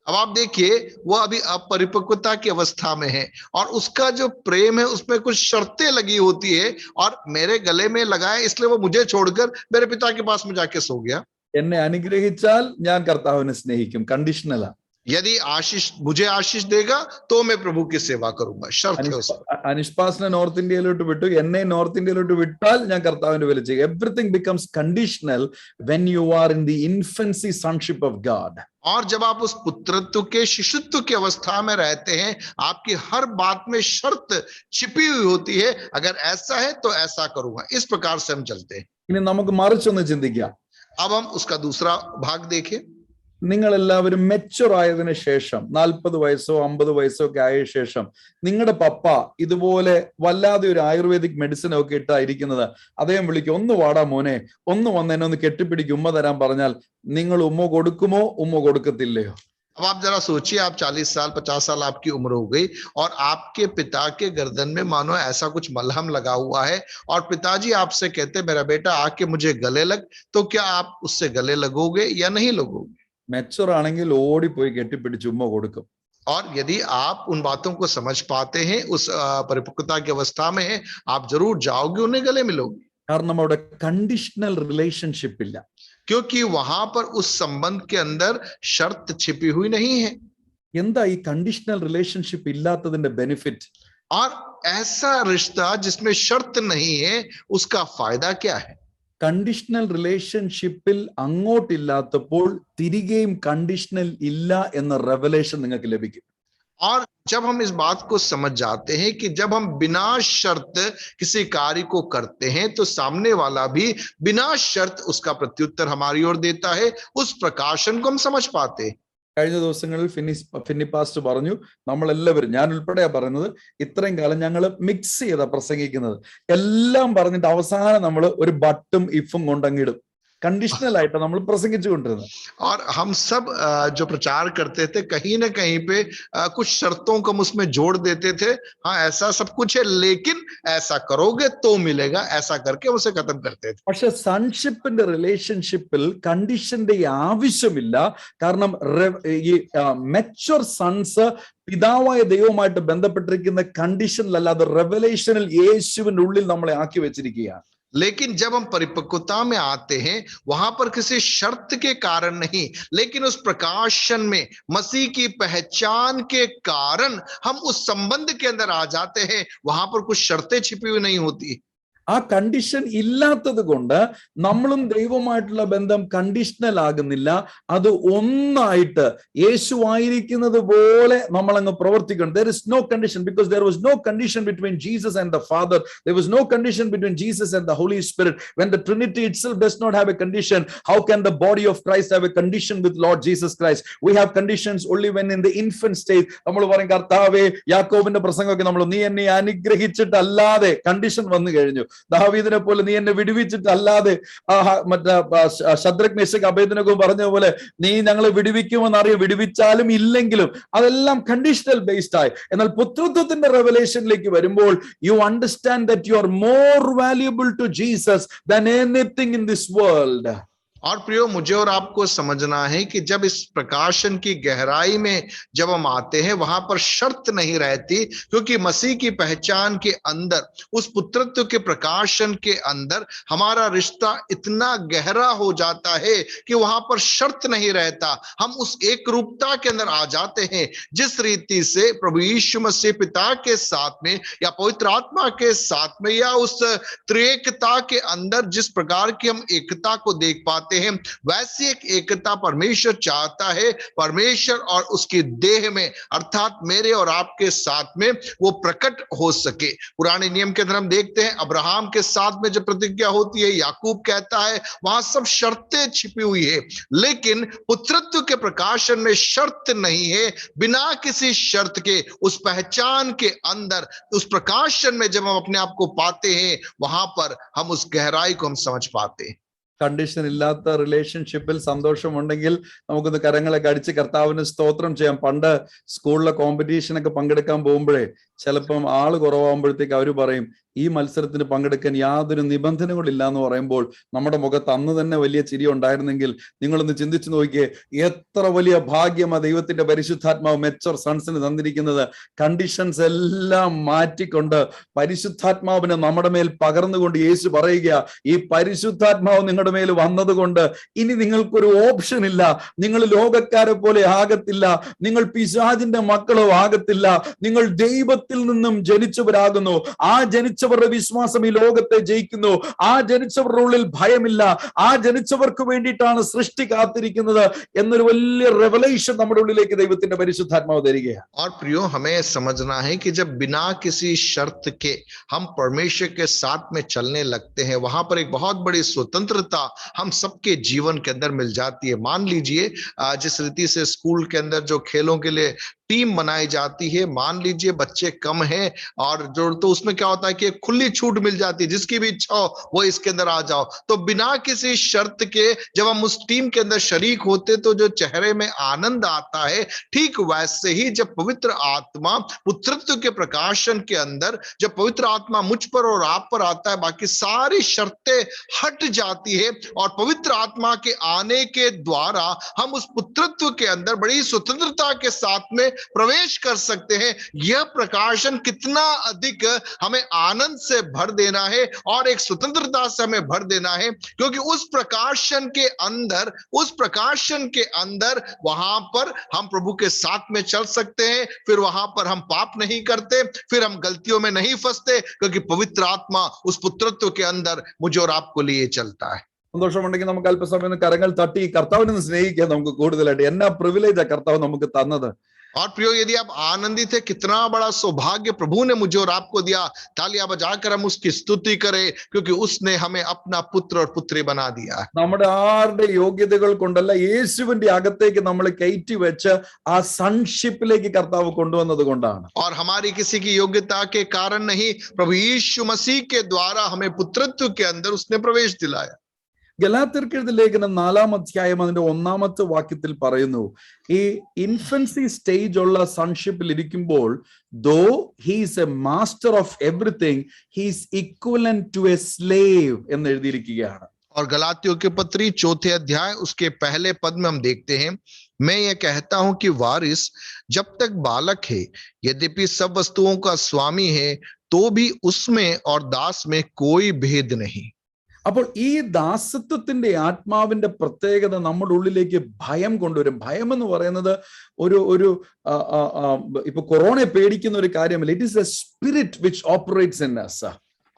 अब आप देखिए वो अभी अपरिपक्वता की अवस्था में है और उसका जो प्रेम है उसमें कुछ शर्तें लगी होती है और मेरे गले में लगाया, इसलिए वो मुझे छोड़कर मेरे पिता के पास में जाके सो गया. എന്നെ അനുഗ്രഹിച്ചാൽ ഞാൻ കർത്താവിനെ സ്നേഹിക്കും, കണ്ടീഷണലാ. यदि आशीष मुझे आशीष देगा तो मैं प्रभु की सेवा करूंगा, शर्त है उसमें. അനിഷ്പാസിനെ നോർത്ത് ഇന്ത്യയിലോട്ട് വിട്ടു, എന്നെ നോർത്ത് ഇന്ത്യയിലോട്ട് വിട്ടാൽ ഞാൻ കർത്താവിന്റെ വില ചെയ്യും. Everything becomes conditional when you are in the infancy sonship of God. और जब आप उस पुत्रत्व के शिशुत्व की अवस्था में रहते हैं, आपकी हर बात में शर्त छिपी हुई होती है. अगर ऐसा है तो ऐसा करूंगा, इस प्रकार से हम चलते हैं. ഇനി നമുക്ക് മറിച്ചൊന്ന് ചിന്തിക്കാം. अब हम उसका दूसरा भाग देखें. നിങ്ങൾ എല്ലാവരും മെച്ചുർ ആയതിനു ശേഷം 40 വയസ്സോ 50 വയസ്സോ ഒക്കെ ആയ ശേഷം നിങ്ങളുടെ പപ്പ ഇതുപോലെ വല്ലാതെ ഒരു ആയുർവേദിക് മെഡിസിൻ ഒക്കെ ഇട്ടായിരിക്കുന്നത്, അദ്ദേഹം വിളിക്കും, ഒന്ന് വാടാ മോനെ, ഒന്ന് വന്ന് എന്നെ ഒന്ന് കെട്ടിപ്പിടിക്കും, ഉമ്മ തരാൻ പറഞ്ഞാൽ നിങ്ങൾ ഉമ്മ കൊടുക്കുമോ ഉമ്മ കൊടുക്കത്തില്ലയോ? अब आप जरा सोचिए, आप 40 साल 50 साल आपकी उम्र हो गई और आपके पिता के गर्दन में मानो ऐसा कुछ मलहम लगा हुआ है और पिताजी आपसे कहते मेरा बेटा आके मुझे गले लग, तो क्या आप उससे गले लगोगे या नहीं लगोगे? മെച്ചുർ ആണെങ്കിൽ ഓടിപ്പോയി കെട്ടിപ്പിടിച്ച് ഉമ്മ കൊടുക്കും. और यदि आप उन बातों को समझ पाते हैं, उस परिपक्वता की अवस्था में है, आप जरूर जाओगे, उन्हें गले मिलोगे. കാരണം അവിടെ കണ്ടീഷണൽ റിലേഷൻഷിപ്പ് ഇല്ല. क्योंकि वहां पर उस संबंध के अंदर शर्त छिपी हुई नहीं है. എന്താ ഈ കണ്ടീഷണൽ റിലേഷൻഷിപ്പ് ഇല്ലാത്തതിന്റെ ബെനിഫിറ്റ്? और ऐसा रिश्ता जिसमें शर्त नहीं है, उसका फायदा क्या है? കണ്ടീഷണൽ റിലേഷൻഷിപ്പിൽ അങ്ങോട്ടില്ലാത്തപ്പോൾ തിരികെയും കണ്ടീഷണൽ ഇല്ല എന്ന റെവലേഷൻ നിങ്ങൾക്ക് ലഭിക്കും. और जब हम इस बात को समझ जाते हैं कि जब हम बिना शर्त किसी कार्य को करते हैं तो सामने वाला भी बिना शर्त उसका प्रत्युत्तर हमारी ओर देता है, उस प्रकाशन को हम समझ पाते हैं. കഴിഞ്ഞ ദിവസങ്ങളിൽ ഫിന്നി പാസ്റ്റർ പറഞ്ഞു, നമ്മളെല്ലാവരും, ഞാൻ ഉൾപ്പെടെയാ പറയുന്നത്, ഇത്രയും കാലം ഞങ്ങൾ മിക്സ് ചെയ്താ പ്രസംഗിക്കുന്നത്. എല്ലാം പറഞ്ഞിട്ട് അവസാനം നമ്മൾ ഒരു ബട്ടും ഇഫും കൊണ്ടങ്ങിടും. കണ്ടീഷണൽ ആയിട്ട് നമ്മൾ പ്രസംഗിച്ചുകൊണ്ടിരുന്നത്. और हम सब जो प्रचार करते थे कहीं ना कहीं पे कुछ शर्तों को हम उसमें जोड़ देते थे। हाँ, ऐसा सब कुछ है, लेकिन ऐसा करोगे तो मिलेगा, ऐसा करके उसे खत्म करते थे। പക്ഷെ സൺഷിപ്പിന്റെ റിലേഷൻഷിപ്പിൽ കണ്ടീഷന്റെ ആവശ്യമില്ല. കാരണം ഈ മെച്യൂർ സൺസ് പിതാവായ ദൈവവുമായിട്ട് ബന്ധപ്പെട്ടിരിക്കുന്ന കണ്ടീഷനിലല്ല, അത് റെവലേഷനിൽ യേശുവിന്റെ ഉള്ളിൽ നമ്മളെ ആക്കി വെച്ചിരിക്കുകയാണ്. लेकिन जब हम परिपक्वता में आते हैं वहां पर किसी शर्त के कारण नहीं, लेकिन उस प्रकाशन में मसीह की पहचान के कारण हम उस संबंध के अंदर आ जाते हैं। वहां पर कुछ शर्तें छिपी हुई नहीं होती। ആ കണ്ടീഷൻ ഇല്ലാത്തത് കൊണ്ട് നമ്മളും ദൈവമായിട്ടുള്ള ബന്ധം കണ്ടീഷണൽ ആകുന്നില്ല. അത് ഒന്നായിട്ട് യേശുവായിരിക്കുന്നത് പോലെ നമ്മൾ അങ്ങ് പ്രവർത്തിക്കണം. There is no condition because there was no condition between Jesus and the Father. There was no condition between Jesus and the Holy Spirit. When the Trinity itself does not have a condition, how can the body of Christ have a condition with Lord Jesus Christ? We have conditions only when in the infant state. നമ്മൾ പറയും, കർത്താവേ, യാക്കോബിന്റെ പ്രസംഗമൊക്കെ നമ്മൾ നീ എന്നെ അനുഗ്രഹിച്ചിട്ടല്ലാതെ, condition വന്നു കഴിഞ്ഞു. ദാവീദിനെ പോലെ നീ എന്നെ വിടുവിച്ചിട്ടല്ലാതെ, മറ്റേ ശദ്രക് മേശക് അബേദ്നെഗോ പറഞ്ഞ പോലെ നീ ഞങ്ങളെ വിടുവിക്കുമെന്ന് അറിയാം, വിടുവിച്ചാലും ഇല്ലെങ്കിലും അതെല്ലാം കണ്ടീഷണൽ ബേസ്ഡ് ആയി. എന്നാൽ പുത്രത്വത്തിന്റെ റെവലേഷനിലേക്ക് വരുമ്പോൾ you understand that you are more valuable to Jesus than anything in this world. और प्रियो, मुझे और आपको समझना है कि जब इस प्रकाशन की गहराई में जब हम आते हैं वहां पर शर्त नहीं रहती, क्योंकि मसीह की पहचान के अंदर, उस पुत्रत्व के प्रकाशन के अंदर हमारा रिश्ता इतना गहरा हो जाता है कि वहां पर शर्त नहीं रहता। हम उस एक रूपता के अंदर आ जाते हैं जिस रीति से प्रभु यीशु मसीह पिता के साथ में या पवित्र आत्मा के साथ में या उस त्रिएकता के अंदर जिस प्रकार की हम एकता को देख पाते हैं, वैसी एक एकता परमेश्वर चाहता है। परमेश्वर और उसकी देह में अर्थात मेरे और आपके साथ में वो प्रकट हो सके। पुराने नियम के अंदर हम देखते हैं अब्राहम के साथ में जब प्रतिज्ञा होती है, याकूब कहता है वहां सब शर्तें छिपी हुई है, लेकिन पुत्रत्व के प्रकाशन में शर्त नहीं है। बिना किसी शर्त के उस पहचान के अंदर, उस प्रकाशन में जब हम अपने आप को पाते हैं, वहां पर हम उस गहराई को हम समझ पाते हैं। കണ്ടീഷൻ ഇല്ലാത്ത റിലേഷൻഷിപ്പിൽ സന്തോഷമുണ്ടെങ്കിൽ നമുക്കൊന്ന് കരങ്ങളൊക്കെ അടിച്ച് കർത്താവിന് സ്തോത്രം ചെയ്യാം. പണ്ട് സ്കൂളിലെ കോമ്പറ്റീഷനൊക്കെ പങ്കെടുക്കാൻ പോകുമ്പോഴേ ചിലപ്പം ആള് കുറവാകുമ്പോഴത്തേക്ക് അവർ പറയും, ഈ മത്സരത്തിന് പങ്കെടുക്കാൻ യാതൊരു നിബന്ധനകളില്ല എന്ന് പറയുമ്പോൾ നമ്മുടെ മുഖത്ത് അന്ന് തന്നെ വലിയ ചിരി ഉണ്ടായിരുന്നെങ്കിൽ നിങ്ങളൊന്ന് ചിന്തിച്ചു നോക്കിയേ, എത്ര വലിയ ഭാഗ്യമാണ് ദൈവത്തിന്റെ പരിശുദ്ധാത്മാവ് മെച്ചർ സൺസിന് തന്നിരിക്കുന്നത്. കണ്ടീഷൻസ് എല്ലാം മാറ്റിക്കൊണ്ട് പരിശുദ്ധാത്മാവിനെ നമ്മുടെ മേൽ പകർന്നുകൊണ്ട് യേശു പറയുക, ഈ പരിശുദ്ധാത്മാവ് നിങ്ങളുടെ മേൽ വന്നതുകൊണ്ട് ഇനി നിങ്ങൾക്കൊരു ഓപ്ഷൻ ഇല്ല. നിങ്ങൾ ലോകക്കാരെ പോലെ ആകത്തില്ല, നിങ്ങൾ പിശാചിന്റെ മക്കളോ ആകത്തില്ല, നിങ്ങൾ ദൈവത്തിൽ നിന്നും ജനിച്ചവരാകുന്നു. ആ ജനിച്ചവരുടെ വിശ്വാസം ഈ ലോകത്തെ ജയിക്കുന്നു. ആ ജനിച്ചവരുടെ ഉള്ളിൽ ഭയമില്ല. ആ ജനിച്ചവർക്ക് വേണ്ടിയിട്ടാണ് സൃഷ്ടി കാത്തിരിക്കുന്നത് എന്നൊരു വലിയ റെവലേഷൻ നമ്മുടെ ഉള്ളിലേക്ക് ദൈവത്തിന്റെ പരിശുദ്ധാത്മാവ് തരികയാണ്. और प्रियो, हमें समझना है कि जब बिना किसी शर्त के हम परमेश्वर के साथ में चलने लगते हैं, वहां पर एक बहुत बड़ी स्वतंत्रता हम सबके जीवन के अंदर मिल जाती है। मान लीजिए जिस रीति से स्कूल के अंदर जो खेलों के लिए टीम बनाई जाती है, मान लीजिए बच्चे कम हैं और जो, तो उसमें क्या होता है कि खुली छूट मिल जाती है, जिसकी भी इच्छा हो वो इसके अंदर आ जाओ। तो बिना किसी शर्त के जब हम उस टीम के अंदर शरीक होते तो जो चेहरे में आनंद आता है, ठीक वैसे ही जब पवित्र आत्मा पुत्रत्व के प्रकाशन के अंदर, जब पवित्र आत्मा मुझ पर और आप पर आता है, बाकी सारी शर्तें हट जाती है और पवित्र आत्मा के आने के द्वारा हम उस पुत्रत्व के अंदर बड़ी स्वतंत्रता के साथ में प्रवेश कर सकते हैं। यह प्रकाशन कितना अधिक हमें आनंद से भर देना है और एक स्वतंत्रता से हमें भर देना है, क्योंकि उस प्रकाशन के अंदर, उस प्रकाशन के अंदर वहां पर हम प्रभु के साथ में चल सकते हैं। फिर वहां पर हम पाप नहीं करते, फिर हम गलतियों में नहीं फंसते, क्योंकि पवित्र आत्मा उस पुत्रत्व के अंदर मुझे और आपको लिए चलता है। സന്തോഷമുണ്ടെങ്കിൽ നമുക്ക് അല്പസമയം കരങ്ങൾ തട്ടി കർത്താവിനെ സ്നേഹിക്കാൻ നമുക്ക് കൂടുതലായിട്ട്. എന്നാ പ്രിവിലേജാ കർത്താവ് നമുക്ക് തന്നത്. और प्रियो, यदि आप आनंदित है, कितना बड़ा सौभाग्य प्रभु ने मुझे और आपको दिया, तालियां बजाकर हम उसकी स्तुति करें, क्योंकि उसने हमें अपना पुत्र और पुत्री बना दिया है। നമ്മുടെ ആരുടെ യോഗ്യതകൾ കൊണ്ടല്ല, യേശുവിന്റെ അകത്തേക്ക് നമ്മൾ കയറ്റി വെച്ച് ആ സൺഷിപ്പിലേക്ക് കർത്താവ് കൊണ്ടുവന്നത് കൊണ്ടാണ്. और हमारी किसी की योग्यता के कारण नहीं, प्रभु यीशु मसीह के द्वारा हमें पुत्रत्व के अंदर उसने प्रवेश दिलाया। ഗലാത്യർക്ക് എഴുതിയ ലേഖനം 4-ാം അധ്യായം അതിന്റെ 1-ാമത്തെ വാക്യത്തിൽ പറയുന്നു, ഈ ഇൻഫൻസി സ്റ്റേജ് ഉള്ള സൺഷിപ്പിൽ ഇരിക്കുമ്പോൾ, though he's a master of everything, he's equivalent to a slave എന്ന് എഴുതിയിരിക്കുകയാണ്. और गलातियों के पत्री 4थे अध्याय उसके पहले पद में हम देखते हैं, मैं ये कहता हूं कि वारिस जब तक बालक है, यद्यपि सब वस्तुओं का स्वामी है, तो भी उसमें और दास में कोई भेद नहीं. അപ്പോൾ ഈ ദാസത്വത്തിന്റെ ആത്മാവിന്റെ പ്രത്യേകത നമ്മുടെ ഉള്ളിലേക്ക് ഭയം കൊണ്ടുവരും. ഭയം എന്ന് പറയുന്നത് ഒരു ഇപ്പൊ കൊറോണയെ പേടിക്കുന്ന ഒരു കാര്യമല്ല. It is A spirit which operates in us.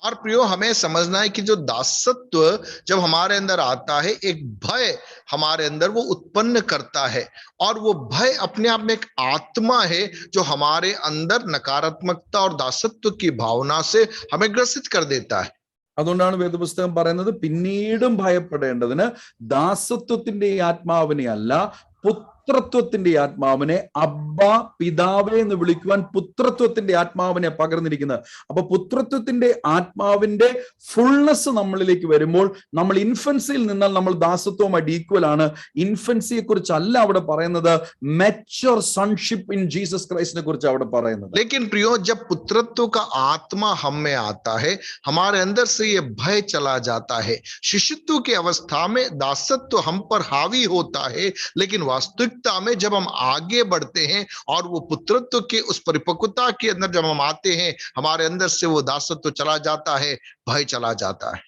और प्रियो, हमें समझना है कि जो दासत्व जब हमारे अंदर आता है, एक भय हमारे अंदर वो उत्पन्न करता है, और वो भय अपने आप में एक आत्मा है जो हमारे अंदर नकारात्मकता और दासत्व की भावना से हमें ग्रसित कर देता है. അതുകൊണ്ടാണ് വേദപുസ്തകം പറയുന്നത്, പിന്നീടും ഭയപ്പെടേണ്ടതിന് ദാസത്വത്തിന്റെ ആത്മാവിനെ അല്ല, പുത്രത്വത്തിന്റെ ആത്മാവിനെ, അബ്ബ പിതാവേ എന്ന് വിളിക്കുവാൻ പുത്രത്വത്തിന്റെ ആത്മാവിനെ പകർന്നിരിക്കുന്നത്. അപ്പൊ പുത്രത്വത്തിന്റെ ആത്മാവിന്റെ ഫുൾനെസ് നമ്മളിലേക്ക് വരുമ്പോൾ, നമ്മൾ ഇൻഫൻസിയിൽ നിന്നാൽ നമ്മൾ ദാസത്വമായിട്ട് ഈക്വൽ ആണ്. ഇൻഫൻസിയെ കുറിച്ചല്ല അവിടെ പറയുന്നത്, മെച്യൂർ സൺഷിപ്പ് ഇൻ ജീസസ് ക്രൈസ്റ്റിനെ കുറിച്ച് അവിടെ പറയുന്നത്. लेकिन प्रियो, जब पुत्रत्व का आत्मा हम में आता है, हमारे अंदर से ये भय चला जाता है. शिशुत्व की अवस्था में दासत्व हम पर हावी होता है, लेकिन वास्तविकता में जब हम आगे बढ़ते हैं और वो पुत्रत्व के उस परिपक्वता के अंदर जब हम आते हैं, हमारे अंदर से वो दासत्व चला जाता है, भय चला जाता है.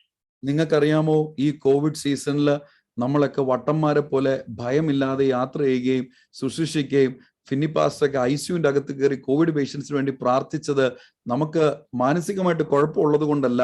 നിങ്ങൾക്കറിയാമോ, ഈ കോവിഡ് സീസണിൽ നമ്മളൊക്കെ വട്ടന്മാരെ പോലെ ഭയമില്ലാതെ യാത്ര ചെയ്യുകയും ശുശ്രൂഷിക്കുകയും, ഫിന്നി പാസ്റ്ററൊക്കെ ഐസിയുവിന്റെ അകത്ത് കയറി കോവിഡ് പേഷ്യൻസിന് വേണ്ടി പ്രാർത്ഥിച്ചത് നമുക്ക് മാനസികമായിട്ട് കുഴപ്പമുള്ളത് കൊണ്ടല്ല,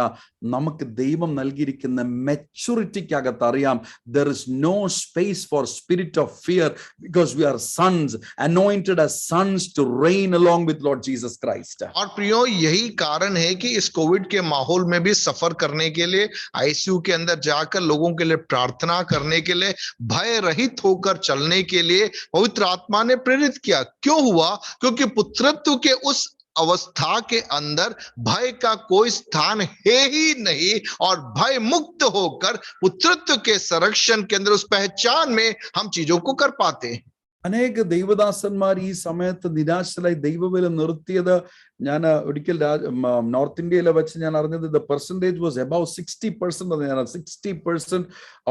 നമുക്ക് ദൈവം നൽകിയിരിക്കുന്ന മെച്യൂരിറ്റിക്കകത്ത് അറിയാം, there is no space for spirit of fear because we are sons, anointed as sons to reign along with Lord Jesus Christ. और प्रियो, यही कारण है कि इस कोविड के माहौल में भी सफर करने के लिए, आईसीयू के अंदर जाकर लोगों के लिए प्रार्थना करने के लिए, भय रहित होकर चलने के लिए पवित्र आत्मा ने प्रेरित किया. क्यों हुआ? क्योंकि पुत्रत्व के उस अवस्था के अंदर भय का कोई स्थान है ही नहीं, और भय मुक्त होकर पुत्रत्व के संरक्षण के अंदर, उस पहचान में हम चीजों को कर पाते हैं. അനേക ദൈവദാസന്മാർ ഈ സമയത്ത് നിരാശരായി ദൈവവേല നിർത്തിയത് ഞാൻ ഒരിക്കൽ നോർത്ത് ഇന്ത്യയിലെ വെച്ച് ഞാൻ അറിഞ്ഞത്, the percentage was above 60%. 60%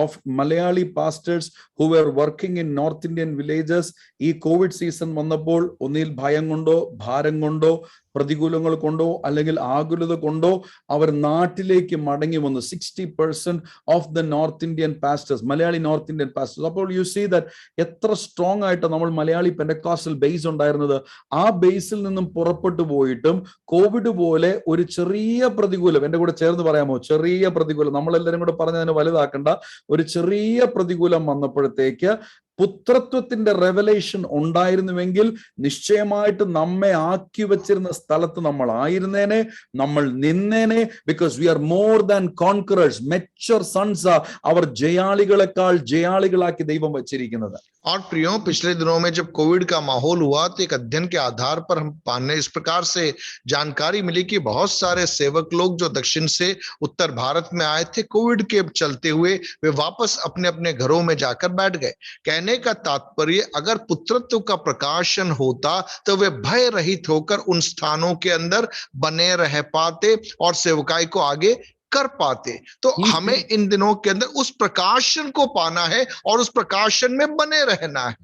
of Malayali pastors who were working in north Indian villages ഈ കോവിഡ് സീസൺ വന്നപ്പോൾ ഒന്നിൽ ഭയം കൊണ്ടോ ഭാരം കൊണ്ടോ പ്രതികൂലങ്ങൾ കൊണ്ടോ അല്ലെങ്കിൽ ആകുലത കൊണ്ടോ അവർ നാട്ടിലേക്ക് മടങ്ങി വന്നു. 60% of the north Indian pastors, Malayali north Indian pastors. അപ്പോൾ യു സീ ദാറ്റ് എത്ര സ്ട്രോങ് ആയിട്ട് നമ്മൾ മലയാളി പെന്റക്കോസ്റ്റൽ ബേസ് ഉണ്ടായിരുന്നത്. ആ ബേസിൽ നിന്നും പുറപ്പെട്ടു പോയിട്ടും കോവിഡ് പോലെ ഒരു ചെറിയ പ്രതികൂലം, എന്റെ കൂടെ ചേർന്ന് പറയാമോ, ചെറിയ പ്രതികൂലം, നമ്മളെല്ലാരും കൂടെ പറഞ്ഞതിനെ വലുതാക്കണ്ട, ഒരു ചെറിയ പ്രതികൂലം വന്നപ്പോഴത്തേക്ക് പുത്രത്വത്തിന്റെ റെവലേഷൻ ഉണ്ടായിരുന്നുവെങ്കിൽ നിശ്ചയമായിട്ട് നമ്മെ ആക്കി വെച്ചിരുന്ന സ്ഥലത്ത് നമ്മൾ ആയിരുന്നേനെ, നമ്മൾ നിന്നേനെ. Because we are more than conquerors, mature sons. അവർ ജയാളികളെക്കാൾ ജയാളികളാക്കി ദൈവം വെച്ചിരിക്കുന്നത്. और प्रियो, पिछले दिनों में जब कोविड का माहौल हुआ तो एक अध्ययन के आधार पर हम पाने इस प्रकार से जानकारी मिली कि बहुत सारे सेवक लोग जो दक्षिण से उत्तर भारत में आए थे, कोविड के चलते हुए वे वापस अपने अपने घरों में जाकर बैठ गए. कहने का तात्पर्य, अगर पुत्रत्व का प्रकाशन होता तो वे भय रहित होकर उन स्थानों के अंदर बने रह पाते और सेवकाई को आगे कर पाते. तो हमें इन दिनों के अंदर उस प्रकाशन को पाना है और उस प्रकाशन में बने रहना है.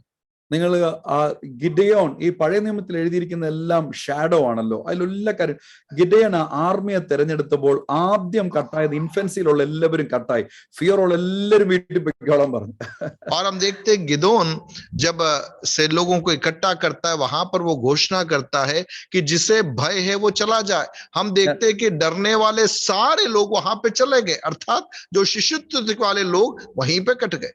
നിങ്ങൾ ഗിഡയോൺ, ഈ പഴയ നിയമത്തിൽ എഴുതിയിരിക്കുന്ന എല്ലാം ഷാഡോ ആണല്ലോ. അതിലെല്ലാ കാര്യം, ഗിഡയോൺ ആർമിയെ തെരഞ്ഞെടുത്തപ്പോൾ ആദ്യം കട്ടായത് ഇൻഫൻസിയിലുള്ള എല്ലാവരും കട്ടായി, ഫിയർ ഉള്ള എല്ലാവരും വീട്ടിൽ പോയിക്കോളാൻ പറഞ്ഞു. और हम देखते हैं गिदोन जब से लोगों को इकट्ठा करता है, वहां पर वो घोषणा करता है कि जिसे भय है वो चला जाए. हम देखते हैं कि डरने वाले सारे लोग वहां पे चले गए, अर्थात जो शिशुत्व वाले लोग वहीं पे कट गए.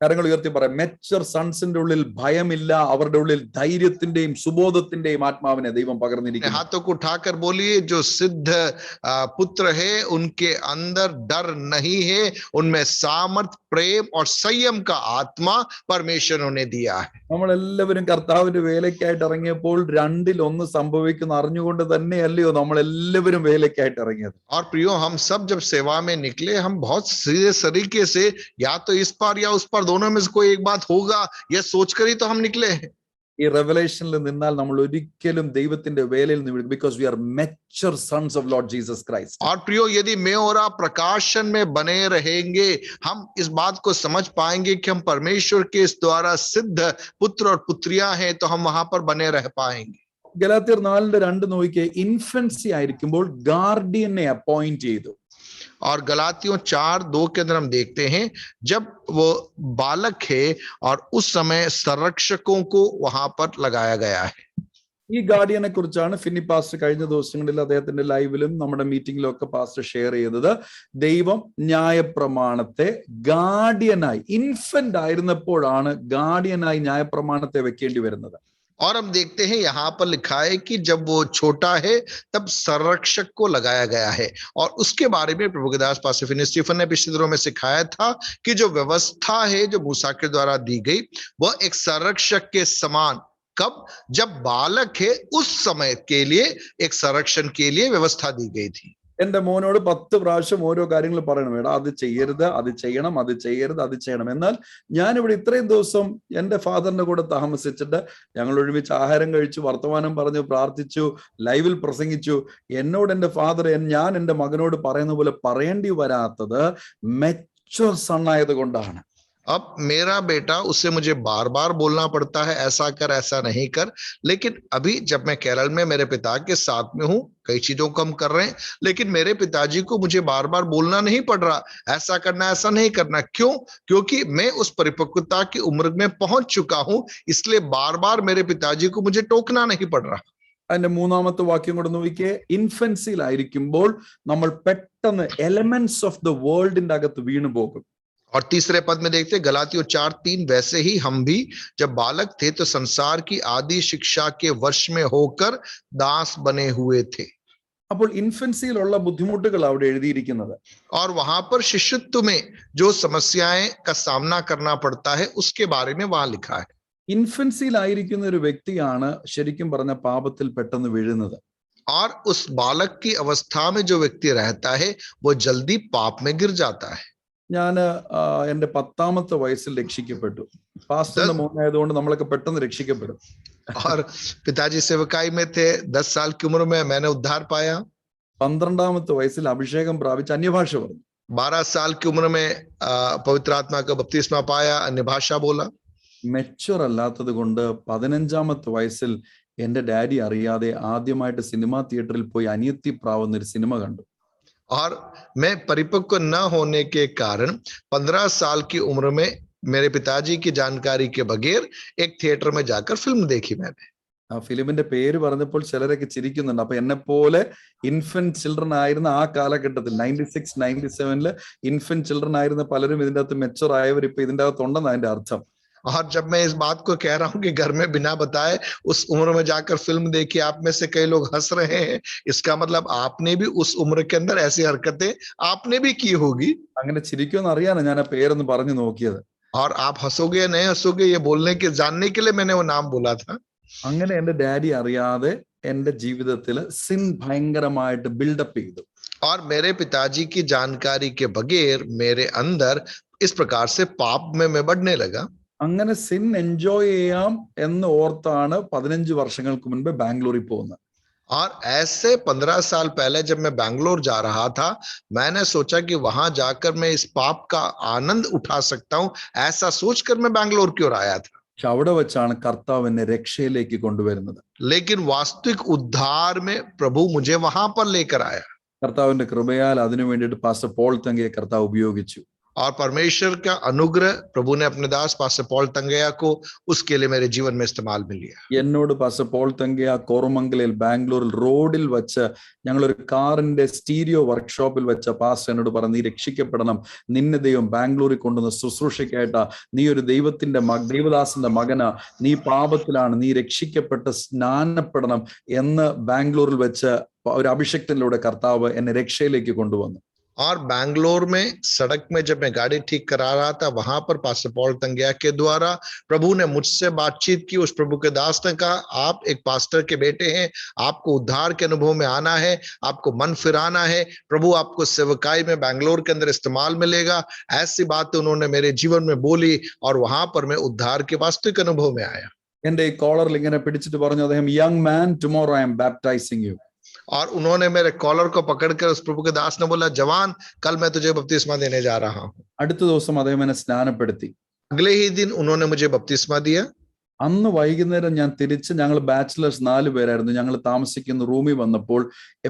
കരങ്ങൾ ഉയർത്തി പറയാം, മെച്ചർ സൺസിന്റെ ഉള്ളിൽ ഭയമില്ല, അവരുടെ ഉള്ളിൽ ധൈര്യത്തിന്റെയും സുബോധത്തിന്റെയും ആത്മാവിനെ ദൈവം പകർന്നിരിക്കുന്നു. हाथों को उठाकर बोलिए, जो सिद्ध पुत्र है उनके अंदर डर नहीं है, उनमें सामर्थ, प्रेम और संयम का आत्मा परमेश्वर ने दिया है. നമ്മളെല്ലാവരും കർത്താവിന്റെ വേലയ്ക്കായിട്ട് ഇറങ്ങിയപ്പോൾ രണ്ടിൽ ഒന്ന് സംഭവിക്കുന്ന അറിഞ്ഞുകൊണ്ട് തന്നെയല്ലയോ നമ്മളെല്ലാവരും വേലയ്ക്കായിട്ട് ഇറങ്ങിയത്. और प्रियो, हम सब जब सेवा में निकले, हम बहुत सीधे तरीके से या तो इस पार या उस पार, दोनों में से कोई एक बात होगा, यह सोचकर ही तो हम निकले हैं. ഈ റെവലേഷനിൽ നിന്നാൽ നമ്മൾ ഒരിക്കലും ദൈവത്തിന്റെ വേലയിൽ നിന്ന്, because we are mature sons of Lord Jesus Christ. और प्रियो, यदि मैं और आप प्रकाशन में बने रहेंगे, हम इस बात को समझ पाएंगे कि हम परमेश्वर के इस द्वारा सिद्ध पुत्र और पुत्रियां हैं, तो हम वहां पर बने रह पाएंगे. ഗലാത്യർ 4:2 നോക്കിയേ, ഇൻഫൻസി ആയിരിക്കുമ്പോൾ ഗാർഡിയനെ അപ്പോയിന്റ് ചെയ്തു. और गलातियों 4:2 के अंदर हम देखते हैं, जब वो बालक है और उस समय संरक्षकों को वहां पर लगाया गया है. ഈ ഗാർഡിയനെ കുറിച്ചാണ് ഫിന്നി പാസ്റ്റർ കഴിഞ്ഞ ദിവസങ്ങളിൽ അദ്ദേഹത്തിന്റെ ലൈവിലും നമ്മുടെ മീറ്റിംഗിലും ഒക്കെ പാസ്റ്റർ ഷെയർ ചെയ്തത്. ദൈവം ന്യായപ്രമാണത്തെ ഗാർഡിയനായി, ഇൻഫന്റ് ആയിരുന്നപ്പോഴാണ് ഗാർഡിയനായി ന്യായപ്രമാണത്തെ വെക്കേണ്ടി വരുന്നത്. और हम देखते हैं यहाँ पर लिखा है कि जब वो छोटा है तब संरक्षक को लगाया गया है. और उसके बारे में प्रभु के दास पास्टर फिनी स्टीफन ने पिछले दिनों में सिखाया था कि जो व्यवस्था है जो मूसा के द्वारा दी गई, वह एक संरक्षक के समान, कब, जब बालक है उस समय के लिए एक संरक्षण के लिए व्यवस्था दी गई थी. എന്റെ മോനോട് 10 പ്രാവശ്യം ഓരോ കാര്യങ്ങൾ പറയണം, എടാ അത് ചെയ്യരുത്, അത് ചെയ്യണം, അത് ചെയ്യരുത്, അത് ചെയ്യണം. എന്നാൽ ഞാനിവിടെ ഇത്രയും ദിവസം എന്റെ ഫാദറിന്റെ കൂടെ താമസിച്ചിട്ട് ഞങ്ങൾ ഒരുമിച്ച് ആഹാരം കഴിച്ചു, വർത്തമാനം പറഞ്ഞു, പ്രാർത്ഥിച്ചു, ലൈവിൽ പ്രസംഗിച്ചു. എന്നോട് എന്റെ ഫാദർ, ഞാൻ എന്റെ മകനോട് പറയുന്ന പോലെ പറയേണ്ടി വരാത്തത് മെച്ചൂർ സൺ ആയതുകൊണ്ടാണ്. अब मेरा बेटा, उससे मुझे बार बार बोलना पड़ता है, ऐसा कर, ऐसा नहीं कर. लेकिन अभी जब मैं केरल में मेरे पिता के साथ में हूं, कई चीजों को हम कर रहे हैं, लेकिन मेरे पिताजी को मुझे बार बार बोलना नहीं पड़ रहा, ऐसा करना, ऐसा नहीं करना. क्यों? क्योंकि मैं उस परिपक्वता की उम्र में पहुंच चुका हूं, इसलिए बार बार मेरे पिताजी को मुझे टोकना नहीं पड़ रहा. അതിന്റെ 3ാമത്തെ വാക്യം കൂടെ നോക്കിയേ, ഇൻഫൻസിയിലായിരിക്കുമ്പോൾ നമ്മൾ പെട്ടെന്ന് എലമെന്റ്സ് ഓഫ് ദ വേൾഡിന്റെ അകത്ത് വീണു പോകും. और तीसरे पद में देखते हैं गलातियों 4:3, वैसे ही हम भी जब बालक थे तो संसार की आदि शिक्षा के वश में होकर दास बने हुए थे. അപ്പോൾ ഇൻഫൻസിയിലുള്ള ബുദ്ധിമുട്ടുകൾ അവിടെ എഴുതിയിരിക്കുന്നത്. और वहां पर शिशुत्व में जो समस्याएं का सामना करना पड़ता है, उसके बारे में वहां लिखा है. ഇൻഫൻസിയിലായിരിക്കുന്ന ഒരു വ്യക്തിയാണ് ശരിക്കും പറഞ്ഞ പാപത്തിൽ പെട്ടെന്ന് വീഴുന്നത്. और उस बालक की अवस्था में जो व्यक्ति रहता है, वो जल्दी पाप में गिर जाता है. ഞാൻ എന്റെ 10ാമത്തെ വയസ്സിൽ രക്ഷിക്കപ്പെട്ടു. പാസ്റ്ററിന്റെ മോനായതുകൊണ്ട് നമ്മളൊക്കെ പെട്ടെന്ന് രക്ഷിക്കപ്പെടും. और पिताजी सेवकाई में थे, 10 साल की उम्र में मैंने उद्धार पाया. 12ാമത്തെ വയസ്സിൽ അഭിഷേകം പ്രാപിച്ച് അന്യഭാഷ പറഞ്ഞു. 12 साल की उम्र में पवित्र आत्मा का बपतिस्मा पाया, अन्य भाषा बोला. മെച്ചുവർ അല്ലാത്തത് കൊണ്ട് 15ാമത്തെ വയസ്സിൽ എന്റെ ഡാഡി അറിയാതെ ആദ്യമായിട്ട് സിനിമാ തിയേറ്ററിൽ പോയി അനിയത്തി പ്രാവ് എന്നൊരു സിനിമ കണ്ടു. और मैं परिपक्व न होने के कारण 15 साल की उम्र में मेरे पिताजी की जानकारी के बगैर एक थिएटर में जाकर फिल्म देखी मैंने. ആ ഫിലിമിന്റെ പേര് പറഞ്ഞപ്പോൾ ചിലരൊക്കെ ചിരിക്കുന്നുണ്ട്. അപ്പൊ എന്നെ പോലെ ഇൻഫന്റ് ചിൽഡ്രൻ ആയിരുന്ന ആ കാലഘട്ടത്തിൽ 96, 97 ഇൻഫന്റ് ചിൽഡ്രൻ ആയിരുന്ന പലരും ഇതിന്റെ അകത്ത് മെച്ചുവർ ആയവർ ഇപ്പൊ ഇതിന്റെ അകത്ത് ഉണ്ടെന്ന് അതിന്റെ അർത്ഥം. और जब मैं इस बात को कह रहा हूं कि घर में बिना बताए उस उम्र में जाकर फिल्म देखी, आप में से कई लोग हंस रहे हैं, इसका मतलब आपने भी उस उम्र के अंदर ऐसी हरकतें आपने भी की होगी. അങ്ങനെ ചിരിക്കുമെന്ന് അറിയാനാ ഞാൻ ആ പേരൊന്ന് പറഞ്ഞു നോക്കിയത്. और आप हंसोगे या नहीं हंसोगे, ये बोलने के जानने के लिए मैंने वो नाम बोला था. അങ്ങനെ എന്റെ ഡാഡി അറിയാതെ എന്റെ ജീവിതത്തിൽ സിൻ ഭയങ്കരമായിട്ട് ബിൽഡപ്പ് ചെയ്തു. और मेरे पिताजी की जानकारी के बगैर मेरे अंदर इस प्रकार से पाप में मैं बढ़ने लगा. അങ്ങനെ സിൻ എൻജോയ് ചെയ്യാം എന്ന് ഓർത്താണ് 15 വർഷങ്ങൾക്ക് മുൻപ് ബാംഗ്ലൂരിൽ പോകുന്നത്. और ऐसे 15 साल पहले जब मैं बैंगलोर जा रहा था, मैंने सोचा कि वहां जाकर मैं इस पाप का आनंद उठा सकता हूं, ऐसा सोचकर मैं बैंगलोर की ओर आया था. പക്ഷെ അവിടെ വെച്ചാണ് കർത്താവ് എന്നെ രക്ഷയിലേക്ക് കൊണ്ടുവരുന്നത്. लेकिन वास्तविक उद्धार में प्रभु मुझे वहां पर लेकर आया. കർത്താവിന്റെ കൃപയാൽ അതിനു വേണ്ടിയിട്ട് പാസ്റ്റർ പോൾ തങ്കയെ കർത്താവ് ഉപയോഗിച്ചു. और परमेश्वर का अनुग्रह प्रभु ने अपने दास पास्टर पॉल तंगैया को उसके लिए मेरे जीवन में इस्तेमाल में लिया। എന്നോട് പാസ്റ്റർ പോൾ തങ്കയ കോറമംഗലയിൽ ബാംഗ്ലൂരിൽ റോഡിൽ വെച്ച് ഞങ്ങളൊരു കാറിന്റെ സ്റ്റീരിയോ വർക്ക്ഷോപ്പിൽ വെച്ച പാസ്റ്റർ എന്നോട് പറഞ്ഞു, നീ രക്ഷിക്കപ്പെടണം, നിന്നെ ദൈവം ബാംഗ്ലൂരിൽ കൊണ്ടുവന്ന് ശുശ്രൂഷയ്ക്കായിട്ടാ, നീ ഒരു ദൈവദാസന്റെ മകനാ, നീ പാപത്തിലാണ്, നീ രക്ഷിക്കപ്പെട്ട് സ്നാനപ്പെടണം എന്ന് ബാംഗ്ലൂരിൽ വെച്ച് ഒരു അഭിഷേകത്തിലൂടെ കർത്താവ് എന്നെ രക്ഷയിലേക്ക് കൊണ്ടുവന്നു. और बैंगलोर में सड़क में जब मैं गाड़ी ठीक करा रहा था, वहां पर पास्टर पॉल तंगैया के द्वारा प्रभु ने मुझसे बातचीत की। उस प्रभु के दास ने कहा, आप एक पास्टर के बेटे हैं, आपको उद्धार के अनुभव में आना है, आपको मन फिराना है, प्रभु आपको सेवकाई में बैंगलोर के अंदर इस्तेमाल मिलेगा। ऐसी बातें उन्होंने मेरे जीवन में बोली और वहां पर मैं उद्धार के वास्तविक अनुभव में आया। എന്റെ ഈ കോളറിൽ ഇങ്ങനെ പിടിച്ചിട്ട് പറഞ്ഞു അദ്ദേഹം, young man, tomorrow I am baptising you. और उन्होंने मेरे कॉलर को पकड़कर उस प्रभु के दास ने बोला, जवान, कल मैं तुझे बपतिस्मा देने जा रहा हूं। അടുത്ത ദിവസം അദ്ദേഹം എന്നെ സ്നാനപ്പെടുത്തി. अगले ही दिन उन्होंने मुझे बपतिस्मा दिया। അന്ന് വൈകുന്നേരം ഞാൻ തിരിച്ച്, ഞങ്ങൾ ബാച്ചിലേഴ്സ് 4 പേരായിരുന്നു, ഞങ്ങൾ താമസിക്കുന്ന റൂമിൽ വന്നപ്പോൾ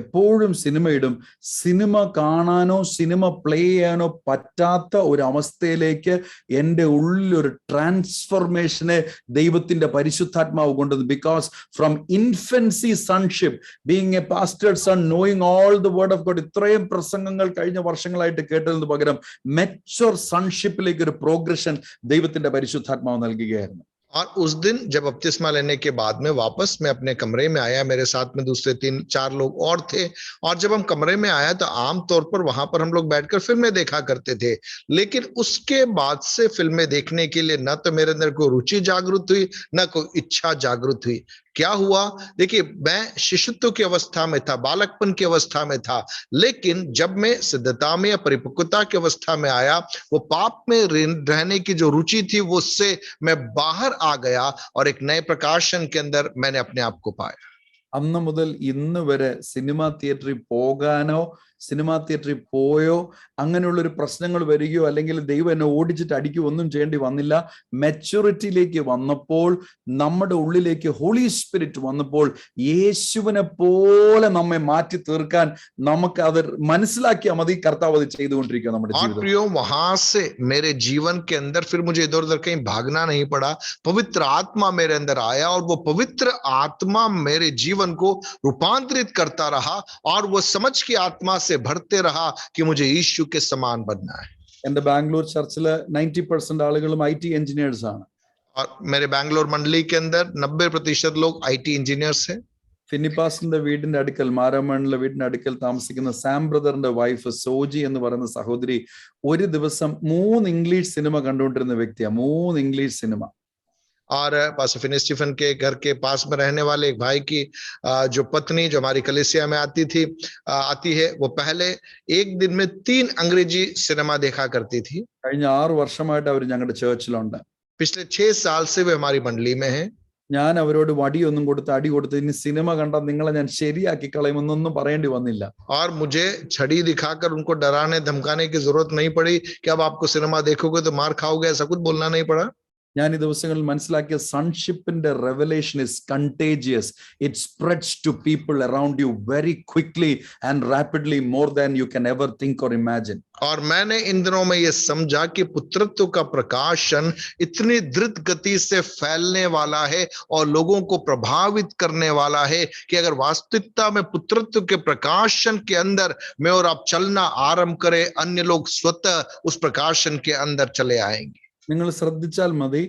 എപ്പോഴും സിനിമയിടും, സിനിമ കാണാനോ സിനിമ പ്ലേ ചെയ്യാനോ പറ്റാത്ത ഒരു അവസ്ഥയിലേക്ക് എൻ്റെ ഉള്ളിലൊരു ട്രാൻസ്ഫർമേഷനെ ദൈവത്തിന്റെ പരിശുദ്ധാത്മാവ് കൊണ്ടുവന്നു. Because from infancy sonship, being a pastored son, knowing all the word of God, ഇത്രയും പ്രസംഗങ്ങൾ കഴിഞ്ഞ വർഷങ്ങളായിട്ട് കേട്ടതിന് പകരം മെച്യൂർ സൺഷിപ്പിലേക്ക് ഒരു പ്രോഗ്രഷൻ ദൈവത്തിന്റെ പരിശുദ്ധാത്മാവ് നൽകുകയായിരുന്നു. और उस दिन जब बपतिस्मा लेने के बाद में वापस मैं अपने कमरे में आया, मेरे साथ में दूसरे 3-4 लोग और थे। और जब हम कमरे में आया तो आमतौर पर वहां पर हम लोग बैठकर फिल्में देखा करते थे, लेकिन उसके बाद से फिल्में देखने के लिए न तो मेरे अंदर कोई रुचि जागृत हुई, न कोई इच्छा जागृत हुई। क्या हुआ, देखिए, मैं शिशुत्व की अवस्था में था, बालकपन की अवस्था में था, लेकिन जब मैं सिद्धता में या परिपक्वता की अवस्था में आया, वो पाप में रहने की जो रुचि थी वो उससे मैं बाहर आ गया और एक नए प्रकाशन के अंदर मैंने अपने आप को पाया। അന്ന് മുതൽ ഇന്ന് വരെ സിനിമാ തിയേറ്ററിൽ പോകാനോ സിനിമാ തിയേറ്ററിൽ പോയോ അങ്ങനെയുള്ളൊരു പ്രശ്നങ്ങൾ വരികയോ അല്ലെങ്കിൽ ദൈവം എന്നെ ഓടിച്ചിട്ട് അടിക്കുകയോ ഒന്നും ചെയ്യേണ്ടി വന്നില്ല. മെച്യൂരിറ്റിയിലേക്ക് വന്നപ്പോൾ, നമ്മുടെ ഉള്ളിലേക്ക് ഹോളി സ്പിരിറ്റ് വന്നപ്പോൾ, യേശുവിനെ പോലെ നമ്മെ മാറ്റി തീർക്കാൻ നമുക്ക് അത് മനസ്സിലാക്കിയാൽ മതി. കർത്താവ് അത് ചെയ്തുകൊണ്ടിരിക്കുക നമ്മുടെ ജീവിതത്തിൽ. प्रियो, वहां से मेरे जीवन के अंदर फिर मुझे इधर उधर कहीं भागना नहीं पड़ा। पवित्र आत्मा मेरे अंदर आया और वो पवित्र आत्मा मेरे जीवन को रूपांतरित करता रहा और वो समझ की आत्मा से भरते रहा कि मुझे यीशु के समान बनना है। എന്റെ ബാംഗ്ലൂർ ചർച്ചില് 90% ആളുകളും IT എഞ്ചിനീയേഴ്സ് ആണ്. और मेरे बैंगलोर मंडली के अंदर 90% लोग IT इंजीनियर्स हैं। ഫിനിപ്പാസിന്റെ വീടിന്റെ അടുക്കൽ, മാരാമണിലെ വീടിന്റെ അടുക്കൽ താമസിക്കുന്ന സാം ബ്രദറിന്റെ വൈഫ് സോജി എന്ന് പറയുന്ന സഹോദരി ഒരു ദിവസം 3 ഇംഗ്ലീഷ് സിനിമ കണ്ടുകൊണ്ടിരുന്ന വ്യക്തിയാണ്. 3 ഇംഗ്ലീഷ് സിനിമ. और पास्टर फिनी स्टीफन के घर के पास में रहने वाले एक भाई की जो पत्नी, जो हमारी कलीसिया में आती है, वो पहले एक दिन में 3 अंग्रेजी सिनेमा देखा करती थी। കഴിഞ്ഞ 6 വർഷമായിട്ട് അവർ ഞങ്ങളുടെ ചേർച്ചിലുണ്ട്. पिछले 6 साल से वे हमारी मंडली में है। ഞാൻ അവരോട് വടിയൊന്നും കൊടുത്ത് അടി കൊടുത്ത് ഇനി സിനിമ കണ്ടാൽ നിങ്ങളെ ഞാൻ ശരിയാക്കി കളയുമെന്നൊന്നും പറയേണ്ടി വന്നില്ല. और मुझे छड़ी दिखाकर उनको डराने धमकाने की जरूरत नहीं पड़ी कि अब आपको सिनेमा देखोगे तो मार खाओगे, ऐसा कुछ बोलना नहीं पड़ा। ഞാൻ ഈ ദിവസങ്ങളിൽ മനസ്സിലാക്കിയ സൺഷിപ്പിന്റെ revelation is contagious. It spreads to people around you very quickly and rapidly, more than you can ever think और इमेजिन. और मैंने इन दिनों में ये समझा कि पुत्रत्व का प्रकाशन इतनी द्रुत गति से फैलने वाला है और लोगों को प्रभावित करने वाला है कि अगर वास्तविकता में पुत्रत्व के प्रकाशन के अंदर मैं और आप चलना आरंभ करें, अन्य लोग स्वतः उस प्रकाशन के अंदर चले आएंगे. നിങ്ങൾ ശ്രദ്ധിച്ചാൽ മതി,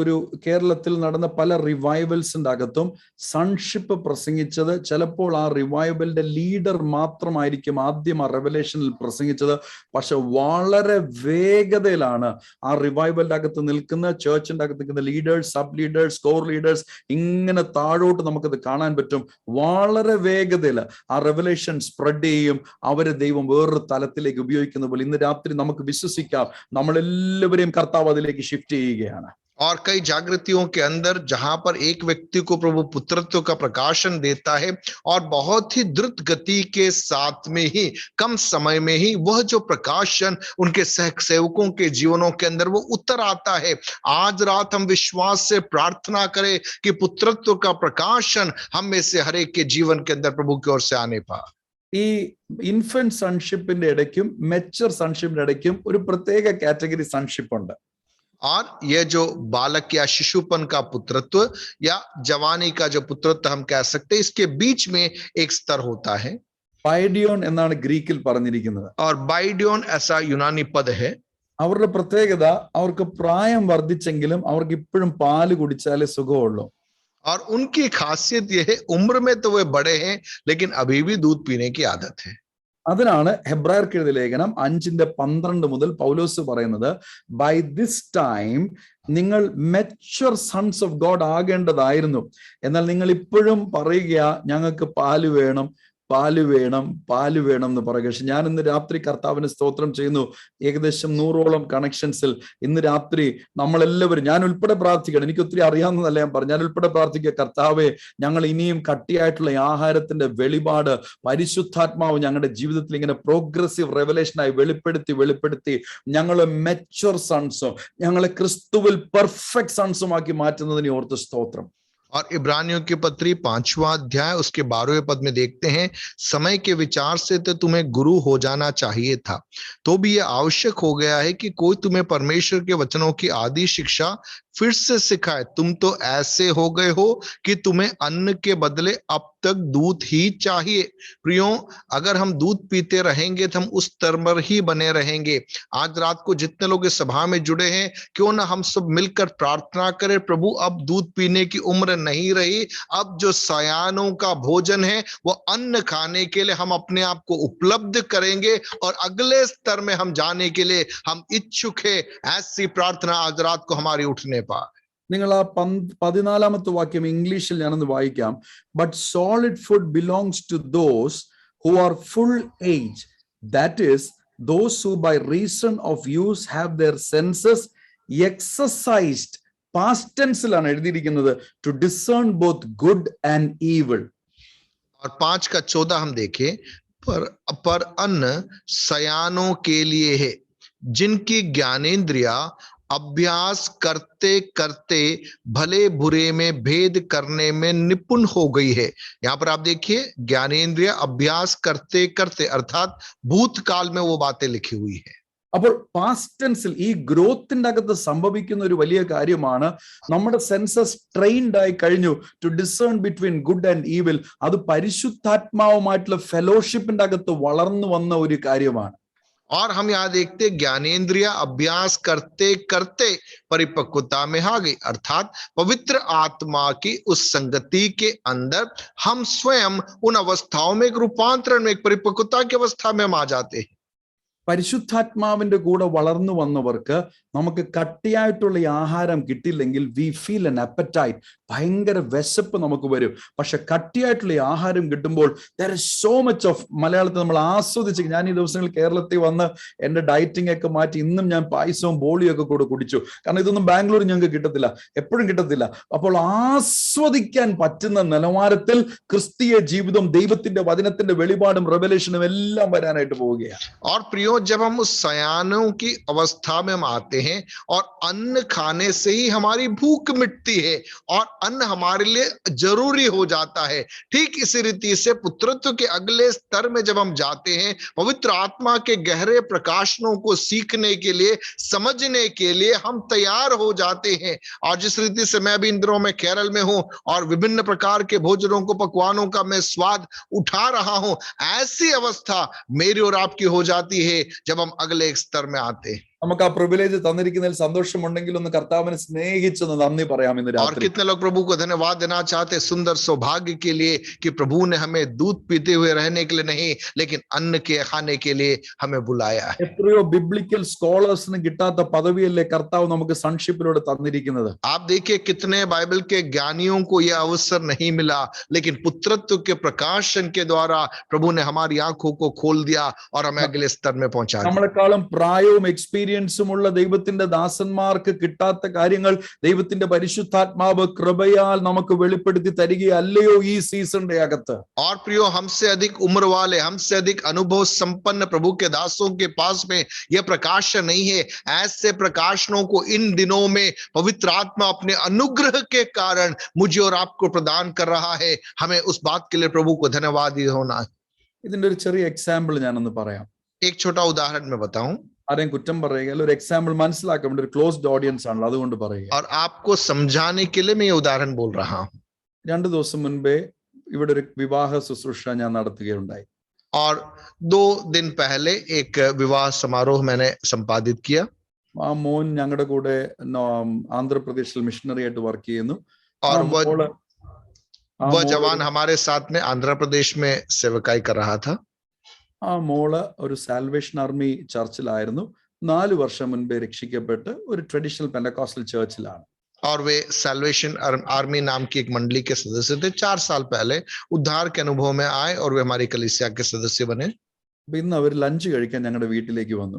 ഒരു കേരളത്തിൽ നടന്ന പല റിവൈവൽസിന്റെ അകത്തും സൺഷിപ്പ് പ്രസംഗിച്ചത് ചിലപ്പോൾ ആ റിവൈവലിന്റെ ലീഡർ മാത്രമായിരിക്കും ആദ്യം ആ റെവലേഷനിൽ പ്രസംഗിച്ചത്. പക്ഷെ വളരെ വേഗതയിലാണ് ആ റിവൈവലിന്റെ അകത്ത് നിൽക്കുന്ന, ചേർച്ചിന്റെ അകത്ത് നിൽക്കുന്ന leaders, sub leaders, core leaders, ഇങ്ങനെ താഴോട്ട് നമുക്കത് കാണാൻ പറ്റും. വളരെ വേഗതയിൽ ആ റെവലേഷൻ സ്പ്രെഡ് ചെയ്യും. അവരെ ദൈവം വേറൊരു തലത്തിലേക്ക് ഉപയോഗിക്കുന്ന പോലെ ഇന്ന് രാത്രി നമുക്ക് വിശ്വസിക്കാം, നമ്മളെല്ലാവരെയും കർത്താവ് അതിലേക്ക് ഷിഫ്റ്റ് ചെയ്യുകയാണ്. और कई जागृतियों के अंदर जहां पर एक व्यक्ति को प्रभु पुत्रत्व का प्रकाशन देता है और बहुत ही द्रुत गति के साथ में ही, कम समय में ही वह जो प्रकाशन उनके सेवकों के जीवनों के अंदर वो उतर आता है। आज रात हम विश्वास से प्रार्थना करें कि पुत्रत्व का प्रकाशन हम में से हर एक के जीवन के अंदर प्रभु की ओर से आने पाए. ഈ ഇൻഫന്റ് സൺഷിപ്പിന്റെ ഇടയ്ക്കും മെച്ചർ സൺഷിപ്പിന്റെ ഇടയ്ക്കും ഒരു പ്രത്യേക കാറ്റഗറി സൺഷിപ്പ് ഉണ്ട്. और यह जो बालक या शिशुपन का पुत्रत्व या जवानी का जो पुत्रत्व हम कह सकते हैं, इसके बीच में एक स्तर होता है. പൈഡിയോൺ എന്നാണ് ഗ്രീക്കിൽ പറഞ്ഞിരിക്കുന്നത്. और बाइडियोन ऐसा यूनानी पद है. അവരുടെ പ്രത്യേകത, അവർക്ക് പ്രായം വർദ്ധിച്ചെങ്കിലും അവർക്ക് ഇപ്പോഴും പാല് കുടിച്ചാലേ സുഖമുള്ളൂ. और उनकी खासियत यह है, उम्र में तो वे बड़े हैं लेकिन अभी भी दूध पीने की आदत है. അതിനാണ് ഹെബ്രായർക്ക് എഴുതിയ ലേഖനം 5:12 മുതൽ പൗലോസ് പറയുന്നത്, ബൈ ദിസ് ടൈം നിങ്ങൾ മെച്വർ സൺസ് ഓഫ് ഗോഡ് ആകേണ്ടതായിരുന്നു, എന്നാൽ നിങ്ങൾ ഇപ്പോഴും പറയുക ഞങ്ങൾക്ക് പാല് വേണം പാല് വേണം പാല് വേണം എന്ന് പറയുക. പക്ഷെ ഞാൻ ഇന്ന് രാത്രി കർത്താവിന് സ്തോത്രം ചെയ്യുന്നു, ഏകദേശം 100ഓളം കണക്ഷൻസിൽ ഇന്ന് രാത്രി നമ്മളെല്ലാവരും, ഞാൻ ഉൾപ്പെടെ പ്രാർത്ഥിക്കണം, എനിക്ക് ഒത്തിരി അറിയാവുന്നതല്ല ഞാൻ പറഞ്ഞു, ഞാൻ ഉൾപ്പെടെ പ്രാർത്ഥിക്കുക, കർത്താവെ ഞങ്ങൾ ഇനിയും കട്ടിയായിട്ടുള്ള ആഹാരത്തിന്റെ വെളിപാട് പരിശുദ്ധാത്മാവ് ഞങ്ങളുടെ ജീവിതത്തിൽ ഇങ്ങനെ പ്രോഗ്രസീവ് റെവലേഷനായി വെളിപ്പെടുത്തി ഞങ്ങളെ മെച്വർ സൺസും ഞങ്ങളെ ക്രിസ്തുവിൽ പെർഫെക്റ്റ് സൺസുമാക്കി മാറ്റുന്നതിനെ ഓർത്ത് സ്തോത്രം. और इब्रानियों की पत्री 5वां अध्याय उसके 12वें पद में देखते हैं, समय के विचार से तो तुम्हें गुरु हो जाना चाहिए था, तो भी यह आवश्यक हो गया है कि कोई तुम्हें परमेश्वर के वचनों की आदि शिक्षा फिर से सिखाए. तुम तो ऐसे हो गए हो कि तुम्हें अन्न के बदले अब तक दूध ही चाहिए. प्रियो, अगर हम दूध पीते रहेंगे तो हम उस स्तर पर ही बने रहेंगे. आज रात को जितने लोग इस सभा में जुड़े हैं, क्यों ना हम सब मिलकर प्रार्थना करें, प्रभु अब दूध पीने की उम्र नहीं रही, अब जो सयानों का भोजन है वो अन्न खाने के लिए हम अपने आप को उपलब्ध करेंगे और अगले स्तर में हम जाने के लिए हम इच्छुक है. ऐसी प्रार्थना आज रात को हमारी उठने पाए. നിങ്ങൾ ആ 14ാമത്തെ വാക്യം ഇംഗ്ലീഷിൽ ഞാനൊന്ന് വായിക്കാം. But solid food belongs to those who are full age, that is those who by reason of use have their senses exercised, past ടെൻസിലാണ് എഴുതിയിരിക്കുന്നത്, to discern both good and evil. और 5 का 14 हम देखें, पर अन्न सयानों के लिए है, जिनकी ज्ञानेंद्रिया अभ्यास करते करते भले बुरे में भेद करने में निपुण हो गई है. यहां पर आप देखिए, ज्ञानेंद्रिय अभ्यास करते करते, अर्थात भूतकाल में वो बातें लिखी हुई है. അപ്പോൾ പാസ്റ്റ് ടെൻസിൽ ഈ ഗ്രോത്തിന്റെ അകത്ത് സംഭവിക്കുന്ന ഒരു വലിയ കാര്യമാണ്, നമ്മുടെ സെൻസസ് ട്രെയിൻഡ് ആയി കഴിഞ്ഞു to discern between good and evil. അത് പരിശുദ്ധാത്മാവുമായിട്ടുള്ള ഫെലോഷിപ്പിന്റെ അകത്ത് വളർന്നു വന്ന ഒരു കാര്യമാണ്. और हम यहाँ देखते ज्ञानेंद्रिय अभ्यास करते करते परिपक्वता में आ गई, अर्थात पवित्र आत्मा की उस संगति के अंदर हम स्वयं उन अवस्थाओं में एक रूपांतरण में, एक परिपक्वता की अवस्था में हम आ जाते हैं. പരിശുദ്ധാത്മാവിന്റെ കൂടെ വളർന്നു വന്നവർക്ക് നമുക്ക് കട്ടിയായിട്ടുള്ള ഈ ആഹാരം കിട്ടില്ലെങ്കിൽ വി ഫീൽ എൻ അപ്പറ്റൈറ്റ്, ഭയങ്കര വിശപ്പ് നമുക്ക് വരും. പക്ഷെ കട്ടിയായിട്ടുള്ള ഈ ആഹാരം കിട്ടുമ്പോൾ there is so much of, മലയാളത്തിൽ നമ്മൾ ആസ്വദിച്ച്, ഞാൻ ഈ ദിവസങ്ങളിൽ കേരളത്തിൽ വന്ന് എന്റെ ഡയറ്റിംഗ് ഒക്കെ മാറ്റി ഇന്നും ഞാൻ പായസവും ബോളിയും ഒക്കെ കൂടെ കുടിച്ചു, കാരണം ഇതൊന്നും ബാംഗ്ലൂർ ഞങ്ങൾക്ക് കിട്ടത്തില്ല, എപ്പോഴും കിട്ടത്തില്ല. അപ്പോൾ ആസ്വദിക്കാൻ പറ്റുന്ന നിലവാരത്തിൽ ക്രിസ്തീയ ജീവിതം, ദൈവത്തിന്റെ വചനത്തിന്റെ വെളിപാടും റെവലേഷനും എല്ലാം വരാനായിട്ട് പോവുകയാണ്. और प्रियो, जब हम उस सयानों की अवस्था में हम आते हैं और अन्न खाने से ही हमारी भूख मिटती है और अन्न हमारे लिए जरूरी हो जाता है, ठीक इसी रीति से पुत्रत्व के अगले स्तर में जब हम जाते हैं, पवित्र आत्मा के गहरे प्रकाशनों को सीखने के लिए, समझने के लिए हम तैयार हो जाते हैं. और जिस रीति से मैं भी इन दिनों में केरल में हूं और विभिन्न प्रकार के भोजनों को, पकवानों का मैं स्वाद उठा रहा हूं, ऐसी अवस्था मेरी और आपकी हो जाती है जब हम अगले एक स्तर में आते हैं. നമുക്ക് ആ പ്രിവിലേജ് തന്നിരിക്കുന്നതിൽ സന്തോഷമുണ്ടെങ്കിൽ ഒന്ന് കർത്താവിനെ സ്നേഹിച്ചൊന്ന് നന്ദി പറയാം ഇന്ന് और രാത്രി. कितने लोग प्रभु को धन्यवाद देना चाहते हैं, सुंदर सौभाग्य के लिए कि प्रभु ने हमें दूध पीते हुए रहने के लिए नहीं, लेकिन अन्न के खाने के लिए हमें बुलाया है. എത്രയോ ബിബ്ലിക്കൽ സ്കോളേഴ്സിന് കിട്ടാത്ത പദവിയല്ലേ കർത്താവ് നമുക്ക് സൺഷിപ്പിലൂടെ തന്നിരിക്കുന്നത്. आप देखिए, कितने बाइबल के ज्ञानियों को यह अवसर नहीं मिला, लेकिन पुत्रत्व के प्रकाशन के द्वारा प्रभु ने हमारी आंखों को खोल दिया और हमें अगले स्तर में पहुंचा दिया. നമ്മളെക്കാളും പ്രായവും എക്സ്പീരിയൻസും ഉള്ള ദൈവത്തിന്റെ ദാസന്മാർക്ക് കിട്ടാത്ത കാര്യങ്ങൾ ദൈവത്തിന്റെ പരിശുദ്ധാത്മാവ് കൃപയാൽ നമുക്ക് വെളിപ്പെടുത്തി തരികയല്ലയോ ഈ സീസണിന്റെ അകത്ത്. और प्रियो, हमसे अधिक उम्र वाले, हमसे अधिक अनुभव संपन्न प्रभु के दासों के पास में यह प्रकाशन नहीं है. ऐसे प्रकाशनों को इन दिनों में पवित्र आत्मा अपने अनुग्रह के कारण मुझे और आपको प्रदान कर रहा है. हमें उस बात के लिए प्रभु को धन्यवाद होना है. ഇതിന്റെ ഒരു ചെറിയ എക്സാമ്പിൾ ഞാനൊന്ന് പറയാം. एक छोटा उदाहरण मैं बताऊं ആരെയും കുറ്റം പറയുകയല്ല, ഒരു എക്സാമ്പിൾ മനസ്സിലാക്കാൻ വേണ്ടി, ഒരു ക്ലോസ്ഡ് ഓഡിയൻസ് ആണല്ലോ, അതുകൊണ്ട് പറയുക. और आपको समझाने के लिए मैं ये उदाहरण बोल रहा हूं. 2 ദിവസം മുൻപേ ഇവിടെ ഒരു വിവാഹ ശുശ്രൂഷ ഞാൻ നടത്തുകയുണ്ടായി. और 2 दिन पहले एक विवाह समारोह मैंने संपादित किया. ആ മോൻ ഞങ്ങളുടെ കൂടെ ആന്ധ്രാപ്രദേശിൽ മിഷണറി ആയിട്ട് വർക്ക് ചെയ്യുന്നു. और वह जवान हमारे साथ में आंध्र प्रदेश में सेवकाई कर रहा था. ആ മോള് ഒരു സാൽവേഷൻ ആർമി ചർച്ചിലായിരുന്നു. 4 വർഷം മുൻപേ രക്ഷിക്കപ്പെട്ട് ഒരു ട്രഡീഷണൽ പെന്റക്കോസ്റ്റൽ ചർച്ചിലാണ്. और वे सैल्वेशन आर्मी नाम की एक मंडली के सदस्य थे. 4 साल पहले उद्धार के अनुभव में आए और वे हमारी कलीसिया के सदस्य बने. ഇന്ന് അവർ ലഞ്ച് കഴിക്കാൻ ഞങ്ങളുടെ വീട്ടിലേക്ക് വന്നു.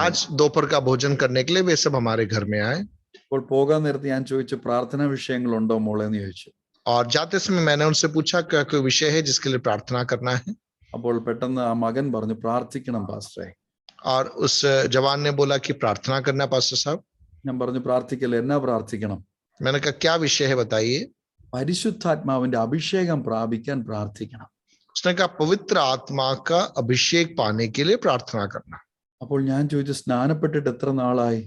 आज दोपहर का भोजन करने के लिए वे सब हमारे घर में आए. അപ്പോൾ പോകാൻ നേരത്തെ ഞാൻ ചോദിച്ചു, പ്രാർത്ഥനാ വിഷയങ്ങളുണ്ടോ മോളെ എന്ന് ചോദിച്ചു. और जाते समय मैंने उनसे पूछा क्या कोई विषय है जिसके लिए प्रार्थना करना है. അപ്പോൾ പെട്ടെന്ന് ആ മകൻ പറഞ്ഞു, പ്രാർത്ഥിക്കണം പാസ്റ്ററെ. और उस जवान ने बोला कि प्रार्थना करना पास्टर साहब. ഞാൻ പറഞ്ഞു, പ്രാർത്ഥിക്കല്ലേ, എന്നാ പ്രാർത്ഥിക്കണം? मैंने कहा क्या विषय है बताइए. പരിശുദ്ധാത്മാവിന്റെ അഭിഷേകം പ്രാപിക്കാൻ പ്രാർത്ഥിക്കണം. उसने कहा पवित्र आत्मा का अभिषेक पाने के लिए प्रार्थना करना. അപ്പോൾ ഞാൻ ചോദിച്ചു, സ്നാനപ്പെട്ടിട്ട് എത്ര നാളായി?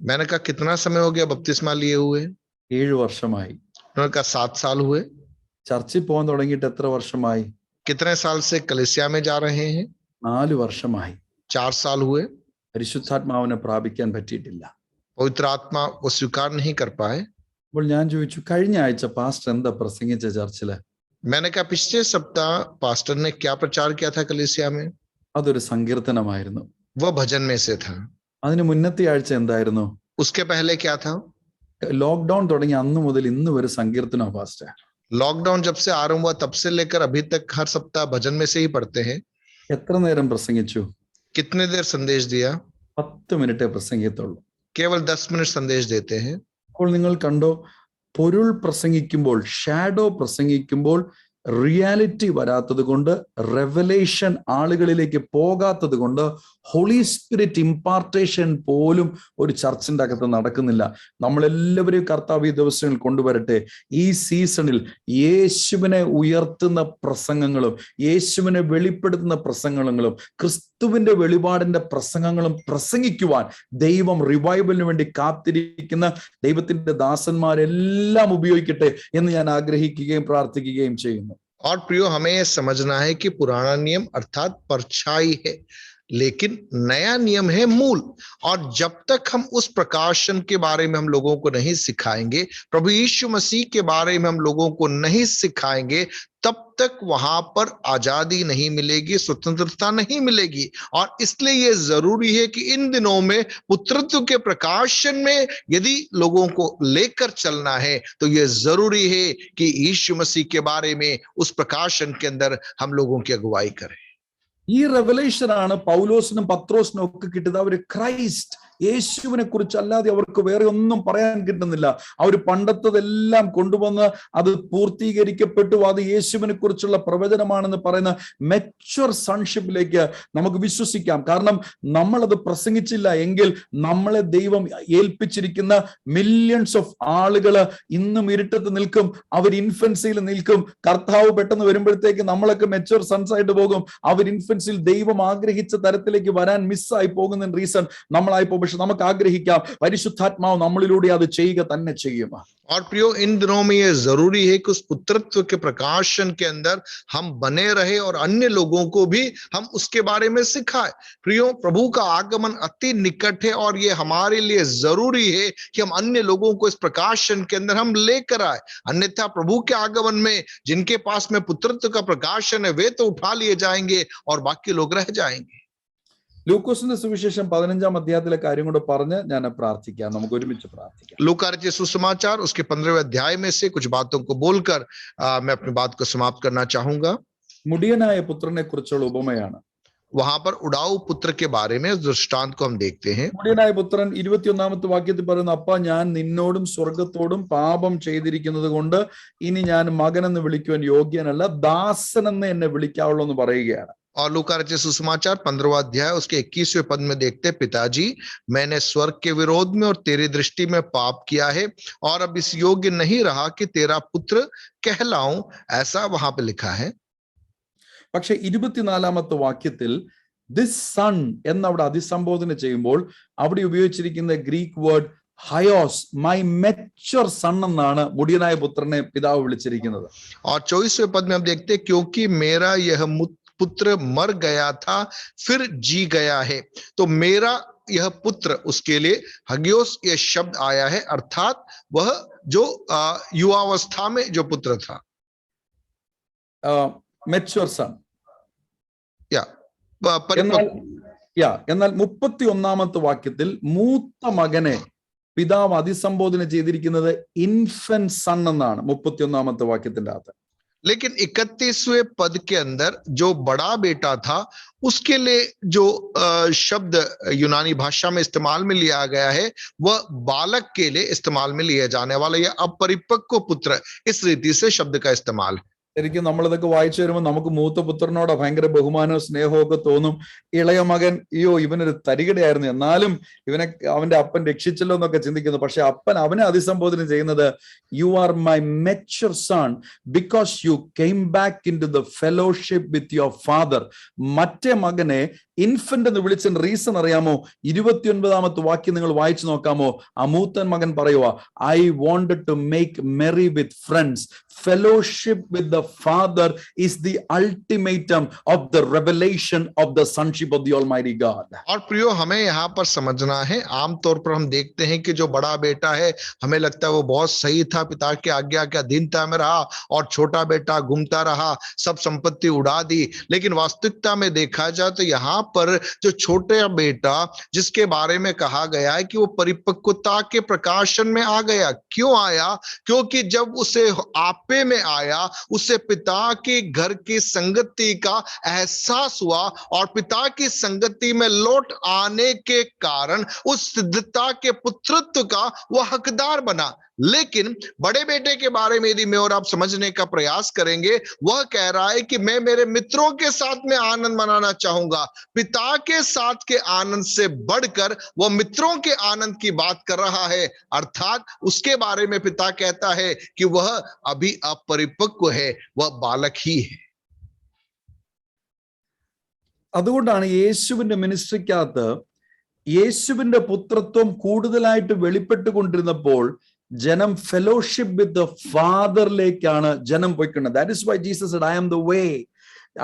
मैंने कहा कितना समय हो गया बपतिस्मा लिए हुए? 7 വർഷമായി. उन्होंने कहा 7 साल हुए. ചർച്ചിൽ പോകാൻ തുടങ്ങിയിട്ട് എത്ര വർഷമായി? कितने साल से कलीसिया में जा रहे हैं? 4 വർഷമായി. 4 साल हुए. പരിശുദ്ധാത്മാവിനെ പ്രാപിക്കാൻ പറ്റിയിട്ടില്ല. पवित्र आत्मा वो स्वीकार नहीं कर पाए. അപ്പോൾ ഞാൻ ചോദിച്ചു, കഴിഞ്ഞ ആഴ്ച പാസ്റ്റർ എന്താ പ്രസംഗിച്ച ചർച്ചില്? मैंने कहा पिछले सप्ताह पास्टर ने क्या प्रचार किया था कलीसिया में? അതൊരു സങ്കീർത്തനമായിരുന്നു. वह भजन में से था. അതിന് മുന്നത്തെ ആഴ്ച എന്തായിരുന്നു? उसके पहले क्या था? ലോക്ക്ഡൌൺ തുടങ്ങി അന്ന് മുതൽ ഇന്ന് വരെ സങ്കീർത്തനോ പാസ്റ്റർ. लॉकडाउन जब से आरंभ हुआ तब से लेकर अभी तक हर सप्ताह भजन में से ही पढ़ते हैं. എത്ര നേരം പ്രസംഗിച്ചു? कितने देर संदेश दिया? 10 മിനിറ്റേ പ്രസംഗിക്കത്തുള്ളൂ. केवल 10 मिनट संदेश देते हैं. അപ്പോൾ നിങ്ങൾ കണ്ടോ, പൊരുൾ പ്രസംഗിക്കുമ്പോൾ, ഷാഡോ പ്രസംഗിക്കുമ്പോൾ റിയാലിറ്റി വരാത്തത് കൊണ്ട്, റെവലേഷൻ ആളുകളിലേക്ക് പോകാത്തത് കൊണ്ട്, ഹോളി സ്പിരിറ്റ് ഇമ്പാർട്ടേഷൻ പോലും ഒരു ചർച്ചിന്റെ അകത്ത് നടക്കുന്നില്ല. നമ്മളെല്ലാവരെയും കർത്താവ് ഈ ദിവസങ്ങളിൽ കൊണ്ടുവരട്ടെ. ഈ സീസണിൽ യേശുവിനെ ഉയർത്തുന്ന പ്രസംഗങ്ങളും യേശുവിനെ വെളിപ്പെടുത്തുന്ന പ്രസംഗങ്ങളും ക്രിസ്തുവിന്റെ വെളിപാടിന്റെ പ്രസംഗങ്ങളും പ്രസംഗിക്കുവാൻ ദൈവം റിവൈവലിന് വേണ്ടി കാത്തിരിക്കുന്ന ദൈവത്തിന്റെ ദാസന്മാരെല്ലാം ഉപയോഗിക്കട്ടെ എന്ന് ഞാൻ ആഗ്രഹിക്കുകയും പ്രാർത്ഥിക്കുകയും ചെയ്യുന്നു. और प्रियो हमें यह समझना है कि पुराना नियम अर्थात परछाई है, लेकिन नया नियम है मूल. और जब तक हम उस प्रकाशन के बारे में हम लोगों को नहीं सिखाएंगे, प्रभु यीशु मसीह के बारे में हम लोगों को नहीं सिखाएंगे, तब तक वहां पर आजादी नहीं मिलेगी, स्वतंत्रता नहीं मिलेगी. और इसलिए यह जरूरी है कि इन दिनों में पुत्रत्व के प्रकाशन में यदि लोगों को लेकर चलना है तो यह जरूरी है कि यीशु मसीह के बारे में उस प्रकाशन के अंदर हम लोगों की अगुवाई करें. ഈ റെവലേഷൻ ആണ് പൗലോസിനും പത്രോസിനും ഒക്കെ കിട്ടിയത്. അവര് ക്രൈസ്റ്റ്, യേശുവിനെ കുറിച്ച് അല്ലാതെ അവർക്ക് വേറെ ഒന്നും പറയാൻ കിട്ടുന്നില്ല. അവർ പണ്ടത്തതെല്ലാം കൊണ്ടുവന്ന് അത് പൂർത്തീകരിക്കപ്പെട്ടു, അത് യേശുവിനെ കുറിച്ചുള്ള പ്രവചനമാണെന്ന് പറയുന്ന മെച്വർ സൺഷിപ്പിലേക്ക് നമുക്ക് വിശ്വസിക്കാം. കാരണം നമ്മളത് പ്രസംഗിച്ചില്ല എങ്കിൽ നമ്മളെ ദൈവം ഏൽപ്പിച്ചിരിക്കുന്ന മില്യൺസ് ഓഫ് ആളുകള് ഇന്നും ഇരുട്ടത്ത് നിൽക്കും, അവർ ഇൻഫൻസിയിൽ നിൽക്കും. കർത്താവ് പെട്ടെന്ന് വരുമ്പോഴത്തേക്ക് നമ്മളൊക്കെ മെച്വർ സൺസ് ആയിട്ട് പോകും. അവർ ഇൻഫൻസിൽ ദൈവം ആഗ്രഹിച്ച തരത്തിലേക്ക് വരാൻ മിസ്സായി പോകുന്ന റീസൺ നമ്മളായി പോകും. പക്ഷെ നമുക്ക് ആഗ്രഹിക്കാം, പരിശുദ്ധാത്മാവ് നമ്മളിലൂടെ അത് ചെയ്യുക തന്നെ ചെയ്യും. और प्रियो इन दिनों में यह जरूरी है कि उस पुत्रत्व के प्रकाशन के अंदर हम बने रहे और अन्य लोगों को भी हम उसके बारे में सिखाएं. प्रियो प्रभु का आगमन अति निकट है और ये हमारे लिए जरूरी है कि हम अन्य लोगों को इस प्रकाशन के अंदर हम लेकर आए. अन्यथा प्रभु के आगमन में जिनके पास में पुत्रत्व का प्रकाशन है वे तो उठा लिए जाएंगे और बाकी लोग रह जाएंगे. ലൂക്കോസിന്റെ സുവിശേഷം 15-ാം അധ്യായത്തിലെ കാര്യം കൂടെ പറഞ്ഞ് ഞാൻ പ്രാർത്ഥിക്കാം. നമുക്ക് ഒരുമിച്ച് പ്രാർത്ഥിക്കാം. लूका रचित सुसमाचार उसके 15वें अध्याय में से कुछ बातों को बोलकर मैं अपनी बात को समाप्त करना चाहूंगा. മുടിയനായ പുത്രനെ കുറിച്ചുള്ള ഉപമയാണ്. वहां पर उड़ाऊ पुत्र के बारे में दृष्टांत को हम देखते हैं. മുടിയനായ പുത്രൻ 21-ാമത്തെ വാക്യത്തിൽ പറയുന്നു, അപ്പ ഞാൻ നിന്നോടും സ്വർഗത്തോടും പാപം ചെയ്തിരിക്കുന്നത് കൊണ്ട് ഇനി ഞാൻ മകനെന്ന് വിളിക്കുവാൻ യോഗ്യനല്ല, ദാസനെന്ന് എന്നെ വിളിക്കാവുള്ളൂ എന്ന് പറയുകയാണ്. और लूका रचित सुसमाचार 15वां अध्याय उसके 21वें पद में देखते, पिताजी मैंने स्वर्ग के विरोध में और तेरी दृष्टि में पाप किया है और अब इस योग्य नहीं रहा कि तेरा पुत्र कहलाऊं, ऐसा वहां पे लिखा है. പക്ഷെ 24-ാമത്തെ വാക്യത്തിൽ ദിസ് സൺ എന്നവിടെ അഭിസംബോധന ചെയ്യുമ്പോൾ അവിടെ ഉപയോഗിച്ചിരിക്കുന്ന ഗ്രീക്ക് വേർഡ് ഹയോസ്, മൈ മെച്ചർ സൺ എന്നാണ് മുടിയനായ പുത്രനെ പിതാവ് വിളിച്ചിരിക്കുന്നത്. और 24वें पद में हम देखते हैं क्योंकि मेरा यह पुत्र मर गया था फिर जी गया है, तो मेरा यह पुत्र, उसके लिए हगियोस यह शब्द आया है, अर्थात वह जो युवावस्था में जो पुत्र था, മെച്ചർ സൺ. या എന്നാൽ 31-ാമത്തെ വാക്യത്തിൽ മൂത്ത മകനെ പിതാവ് അഭിസംബോധന ചെയ്തിരിക്കുന്നത് ഇൻഫന്റ് സൺ എന്നാണ് 31-ാമത്തെ വാക്യത്തിന്റെ അകത്ത്. लेकिन 31वें पद के अंदर जो बड़ा बेटा था उसके लिए जो शब्द यूनानी भाषा में इस्तेमाल में लिया गया है वह बालक के लिए इस्तेमाल में लिया जाने वाला या अपरिपक्व पुत्र, इस रीति से शब्द का इस्तेमाल है. ശരിക്കും നമ്മളിതൊക്കെ വായിച്ചു വരുമ്പോൾ നമുക്ക് മൂത്ത പുത്രനോട് ഭയങ്കര ബഹുമാനവും സ്നേഹവും ഒക്കെ തോന്നും. ഇളയ മകൻ അയ്യോ ഇവനൊരു തരികിടയായിരുന്നു, എന്നാലും ഇവനെ അവന്റെ അപ്പൻ രക്ഷിച്ചല്ലോ എന്നൊക്കെ ചിന്തിക്കുന്നു. പക്ഷെ അപ്പൻ അവനെ അഭിസംബോധന ചെയ്യുന്നത് you are my mature son because you came back into the fellowship with your father. മറ്റേ മകനെ ഇൻഫന്റ് എന്ന് വിളിച്ച റീസൺ അറിയാമോ? 29-ാമത്തെ വാക്യം നിങ്ങൾ വായിച്ചു നോക്കാമോ? ആ മൂത്തൻ മകൻ പറയുക, I wanted to make merry with friends. Fellowship with the Father is the ultimatum of the revelation of the sonship of the Almighty God. और प्रियो हमें यहाँ पर समझना है, आमतौर पर हम देखते हैं कि जो बड़ा बेटा है हमें लगता है वो बहुत सही था, पिता के आज्ञा के अधीनता में रहा, और छोटा बेटा घूमता रहा, सब संपत्ति उड़ा दी. लेकिन वास्तविकता में देखा जाए तो यहाँ पर जो छोटा बेटा जिसके बारे में कहा गया है कि वो परिपक्वता के प्रकाशन में आ गया. क्यों आया? क्योंकि जब उसे आपे में आया उसे पिता के घर की संगति का एहसास हुआ, और पिता की संगति में लौट आने के कारण उस सिद्धता के पुत्रत्व का वह हकदार बना. लेकिन बड़े बेटे के बारे में यदि मैं और आप समझने का प्रयास करेंगे, वह कह रहा है कि मैं मेरे मित्रों के साथ में आनंद मनाना चाहूंगा. पिता के साथ के आनंद से बढ़कर वह मित्रों के आनंद की बात कर रहा है. अर्थात उसके बारे में पिता कहता है कि वह अभी अपरिपक्व है, वह बालक ही है. അതുകൊണ്ടാണ് യേശുവിന്റെ മിനിസ്ട്രിക്കകത്ത് യേശുവിന്റെ പുത്രത്വം കൂടുതലായിട്ട് വെളിപ്പെട്ടുകൊണ്ടിരുന്നപ്പോൾ ജനം ഫെലോഷിപ്പ് വിത്ത് ദ ഫാദറിലേക്കാണ് ജനം പോയിക്കുന്നത്. That is why Jesus said, I am the way,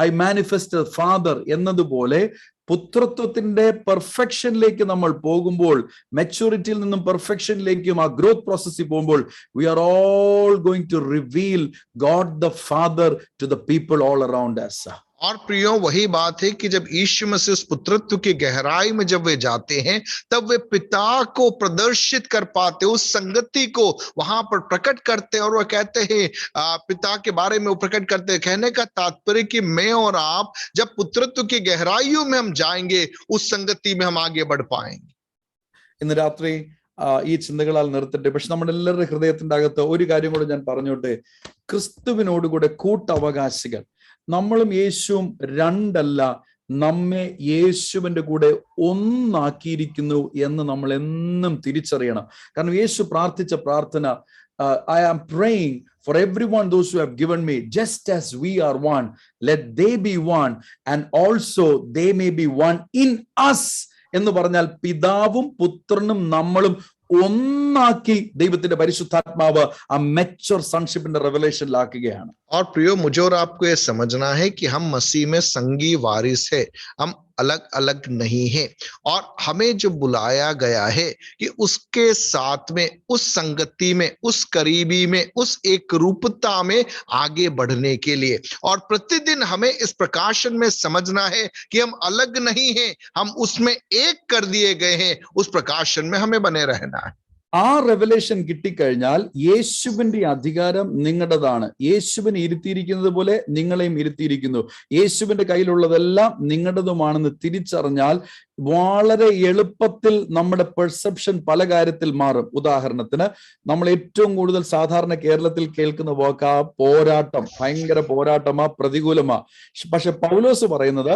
I manifest the father എന്നതുപോലെ പുത്രത്വത്തിന്റെ പെർഫെക്ഷനിലേക്ക് നമ്മൾ പോകുമ്പോൾ, മെച്യൂരിറ്റിയിൽ നിന്നും പെർഫെക്ഷനിലേക്കും ആ ഗ്രോത്ത് പ്രോസസ്സിൽ പോകുമ്പോൾ, we are all going to reveal God the father to the people all around us. और प्रियो वही बात है कि जब यीशु मसीह उस पुत्रत्व की गहराई में जब वे जाते हैं तब वे पिता को प्रदर्शित कर पाते, उस संगति को वहां पर प्रकट करते हैं. और वह कहते हैं पिता के बारे में वो प्रकट करते हैं. कहने का तात्पर्य कि मैं और आप जब पुत्रत्व की गहराइयों में हम जाएंगे उस संगति में हम आगे बढ़ पाएंगे. ഇന്ന് രാത്രി ഈ ചിന്തകളാൽ നിർത്തട്ടെ. പക്ഷെ നമ്മുടെ എല്ലാവരുടെ ഹൃദയത്തിന്റെ അകത്ത് ഒരു കാര്യം കൂടെ ഞാൻ പറഞ്ഞോട്ടെ. ക്രിസ്തുവിനോടുകൂടെ കൂട്ടവകാശികൾ നമ്മളും യേശുവും രണ്ടല്ല, നമ്മെ യേശുവിന്റെ കൂടെ ഒന്നാക്കിയിരിക്കുന്നു എന്ന് നമ്മൾ എന്നും തിരിച്ചറിയണം. കാരണം യേശു പ്രാർത്ഥിച്ച പ്രാർത്ഥന, I am praying for everyone those who have given me, just as we are one, let they be one and also they may be one in us. എന്ന് പറഞ്ഞാൽ പിതാവും പുത്രനും നമ്മളും ഒന്നാക്കി ദൈവത്തിന്റെ പരിശുദ്ധാത്മാവ് ആ മെച്ചർ സൺഷിപ്പിന്റെ റെവലേഷനിലാക്കുകയാണ്. और प्रियो मुझे और आपको यह समझना है कि हम मसीह में संगी वारिस है, हम अलग अलग नहीं है. और हमें जो बुलाया गया है कि उसके साथ में, उस संगति में, उस करीबी में, उस एक रूपता में आगे बढ़ने के लिए. और प्रतिदिन हमें इस प्रकाशन में समझना है कि हम अलग नहीं हैं, हम उसमें एक कर दिए गए हैं. उस प्रकाशन में हमें बने रहना है. ആ റെവലേഷൻ കിട്ടിക്കഴിഞ്ഞാൽ യേശുവിന്റെ അധികാരം നിങ്ങളുടേതാണ്. യേശുവിനെ ഇരുത്തിയിരിക്കുന്നത് പോലെ നിങ്ങളെയും ഇരുത്തിയിരിക്കുന്നു. യേശുവിന്റെ കയ്യിലുള്ളതെല്ലാം നിങ്ങളുടേതുമാണെന്ന് തിരിച്ചറിഞ്ഞാൽ വളരെ എളുപ്പത്തിൽ നമ്മുടെ പെർസെപ്ഷൻ പല കാര്യത്തിൽ മാറും. ഉദാഹരണത്തിന് നമ്മൾ ഏറ്റവും കൂടുതൽ സാധാരണ കേരളത്തിൽ കേൾക്കുന്ന വാക്ക് പോരാട്ടം, ഭയങ്കര പോരാട്ടമാ, പ്രതികൂലമാ. പക്ഷെ പൗലോസ് പറയുന്നത്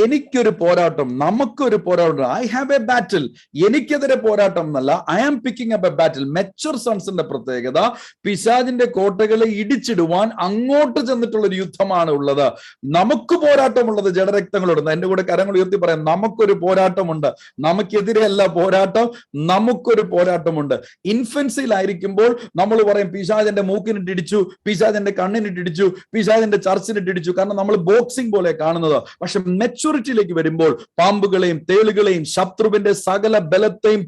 എനിക്കൊരു പോരാട്ടം, നമുക്കൊരു പോരാട്ടം. I have a battle. എനിക്കെതിരെ പോരാട്ടം എന്നല്ല, I am picking up a battle. Mature സൺസിന്റെ പ്രത്യേകത പിശാചിന്റെ കോട്ടകളെ ഇടിച്ചിടുവാൻ അങ്ങോട്ട് ചെന്നിട്ടുള്ള ഒരു യുദ്ധമാണ് ഉള്ളത്. നമുക്ക് പോരാട്ടമുള്ളത് ജഡരക്തങ്ങളോട്. എന്റെ കൂടെ കരങ്ങൾ ഉയർത്തി പറയാം, നമുക്കൊരു പോരാട്ടമുണ്ട്. നമുക്കെതിരെയല്ല പോരാട്ടം, നമുക്കൊരു പോരാട്ടമുണ്ട്. ഇൻഫൻസിയിലായിരിക്കുമ്പോൾ നമ്മൾ പറയും പിശാചിന്റെ മൂക്കിനിട്ടിടിച്ചു, പിശാചിന്റെ കണ്ണിനിട്ടിടിച്ചു, പിശാചിന്റെ ചർച്ചിനിട്ടിടിച്ചു. കാരണം നമ്മൾ ബോക്സിംഗ് പോലെ കാണുന്നത്. പക്ഷെ മെച്ചൂരിറ്റിയിലേക്ക് വരുമ്പോൾ പാമ്പുകളെയും തേളുകളെയും ശത്രുവിന്റെ സകല ബലത്തെയും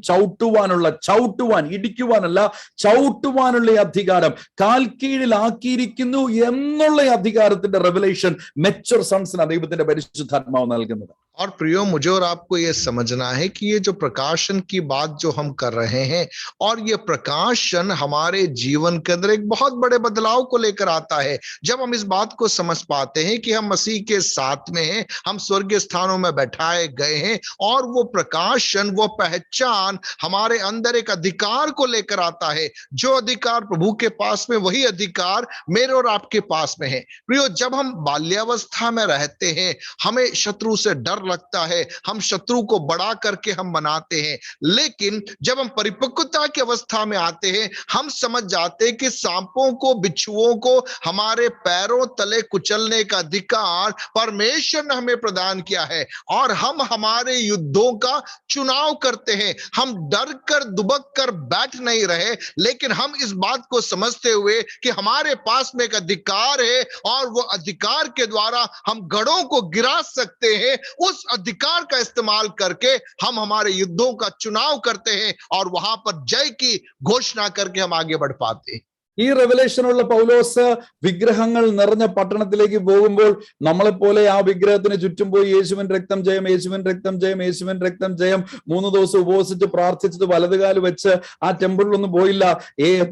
ഇടിക്കുവാനല്ല, ചവിട്ടുവാനുള്ള അധികാരം കാൽക്കീഴിലാക്കിയിരിക്കുന്നു എന്നുള്ള അധികാരത്തിന്റെ റെവലേഷൻ മെച്ചൂർ സൺസിന് ദൈവത്തിന്റെ പരിശുദ്ധാത്മാവ് നൽകുന്നത്. और प्रियो, मुझे और आपको ये समझना है कि ये जो प्रकाशन की बात जो हम कर रहे हैं, और ये प्रकाशन हमारे जीवन के अंदर एक बहुत बड़े बदलाव को लेकर आता है। जब हम इस बात को समझ पाते हैं कि हम मसीह के साथ में हैं, हम स्वर्गीय स्थानों में बैठाए गए हैं, और वो प्रकाशन, वो पहचान हमारे अंदर एक अधिकार को लेकर आता है। जो अधिकार प्रभु के पास में, वही अधिकार मेरे और आपके पास में है। प्रियो, जब हम बाल्यावस्था में रहते हैं, हमें शत्रु से डर लगता है, हम शत्रु को बड़ा करके हम बनाते हैं। लेकिन जब हम परिपक्वता की अवस्था में आते हैं, हम समझ जाते हैं कि सांपों को, बिच्छुओं को हमारे पैरों तले कुचलने का अधिकार परमेश्वर ने हमें प्रदान किया है, और हम हमारे युद्धों का चुनाव करते हैं। हम डर कर दुबक कर बैठ नहीं रहे, लेकिन हम इस बात को समझते हुए कि हमारे पास में एक अधिकार है, और वो अधिकार के द्वारा हम गढ़ों को गिरा सकते हैं। उस अधिकार का इस्तेमाल करके हम हमारे युद्धों का चुनाव करते हैं, और वहां पर जय की घोषणा करके हम आगे बढ़ पाते हैं। ഈ റെവലേഷനുള്ള പൗലോസ് വിഗ്രഹങ്ങൾ നിറഞ്ഞ പട്ടണത്തിലേക്ക് പോകുമ്പോൾ നമ്മളെപ്പോലെ ആ വിഗ്രഹത്തിന് ചുറ്റും പോയി യേശുവിൻ രക്തം ജയം, യേശുവിൻ രക്തം ജയം, യേശുവിൻ രക്തം ജയം 3 ദിവസം ഉപവസിച്ച് പ്രാർത്ഥിച്ചിട്ട് വലതുകാല് വെച്ച് ആ ടെമ്പിളിലൊന്നും പോയില്ല.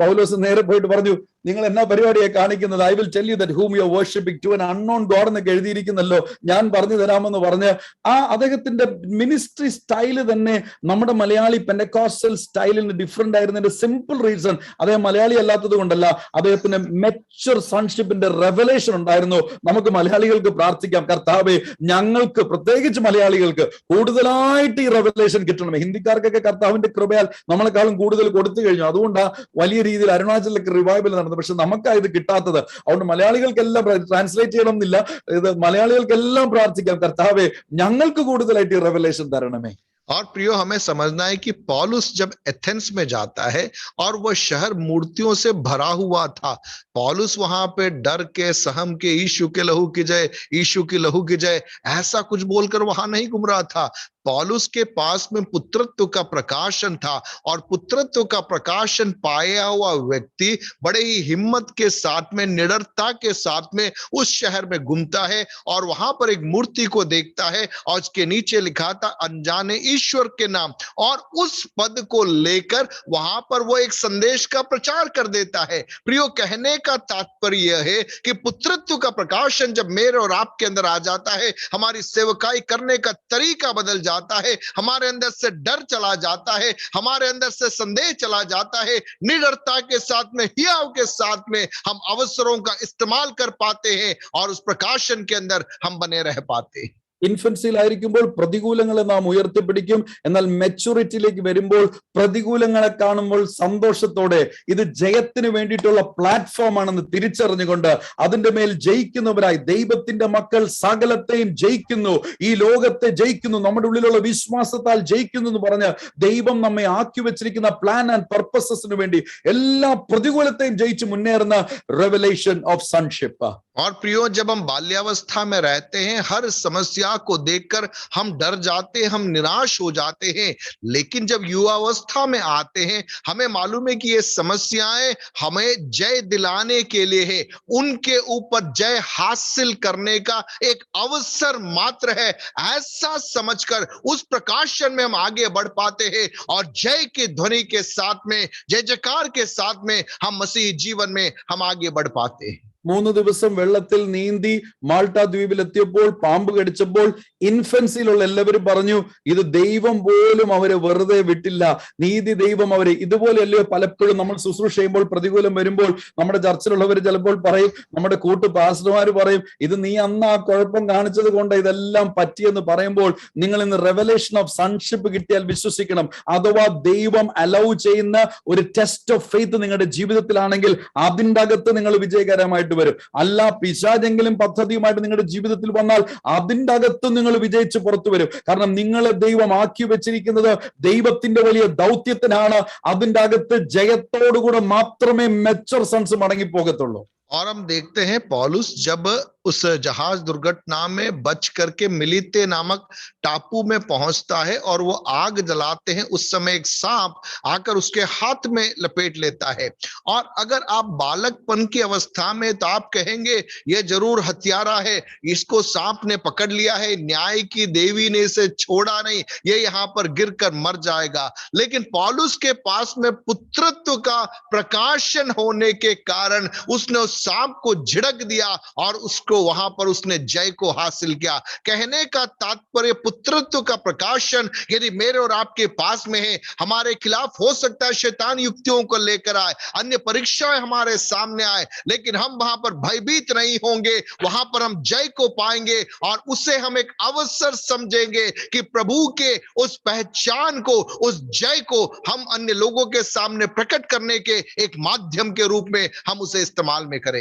പൗലോസ് നേരെ പോയിട്ട് പറഞ്ഞു, നിങ്ങൾ എന്നാ പരിപാടിയെ കാണിക്കുന്നത്? I will tell you that whom you are worshipping to an unknown God എന്നൊക്കെ എഴുതിയിരിക്കുന്നല്ലോ, ഞാൻ പറഞ്ഞു തരാമെന്ന് പറഞ്ഞ് ആ അദ്ദേഹത്തിന്റെ മിനിസ്ട്രി സ്റ്റൈല് തന്നെ നമ്മുടെ മലയാളി പെന്റക്കോസ്റ്റൽ സ്റ്റൈലിന് ഡിഫറെന്റ് ആയിരുന്നതിന്റെ സിമ്പിൾ റീസൺ അദ്ദേഹം മലയാളി അല്ലാത്തത് കൊണ്ടല്ല, അദ്ദേഹത്തിന് മെച്ചൂർ സൺഷിപ്പിന്റെ റെവലേഷൻ ഉണ്ടായിരുന്നു. നമുക്ക് മലയാളികൾക്ക് പ്രാർത്ഥിക്കാം, കർത്താവേ ഞങ്ങൾക്ക്, പ്രത്യേകിച്ച് മലയാളികൾക്ക് കൂടുതലായിട്ട് ഈ റെവലേഷൻ കിട്ടണം. ഹിന്ദിക്കാർക്കൊക്കെ കർത്താവിന്റെ കൃപയാൽ നമ്മളെക്കാളും കൂടുതൽ കൊടുത്തു കഴിഞ്ഞു. അതുകൊണ്ടാ വലിയ രീതിയിൽ അരുണാചലിലൊക്കെ റിവൈവൽ നടന്നത്. പക്ഷെ നമുക്കാ ഇത് കിട്ടാത്തത്. അതുകൊണ്ട് മലയാളികൾക്കെല്ലാം ട്രാൻസ്ലേറ്റ് ചെയ്യണം എന്നില്ല, ഇത് മലയാളികൾക്കെല്ലാം പ്രാർത്ഥിക്കാം, കർത്താവേ ഞങ്ങൾക്ക് കൂടുതലായിട്ട് ഈ റെവലേഷൻ തരണമേ. और प्रियो, हमें समझना है कि पौलुस जब एथेंस में जाता है, और वह शहर मूर्तियों से भरा हुआ था, पौलुस वहां पे डर के, सहम के, यीशु के लहू की जय, यीशु की लहू की जय, ऐसा कुछ बोलकर वहां नहीं घूम रहा था। पौलुस के पास में पुत्रत्व का प्रकाशन था, और पुत्रत्व का प्रकाशन पाया हुआ व्यक्ति बड़े ही हिम्मत के साथ में, निडरता के साथ में उस शहर में घूमता है, और वहां पर एक मूर्ति को देखता है, और उसके नीचे लिखा था अनजाने ईश्वर के नाम, और उस पद को लेकर वहां पर वो एक संदेश का प्रचार कर देता है। प्रियो, कहने का तात्पर्य यह है कि पुत्रत्व का प्रकाशन जब मेरे और आपके अंदर आ जाता है, हमारी सेवकाई करने का तरीका बदल जाता है, हमारे अंदर से डर चला जाता है, हमारे अंदर से संदेह चला जाता है। निडरता के साथ में, हियाव के साथ में हम अवसरों का इस्तेमाल कर पाते हैं, और उस प्रकाशन के अंदर हम बने रह पाते हैं। ഇൻഫൻസിയിലായിരിക്കുമ്പോൾ പ്രതികൂലങ്ങളെ നാം ഉയർത്തിപ്പിടിക്കും. എന്നാൽ മെച്ചൂരിറ്റിയിലേക്ക് വരുമ്പോൾ പ്രതികൂലങ്ങളെ കാണുമ്പോൾ സന്തോഷത്തോടെ ഇത് ജയത്തിന് വേണ്ടിയിട്ടുള്ള പ്ലാറ്റ്ഫോം ആണെന്ന് തിരിച്ചറിഞ്ഞുകൊണ്ട് അതിന്റെ മേൽ ജയിക്കുന്നവരായി ദൈവത്തിന്റെ മക്കൾ സകലത്തെയും ജയിക്കുന്നു, ഈ ലോകത്തെ ജയിക്കുന്നു, നമ്മുടെ ഉള്ളിലുള്ള വിശ്വാസത്താൽ ജയിക്കുന്നു എന്ന് പറഞ്ഞ് ദൈവം നമ്മെ ആക്കി വെച്ചിരിക്കുന്ന പ്ലാൻ ആൻഡ് പർപ്പസസിന് വേണ്ടി എല്ലാ പ്രതികൂലത്തെയും ജയിച്ച് മുന്നേറുന്ന റെവലേഷൻ ഓഫ് സൺഷിപ്പ്. और प्रियो, जब हम बाल्यावस्था में रहते हैं, हर समस्या को देखकर हम डर जाते हैं, हम निराश हो जाते हैं। लेकिन जब युवावस्था में आते हैं, हमें मालूम है कि ये समस्याएं हमें जय दिलाने के लिए है, उनके ऊपर जय हासिल करने का एक अवसर मात्र है। ऐसा समझकर उस प्रकाशन में हम आगे बढ़ पाते हैं, और जय की ध्वनि के साथ में, जय जयकार के साथ में हम मसीह जीवन में हम आगे बढ़ पाते हैं। 3 ദിവസം വെള്ളത്തിൽ നീന്തി മാൾട്ട ദ്വീപിൽ എത്തിയപ്പോൾ പാമ്പ് കടിച്ചപ്പോൾ ഇൻഫൻസിലുള്ള എല്ലാവരും പറഞ്ഞു ഇത് ദൈവം പോലും അവരെ വെറുതെ വിട്ടില്ല, നീതി ദൈവം അവരെ. ഇതുപോലെയല്ലയോ പലപ്പോഴും നമ്മൾ ശുശ്രൂഷ ചെയ്യുമ്പോൾ പ്രതികൂലം വരുമ്പോൾ നമ്മുടെ ചർച്ചിലുള്ളവർ ചിലപ്പോൾ പറയും, നമ്മുടെ കൂട്ടു പാസ്റ്റർമാർ പറയും, ഇത് നീ അന്ന് ആ കുഴപ്പം കാണിച്ചത് കൊണ്ട് ഇതെല്ലാം പറ്റിയെന്ന് പറയുമ്പോൾ നിങ്ങൾ ഇന്ന് റെവലേഷൻ ഓഫ് സൺഷിപ്പ് കിട്ടിയാൽ വിശ്വസിക്കണം. അഥവാ ദൈവം അലൗ ചെയ്യുന്ന ഒരു ടെസ്റ്റ് ഓഫ് ഫെയ്ത്ത് നിങ്ങളുടെ ജീവിതത്തിലാണെങ്കിൽ അതിൻ്റെ അകത്ത് നിങ്ങൾ വിജയകരമായിട്ട് വരും. അല്ല പിശാചെങ്കിലും പദ്ധതിയുമായിട്ട് നിങ്ങളുടെ ജീവിതത്തിൽ വന്നാൽ അതിൻ്റെ അകത്ത് നിങ്ങൾ വിജയിച്ച് പുറത്തു വരും. കാരണം നിങ്ങളെ ദൈവം ആക്കി വെച്ചിരിക്കുന്നത് ദൈവത്തിന്റെ വലിയ ദൗത്യത്തിനാണ്. അതിൻ്റെ അകത്ത് ജയത്തോടുകൂടെ മാത്രമേ മെച്ചർ സൺസ് മടങ്ങിപ്പോകത്തുള്ളൂ. और हम देखते हैं पौलुस जब उस जहाज दुर्घटना में बच करके मिलीते नामक टापू में पहुंचता है और वो आग जलाते हैं, उस समय एक सांप आकर उसके हाथ में लपेट लेता है. और अगर आप बालकपन की अवस्था में तो आप कहेंगे ये जरूर हत्यारा है, इसको सांप ने पकड़ लिया है, न्याय की देवी ने इसे छोड़ा नहीं, ये यहाँ पर गिरकर मर जाएगा. लेकिन पौलुस के पास में पुत्रत्व का प्रकाशन होने के कारण उसने उस सांप को झिड़क दिया और उसको वहां पर उसने जय को हासिल किया. कहने का तात्पर्य पुत्रत्व का प्रकाशन यदि मेरे और आपके पास में है, हमारे खिलाफ हो सकता है शैतान युक्तियों को लेकर आए, अन्य परीक्षाएं हमारे सामने आए, लेकिन हम वहां पर भयभीत नहीं होंगे, वहां पर हम जय को पाएंगे और उसे हम एक अवसर समझेंगे कि प्रभु के उस पहचान को, उस जय को हम अन्य लोगों के सामने प्रकट करने के एक माध्यम के रूप में हम उसे इस्तेमाल में करेंगे.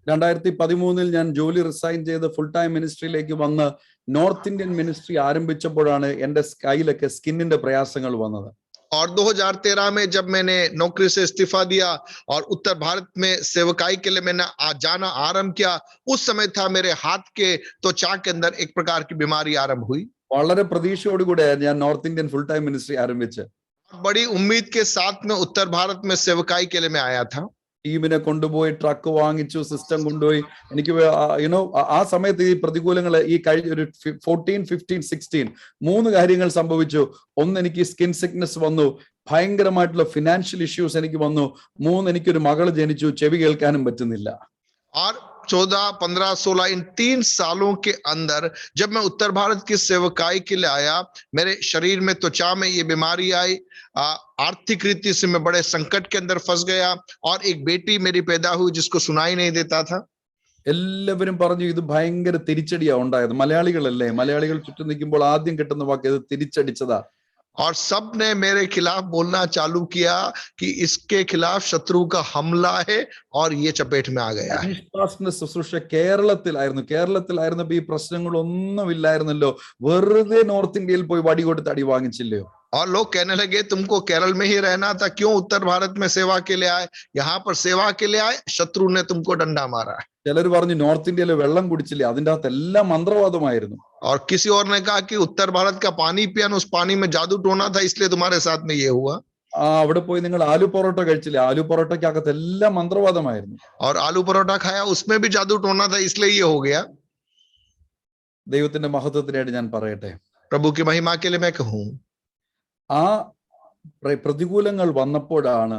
2013 ഞാൻ ജോലി റിസൈൻ ചെയ്ത് ഫുൾ ടൈം മിനിസ്ട്രിയിലേക്ക് വന്ന് നോർത്ത് ഇന്ത്യൻ മിനിസ്ട്രി ആരംഭിച്ചപ്പോഴാണ് എന്റെ കയ്യിലൊക്കെ സ്കിന്നിന്റെ പ്രയാസങ്ങൾ വന്നത്. और 2013 में जब मैंने नौकरी से इस्तीफा दिया और उत्तर भारत में सेवकाई के लिए मैंने जाना आरंभ किया, उस समय था मेरे हाथ के त्वचा के अंदर एक प्रकार की बीमारी आरंभ हुई. വളരെ പ്രതീക്ഷയോടുകൂടെ ഞാൻ north Indian full time ministry ആരംഭിച്ച് बड़ी उम्मीद के साथ में उत्तर भारत में सेवकाई के लिए मैं आया था. ടീമിനെ കൊണ്ടുപോയി ട്രക്ക് വാങ്ങിച്ചു, സിസ്റ്റം കൊണ്ടുപോയി. എനിക്ക് ആ സമയത്ത് ഈ പ്രതികൂലങ്ങൾ ഈ കഴിഞ്ഞ ഒരു 14, 15, 16 3 കാര്യങ്ങൾ സംഭവിച്ചു. ഒന്ന്, എനിക്ക് സ്കിൻ സിക്നസ് വന്നു, ഭയങ്കരമായിട്ടുള്ള ഫിനാൻഷ്യൽ ഇഷ്യൂസ് എനിക്ക് വന്നു. 3, എനിക്കൊരു മകൾ ജനിച്ചു, ചെവി കേൾക്കാനും പറ്റുന്നില്ല. और 14, 15, 16 इन 3 सालों के अंदर जब मैं उत्तर भारत की सेवकाई के लिए आया, मेरे शरीर में त्वचा में ये बीमारी आई, आर्थिक रीति से मैं बड़े संकट के अंदर फंस गया और एक बेटी मेरी पैदा हुई जिसको सुनाई नहीं देता था. എല്ലാവരും പറഞ്ഞു ഇത് ഭയങ്കര തിരിച്ചടിയാ ഉണ്ടായത്. മലയാളികളല്ലേ, മലയാളികൾ ചുറ്റും നിൽക്കുമ്പോൾ ആദ്യം കിട്ടുന്ന വാക്ക് ഇത് തിരിച്ചടിച്ചതാ. और सब ने मेरे खिलाफ बोलना चालू किया कि इसके खिलाफ शत्रु का हमला है और ये चपेट में आ गया है. ശുശ്രൂഷ കേരളത്തിലായിരുന്നപ്പോ ഈ പ്രശ്നങ്ങളൊന്നും ഇല്ലായിരുന്നല്ലോ, വെറുതെ നോർത്ത് ഇന്ത്യയിൽ പോയി വടി കൊടുത്ത് അടി വാങ്ങിച്ചില്ലയോ? और लोग कहने लगे तुमको केरल में ही रहना था, क्यों उत्तर भारत में सेवा के लिए आए, यहाँ पर सेवा के लिए आए, शत्रु ने तुमको डंडा मारा है. ചിലർ പറഞ്ഞു നോർത്ത് ഇന്ത്യയിലെ വെള്ളം കുടിച്ചില്ലേ, അതിന്റെ അകത്ത് എല്ലാം മന്ത്രവാദമായിരുന്നു. और किसी और ने कहा कि उत्तर भारत का पानी पिया, उस पानी में जादू टोना था, इसलिए तुम्हारे साथ में ये हुआ. അവിടെ പോയി നിങ്ങൾ ആലു പൊറോട്ട കഴിച്ചില്ലേ, ആലു പൊറോട്ടയ്ക്കകത്ത് എല്ലാം മന്ത്രവാദമായിരുന്നു. और आलू परोठा खाया, उसमें भी जादू टोना था, इसलिए ये हो गया. ദൈവത്തിന്റെ മഹത്വത്തിനായിട്ട് ഞാൻ പറയട്ടെ, प्रभु की महिमा के लिए मैं कहूं, ആ പ്രതികൂലങ്ങൾ വന്നപ്പോഴാണ്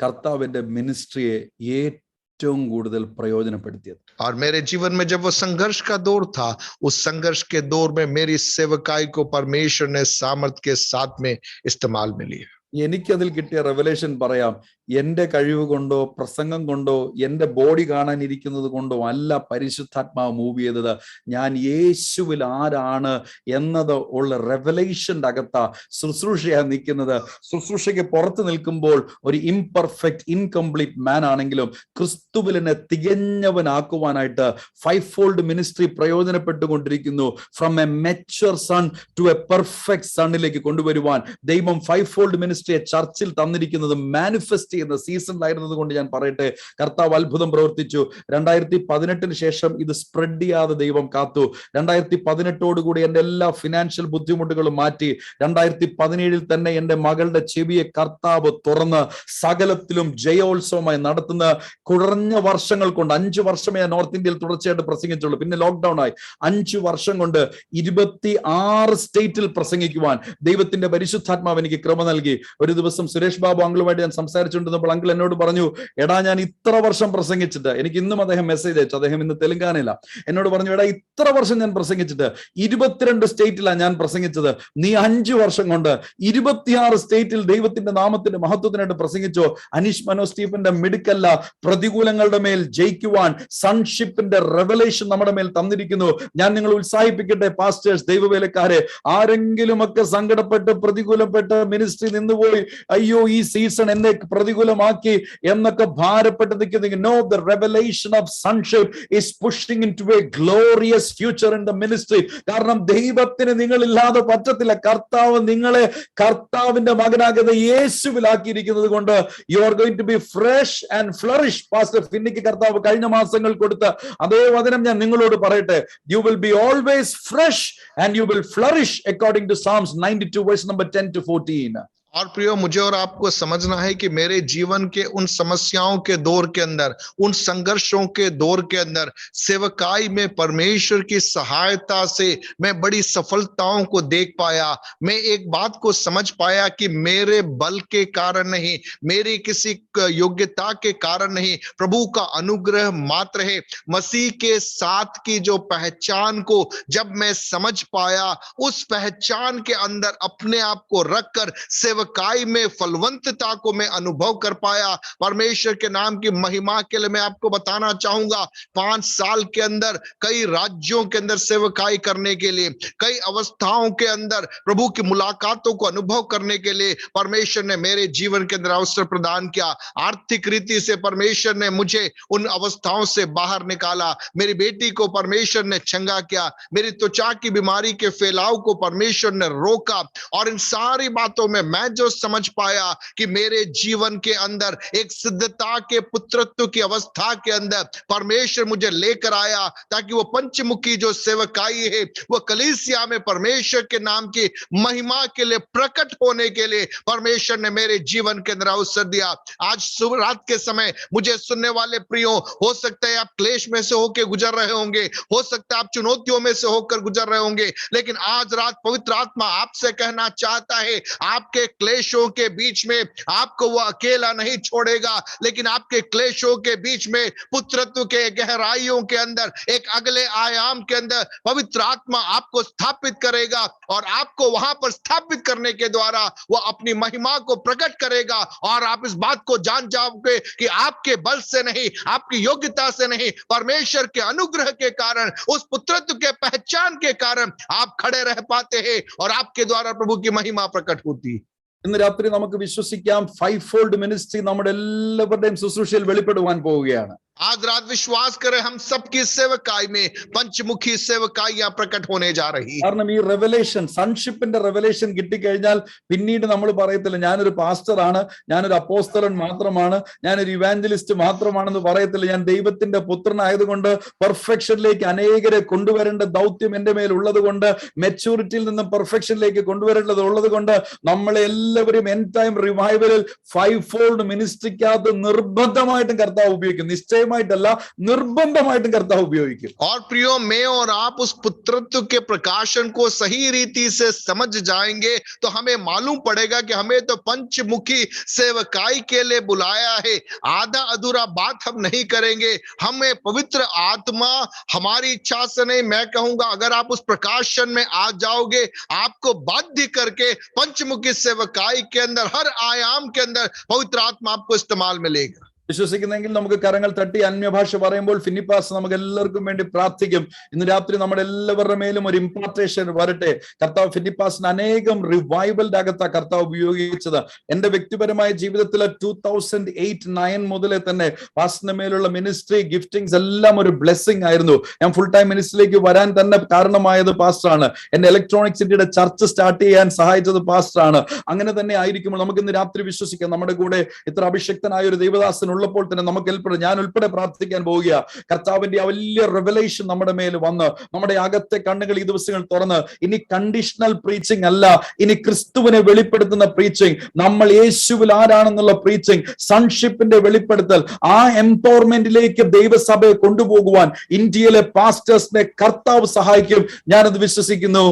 കർത്താവിന്റെ മിനിസ്ട്രിയെ ഏറ്റവും കൂടുതൽ പ്രയോജനപ്പെടുത്തിയത്. और मेरे जीवन में जब वो संघर्ष का दौर था, उस संघर्ष के दौर में मेरी सेवकाई को परमेश्वर ने सामर्थ के साथ में इस्तेमाल में लिया. എനിക്കതിൽ കിട്ടിയ റെവലേഷൻ പറയാം. എന്റെ കഴിവ് കൊണ്ടോ പ്രസംഗം കൊണ്ടോ എന്റെ ബോഡി കാണാനിരിക്കുന്നത് കൊണ്ടോ അല്ല പരിശുദ്ധാത്മാവ് മൂവ് ചെയ്തത്. ഞാൻ യേശുവിൽ ആരാണ് എന്നത് ഉള്ള റെവലേഷന്റെ അകത്താ ശുശ്രൂഷയാ നിൽക്കുന്നത്. ശുശ്രൂഷയ്ക്ക് പുറത്ത് നിൽക്കുമ്പോൾ ഒരു ഇംപെർഫെക്റ്റ് ഇൻകംപ്ലീറ്റ് മാൻ ആണെങ്കിലും ക്രിസ്തുവിനെ തികഞ്ഞവനാക്കുവാനായിട്ട് 5-fold മിനിസ്ട്രി പ്രയോജനപ്പെട്ടുകൊണ്ടിരിക്കുന്നു. From a mature son to a perfect സണ്ണിലേക്ക് കൊണ്ടുവരുവാൻ ദൈവം 5-fold മിനിസ്ട്രിയെ ചർച്ചിൽ തന്നിരിക്കുന്നത് മാനിഫെസ്റ്റ് ചെയ്യുന്ന സീസണിലായിരുന്നത് കൊണ്ട് ഞാൻ പറയട്ടെ, കർത്താവ് അത്ഭുതം പ്രവർത്തിച്ചു. 2018 ശേഷം ഇത് സ്പ്രെഡ് ചെയ്യാതെ ദൈവം കാത്തു. 2018 എന്റെ എല്ലാ ഫിനാൻഷ്യൽ ബുദ്ധിമുട്ടുകളും മാറ്റി. 2017 തന്നെ എന്റെ മകളുടെ ചെവിയെ കർത്താവ് തുറന്ന് സകലത്തിലും ജയോത്സവമായി നടത്തുന്ന കുറഞ്ഞ വർഷങ്ങൾ കൊണ്ട് 5 വർഷമേ ഞാൻ നോർത്ത് ഇന്ത്യയിൽ തുടർച്ചയായിട്ട് പ്രസംഗിച്ചുള്ളൂ. പിന്നെ ലോക്ക്ഡൌൺ ആയി. 5 വർഷം കൊണ്ട് 26 സ്റ്റേറ്റിൽ പ്രസംഗിക്കുവാൻ ദൈവത്തിന്റെ പരിശുദ്ധാത്മാവ് എനിക്ക് കൃപ നൽകി. ഒരു ദിവസം സുരേഷ് ബാബു അങ്കിളുമായിട്ട് ഞാൻ സംസാരിച്ചുകൊണ്ട് പ്രസംഗിച്ചുകൊണ്ടിരുന്നപ്പോൾ അങ്കിൾ എന്നോട് പറഞ്ഞു, എടാ ഞാൻ ഇത്ര വർഷം പ്രസംഗിച്ചിട്ട്, എനിക്ക് ഇന്നും അദ്ദേഹം മെസ്സേജ് അയച്ചു, അദ്ദേഹം ഇന്ന് തെലുങ്കാനയില, എന്നോട് പറഞ്ഞു, എടാ ഇത്ര വർഷം ഞാൻ പ്രസംഗിച്ചിട്ട് 22 സ്റ്റേറ്റിലാണ് ഞാൻ പ്രസംഗിച്ചത്, നീ 5 വർഷം കൊണ്ട് 26 സ്റ്റേറ്റിൽ ദൈവത്തിന്റെ നാമത്തിന്റെ മഹത്വത്തിനായിട്ട് പ്രസംഗിച്ചോ. അനീഷ് മനോ സ്റ്റീഫന്റെ മിടുക്കല്ല, പ്രതികൂലങ്ങളുടെ മേൽ ജയിക്കുവാൻ സൺഷിപ്പിന്റെ റെവലേഷൻ നമ്മുടെ മേൽ തന്നിരിക്കുന്നു. ഞാൻ നിങ്ങൾ ഉത്സാഹിപ്പിക്കട്ടെ പാസ്റ്റേഴ്സ്, ദൈവവേലക്കാരെ, ആരെങ്കിലും ഒക്കെ സങ്കടപ്പെട്ട് പ്രതികൂലപ്പെട്ട് മിനിസ്ട്രി നിന്നുപോയി, അയ്യോ ഈ സീസൺ എന്നെ പ്രതികൂലമാക്കി എന്നൊക്കെ ഭാരപ്പെട്ട് നിൽക്കുന്നെങ്കിൽ, no, the revelation of sonship is pushing into a glorious future in the ministry. കാരണം ദൈവത്തിന് നിങ്ങളില്ലാതെ പറ്റത്തില്ല. കർത്താവ് നിങ്ങളെ കർത്താവിന്റെ മകനാകുന്ന യേശുവിലാക്കിയിരിക്കുന്നത് കൊണ്ട് you are going to be fresh and flourish. Pastor ഫിന്നിക്ക് കർത്താവ് കഴിഞ്ഞ മാസങ്ങൾ കൊടുത്ത അതേ വചനം ഞാൻ നിങ്ങളോട് പറയട്ടെ, you will be always fresh and you will flourish according to Psalms 92 verse number 10 to 14. और प्रियो, मुझे और आपको समझना है कि मेरे जीवन के उन समस्याओं के दौर के अंदर, उन संघर्षों के दौर के अंदर सेवकाई में परमेश्वर की सहायता से मैं बड़ी सफलताओं को देख पाया. मैं एक बात को समझ पाया कि मेरे बल के कारण नहीं, मेरी किसी योग्यता के कारण नहीं, प्रभु का अनुग्रह मात्र है. मसीह के साथ की जो पहचान को जब मैं समझ पाया, उस पहचान के अंदर अपने आप को रखकर सेवकाई में फलवंतता को मैं अनुभव कर पाया. परमेश्वर के नाम की महिमा के लिए मैं आपको बताना चाहूंगा, 5 साल के अंदर कई राज्यों के अंदर सेवकाई करने के लिए, कई अवस्थाओं के अंदर प्रभु की मुलाकातों को अनुभव करने के लिए परमेश्वर ने मेरे जीवन के अंदर अवसर प्रदान किया. आर्थिक रीति से परमेश्वर ने मुझे उन अवस्थाओं से बाहर निकाला. मेरी बेटी को परमेश्वर ने चंगा किया. मेरी त्वचा की बीमारी के फैलाव को परमेश्वर ने रोका. और इन सारी बातों में मैं जो समझ पाया कि मेरे जीवन के अंदर एक सिद्धता के पुत्रत्व की अवस्था के अंदर परमेश्वर मुझे लेकर आया, ताकि वो पंचमुखी जो सेवकाई है वो कलीसिया में परमेश्वर के नाम की महिमा के लिए प्रकट होने के लिए परमेश्वर ने मेरे जीवन के अंदर अवसर दिया. आज सुबह रात के समय मुझे सुनने वाले प्रियो, हो सकता है आप क्लेश में से होकर गुजर रहे होंगे, हो सकता है आप चुनौतियों में से होकर गुजर रहे होंगे, लेकिन आज रात पवित्र आत्मा आपसे कहना चाहता है, आपके क्लेशों के बीच में आपको वो अकेला नहीं छोड़ेगा, लेकिन आपके क्लेशों के बीच में पुत्रत्व के गहराइयों के अंदर एक अगले आयाम के अंदर पवित्र आत्मा आपको स्थापित करेगा. और आपको वहां पर स्थापित करने के द्वारा वो अपनी महिमा को प्रकट करेगा. और आप इस बात को जान जाओगे कि आपके बल से नहीं, आपकी योग्यता से नहीं, परमेश्वर के अनुग्रह के कारण, उस पुत्रत्व के पहचान के कारण आप खड़े रह पाते हैं और आपके द्वारा प्रभु की महिमा प्रकट होती है. ഇന്ന് രാത്രി നമുക്ക് വിശ്വസിക്കാം, 5-fold മിനിസ്ട്രി നമ്മുടെ എല്ലാവരുടെയും ശുശ്രൂഷയിൽ വെളിപ്പെടുവാൻ പോവുകയാണ്. आज रात विश्वास करें, हम सबकी सेवकाई में पंचमुखी सेवकाइयां प्रकट होने जा रही. കാരണം ഈ റെവലേഷൻ, സൺഷിപ്പിന്റെ റെവലേഷൻ കിട്ടിക്കഴിഞ്ഞാൽ പിന്നീട് നമ്മൾ പറയത്തില്ല ഞാനൊരു പാസ്റ്റർ ആണ്, ഞാനൊരു അപ്പോസ്തലൻ മാത്രമാണ്, ഞാനൊരു ഇവാഞ്ചലിസ്റ്റ് മാത്രമാണെന്ന് പറയത്തില്ല. ഞാൻ ദൈവത്തിന്റെ പുത്രനായതുകൊണ്ട് പെർഫെക്ഷനിലേക്ക് അനേകരെ കൊണ്ടുവരേണ്ട ദൗത്യം എന്റെ മേൽ ഉള്ളത് കൊണ്ട്, മെച്യൂരിറ്റിയിൽ നിന്ന് പെർഫെക്ഷനിലേക്ക് കൊണ്ടുവരേണ്ടത് ഉള്ളത് കൊണ്ട് നമ്മളെ എല്ലാവരും എൻഡ് ടൈം റിവൈവലിൽ 5-fold മിനിസ്ട്രിക്കകത്ത് നിർബന്ധമായിട്ടും കർത്താവ് ഉപയോഗിക്കും. നിശ്ചയമായിട്ടല്ല, നിർബന്ധമായിട്ടും കർത്താവ് ഉപയോഗിക്കും. और प्रियो, मैं और आप उस पुत्रत्व के प्रकाशन को सही रीति से समझ जाएंगे तो हमें मालूम पड़ेगा कि हमें तो पंचमुखी सेवकाई के लिए बुलाया है. आधा अधूरा बात हम नहीं करेंगे. हमें पवित्र आत्मा हमारी इच्छा से नहीं, मैं कहूंगा अगर आप उस प्रकाशन में आ जाओगे, आपको बाध्य करके पंचमुखी सेवकाई के अंदर हर आयाम के अंदर पवित्र आत्मा आपको इस्तेमाल में लेगा. വിശ്വസിക്കുന്നെങ്കിൽ നമുക്ക് കരങ്ങൾ തട്ടി അന്യഭാഷ പറയുമ്പോൾ ഫിനിപ്പാസ് നമുക്ക് എല്ലാവർക്കും വേണ്ടി പ്രാർത്ഥിക്കും. ഇന്ന് രാത്രി നമ്മുടെ എല്ലാവരുടെ മേലും ഒരു ഇംപാർട്ടേഷൻ വരട്ടെ. കർത്താവ് ഫിനിപ്പാസിന് അനേകം റിവൈവലിന്റെ അകത്താ കർത്താവ് ഉപയോഗിച്ചത്. എന്റെ വ്യക്തിപരമായ ജീവിതത്തിലെ 2008-9 മുതലേ തന്നെ പാസ്റ്ററിന്റെ മേലുള്ള മിനിസ്ട്രി ഗിഫ്റ്റിംഗ്സ് എല്ലാം ഒരു ബ്ലെസ്സിംഗ് ആയിരുന്നു. ഞാൻ ഫുൾ ടൈം മിനിസ്ട്രിയിലേക്ക് വരാൻ തന്നെ കാരണമായത് പാസ്റ്ററാണ്. എന്നെ ഇലക്ട്രോണിക് സിറ്റിയുടെ ചർച്ച് സ്റ്റാർട്ട് ചെയ്യാൻ സഹായിച്ചത് പാസ്റ്ററാണ്. അങ്ങനെ തന്നെ ആയിരിക്കുമ്പോൾ നമുക്ക് ഇന്ന് രാത്രി വിശ്വസിക്കാം, നമ്മുടെ കൂടെ ഇത്ര അഭിഷക്തനായ ഒരു ദൈവദാസൻ ഉള്ളപ്പോൾ തന്നെ നമുക്ക് ഞാൻ ഉൾപ്പെടെ പ്രാർത്ഥിക്കാൻ പോവുക. കർത്താവിന്റെ ആ വലിയ റെവലേഷൻ നമ്മുടെ മേൽ വന്ന് നമ്മുടെ അകത്തെ കണ്ണുകൾ ഈ ദിവസങ്ങൾ തുറന്ന്, ഇനി കണ്ടീഷണൽ പ്രീച്ചിങ് അല്ല, ഇനി ക്രിസ്തുവിനെ വെളിപ്പെടുത്തുന്ന പ്രീച്ചിങ്, നമ്മൾ യേശുവിൽ ആരാണെന്നുള്ള പ്രീച്ചിങ്, സൺഷിപ്പിന്റെ വെളിപ്പെടുത്തൽ, ആ എംപവർമെന്റിലേക്ക് ദൈവസഭയെ കൊണ്ടുപോകുവാൻ ഇന്ത്യയിലെ പാസ്റ്റേഴ്സിനെ കർത്താവ് സഹായിക്കും. ഞാനത് വിശ്വസിക്കുന്നു.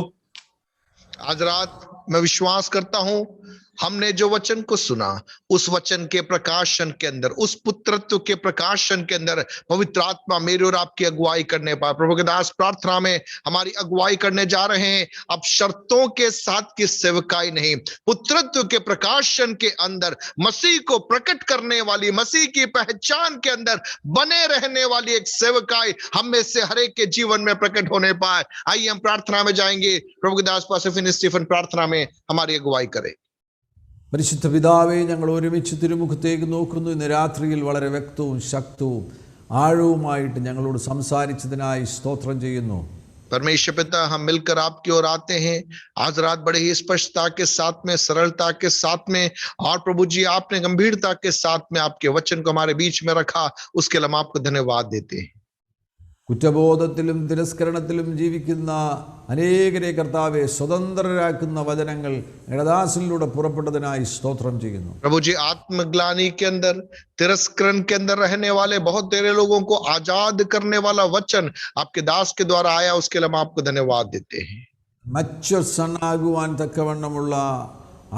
आज रात मैं विश्वास करता हूं हमने जो वचन को सुना, उस वचन के प्रकाशन के अंदर, उस पुत्रत्व के प्रकाशन के अंदर पवित्र आत्मा मेरी और आपकी अगुवाई करने पाए। प्रभु के दास प्रार्थना में हमारी अगुवाई करने जा रहे हैं। अब शर्तों के साथ की सेवकाई नहीं, पुत्रत्व के प्रकाशन के अंदर मसीह को प्रकट करने वाली, मसीह की पहचान के अंदर बने रहने वाली एक सेवकाई हम में से हर एक के जीवन में प्रकट होने पाए। आइए हम प्रार्थना में जाएंगे। प्रभु के दास पास फिन स्टीफन प्रार्थना में हमारी अगुवाई करे। പരിശുദ്ധ പിതാവേ, ഞങ്ങൾ ഒരുമിച്ച് തിരുമുഖത്തേക്ക് നോക്കുന്നു. ഇന്ന് രാത്രിയിൽ വളരെ വ്യക്തവും ശക്തവും ആഴവുമായിട്ട് ഞങ്ങളോട് സംസാരിച്ചതിനായി സ്തോത്രം ചെയ്യുന്നു. परमेश्वर पिता, हम मिलकर आपकी ओर आते हैं आज रात बड़े ही स्पष्टता के साथ में, सरलता के साथ में, और प्रभु जी आपने गंभीरता के साथ में आपके वचन को हमारे बीच में रखा, उसके लिए हम आपको धन्यवाद देते हैं। കുറ്റബോധത്തിലും തിരസ്കരണത്തിലും ജീവിക്കുന്ന അനേകരെ കർത്താവെ സ്വതന്ത്രരാക്കുന്ന വചനങ്ങൾ ഇടദാസിലൂടെ പുറപ്പെട്ടതിനായി സ്തോത്രം ചെയ്യുന്നു. प्रभु जी आत्मग्लानि के अंदर, तिरस्करण के अंदर रहने वाले बहुत तेरे लोगों को आजाद करने वाला वचन आपके दास के द्वारा आया, उसके लिए हम आपको धन्यवाद देते हैं। മച്ചുവർ സണ്ണാകുവാൻ തക്കവണ്ണമുള്ള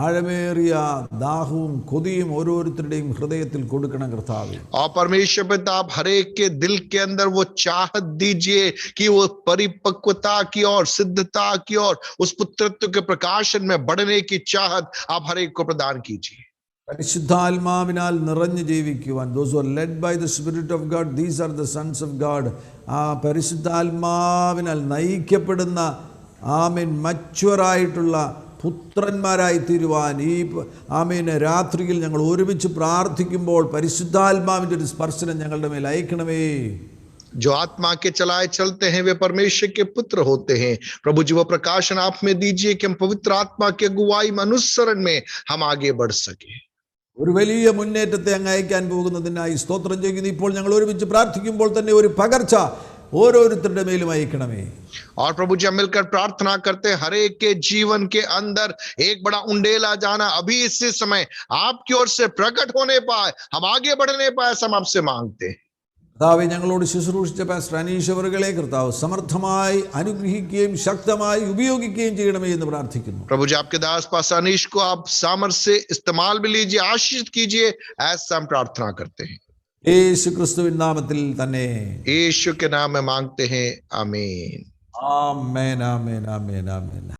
ആഴമേറിയ ദാഹവും കൊതിയും ഓരോരുത്തരുടെയും ഹൃദയത്തിൽ കൊടുക്കണം കർത്താവേ. और परमेश्वर पिता, आप हर एक के दिल के अंदर वो चाहत दीजिए कि वो परिपक्वता की और सिद्धता की और उस पुत्रत्व के प्रकाशन में बढ़ने की चाहत आप हर एक को प्रदान कीजिए। പരിശുദ്ധാത്മാവിനാൽ നിറഞ്ഞു ജീവിക്കുവാൻ, those who are led by the Spirit of God, these are the sons of God. ആ പരിശുദ്ധാത്മാവിനാൽ നയിക്കപ്പെടുന്ന ആമേൻ മച്ചുവറായിട്ടുള്ള പുത്രന്മാരായി തീരുവാൻ ഈ ആമേൻ രാത്രിയിൽ ഞങ്ങൾ ഒരുമിച്ച് പ്രാർത്ഥിക്കുമ്പോൾ പരിശുദ്ധാത്മാവിൻ്റെ ഒരു സ്പർശനം ഞങ്ങളുടെ മേൽ അയക്കണമേ. जो आत्मा के चलाए चलते हैं वे परमेश्वर के पुत्र होते हैं। प्रभु जी वो प्रकाशन आप में दीजिए कि हम पवित्र आत्मा के अगुवाई में, अनुसरण में हम आगे बढ़ सके। ഒരു വലിയ മുന്നേറ്റത്തെ അങ്ങ് അയക്കാൻ പോകുന്നതിനായി സ്തോത്രം ചെയ്യുന്നു. ഇപ്പോൾ ഞങ്ങൾ ഒരുമിച്ച് പ്രാർത്ഥിക്കുമ്പോൾ തന്നെ ഒരു പകർച്ച ഓരോരുത്തരുടെ മേലും അയക്കണമേ. और प्रभु जी हम मिलकर प्रार्थना करते हैं, हर एक के जीवन के अंदर एक बड़ा उंडेला जाना अभी इसी समय आपकी ओर से प्रकट होने पाए, हम आगे बढ़ने पाए, हम आपसे मांगते हैं। കർത്താവേ, ഞങ്ങളോട് ശുശ്രൂഷിച്ച പാസ്റ്റർ അനീഷ് അവറുകളെ കർത്താവ് സമർത്ഥമായി അനുഗ്രഹിക്കുകയും ശക്തമായി ഉപയോഗിക്കുകയും ചെയ്യണമേ എന്ന് പ്രാർത്ഥിക്കുന്നു. प्रभु जी आपके दास पास अनीश को आप सामर्थ्य से इस्तेमाल भी लीजिए, आशीष कीजिए, ऐसा हम प्रार्थना करते हैं യേശു ക്രിസ്തുവിൻ നാമത്തിൽ തന്നെ. यीशु के नाम में मांगते हैं, आमीन। ആമേൻ, ആമേൻ, ആമേൻ, ആമേൻ.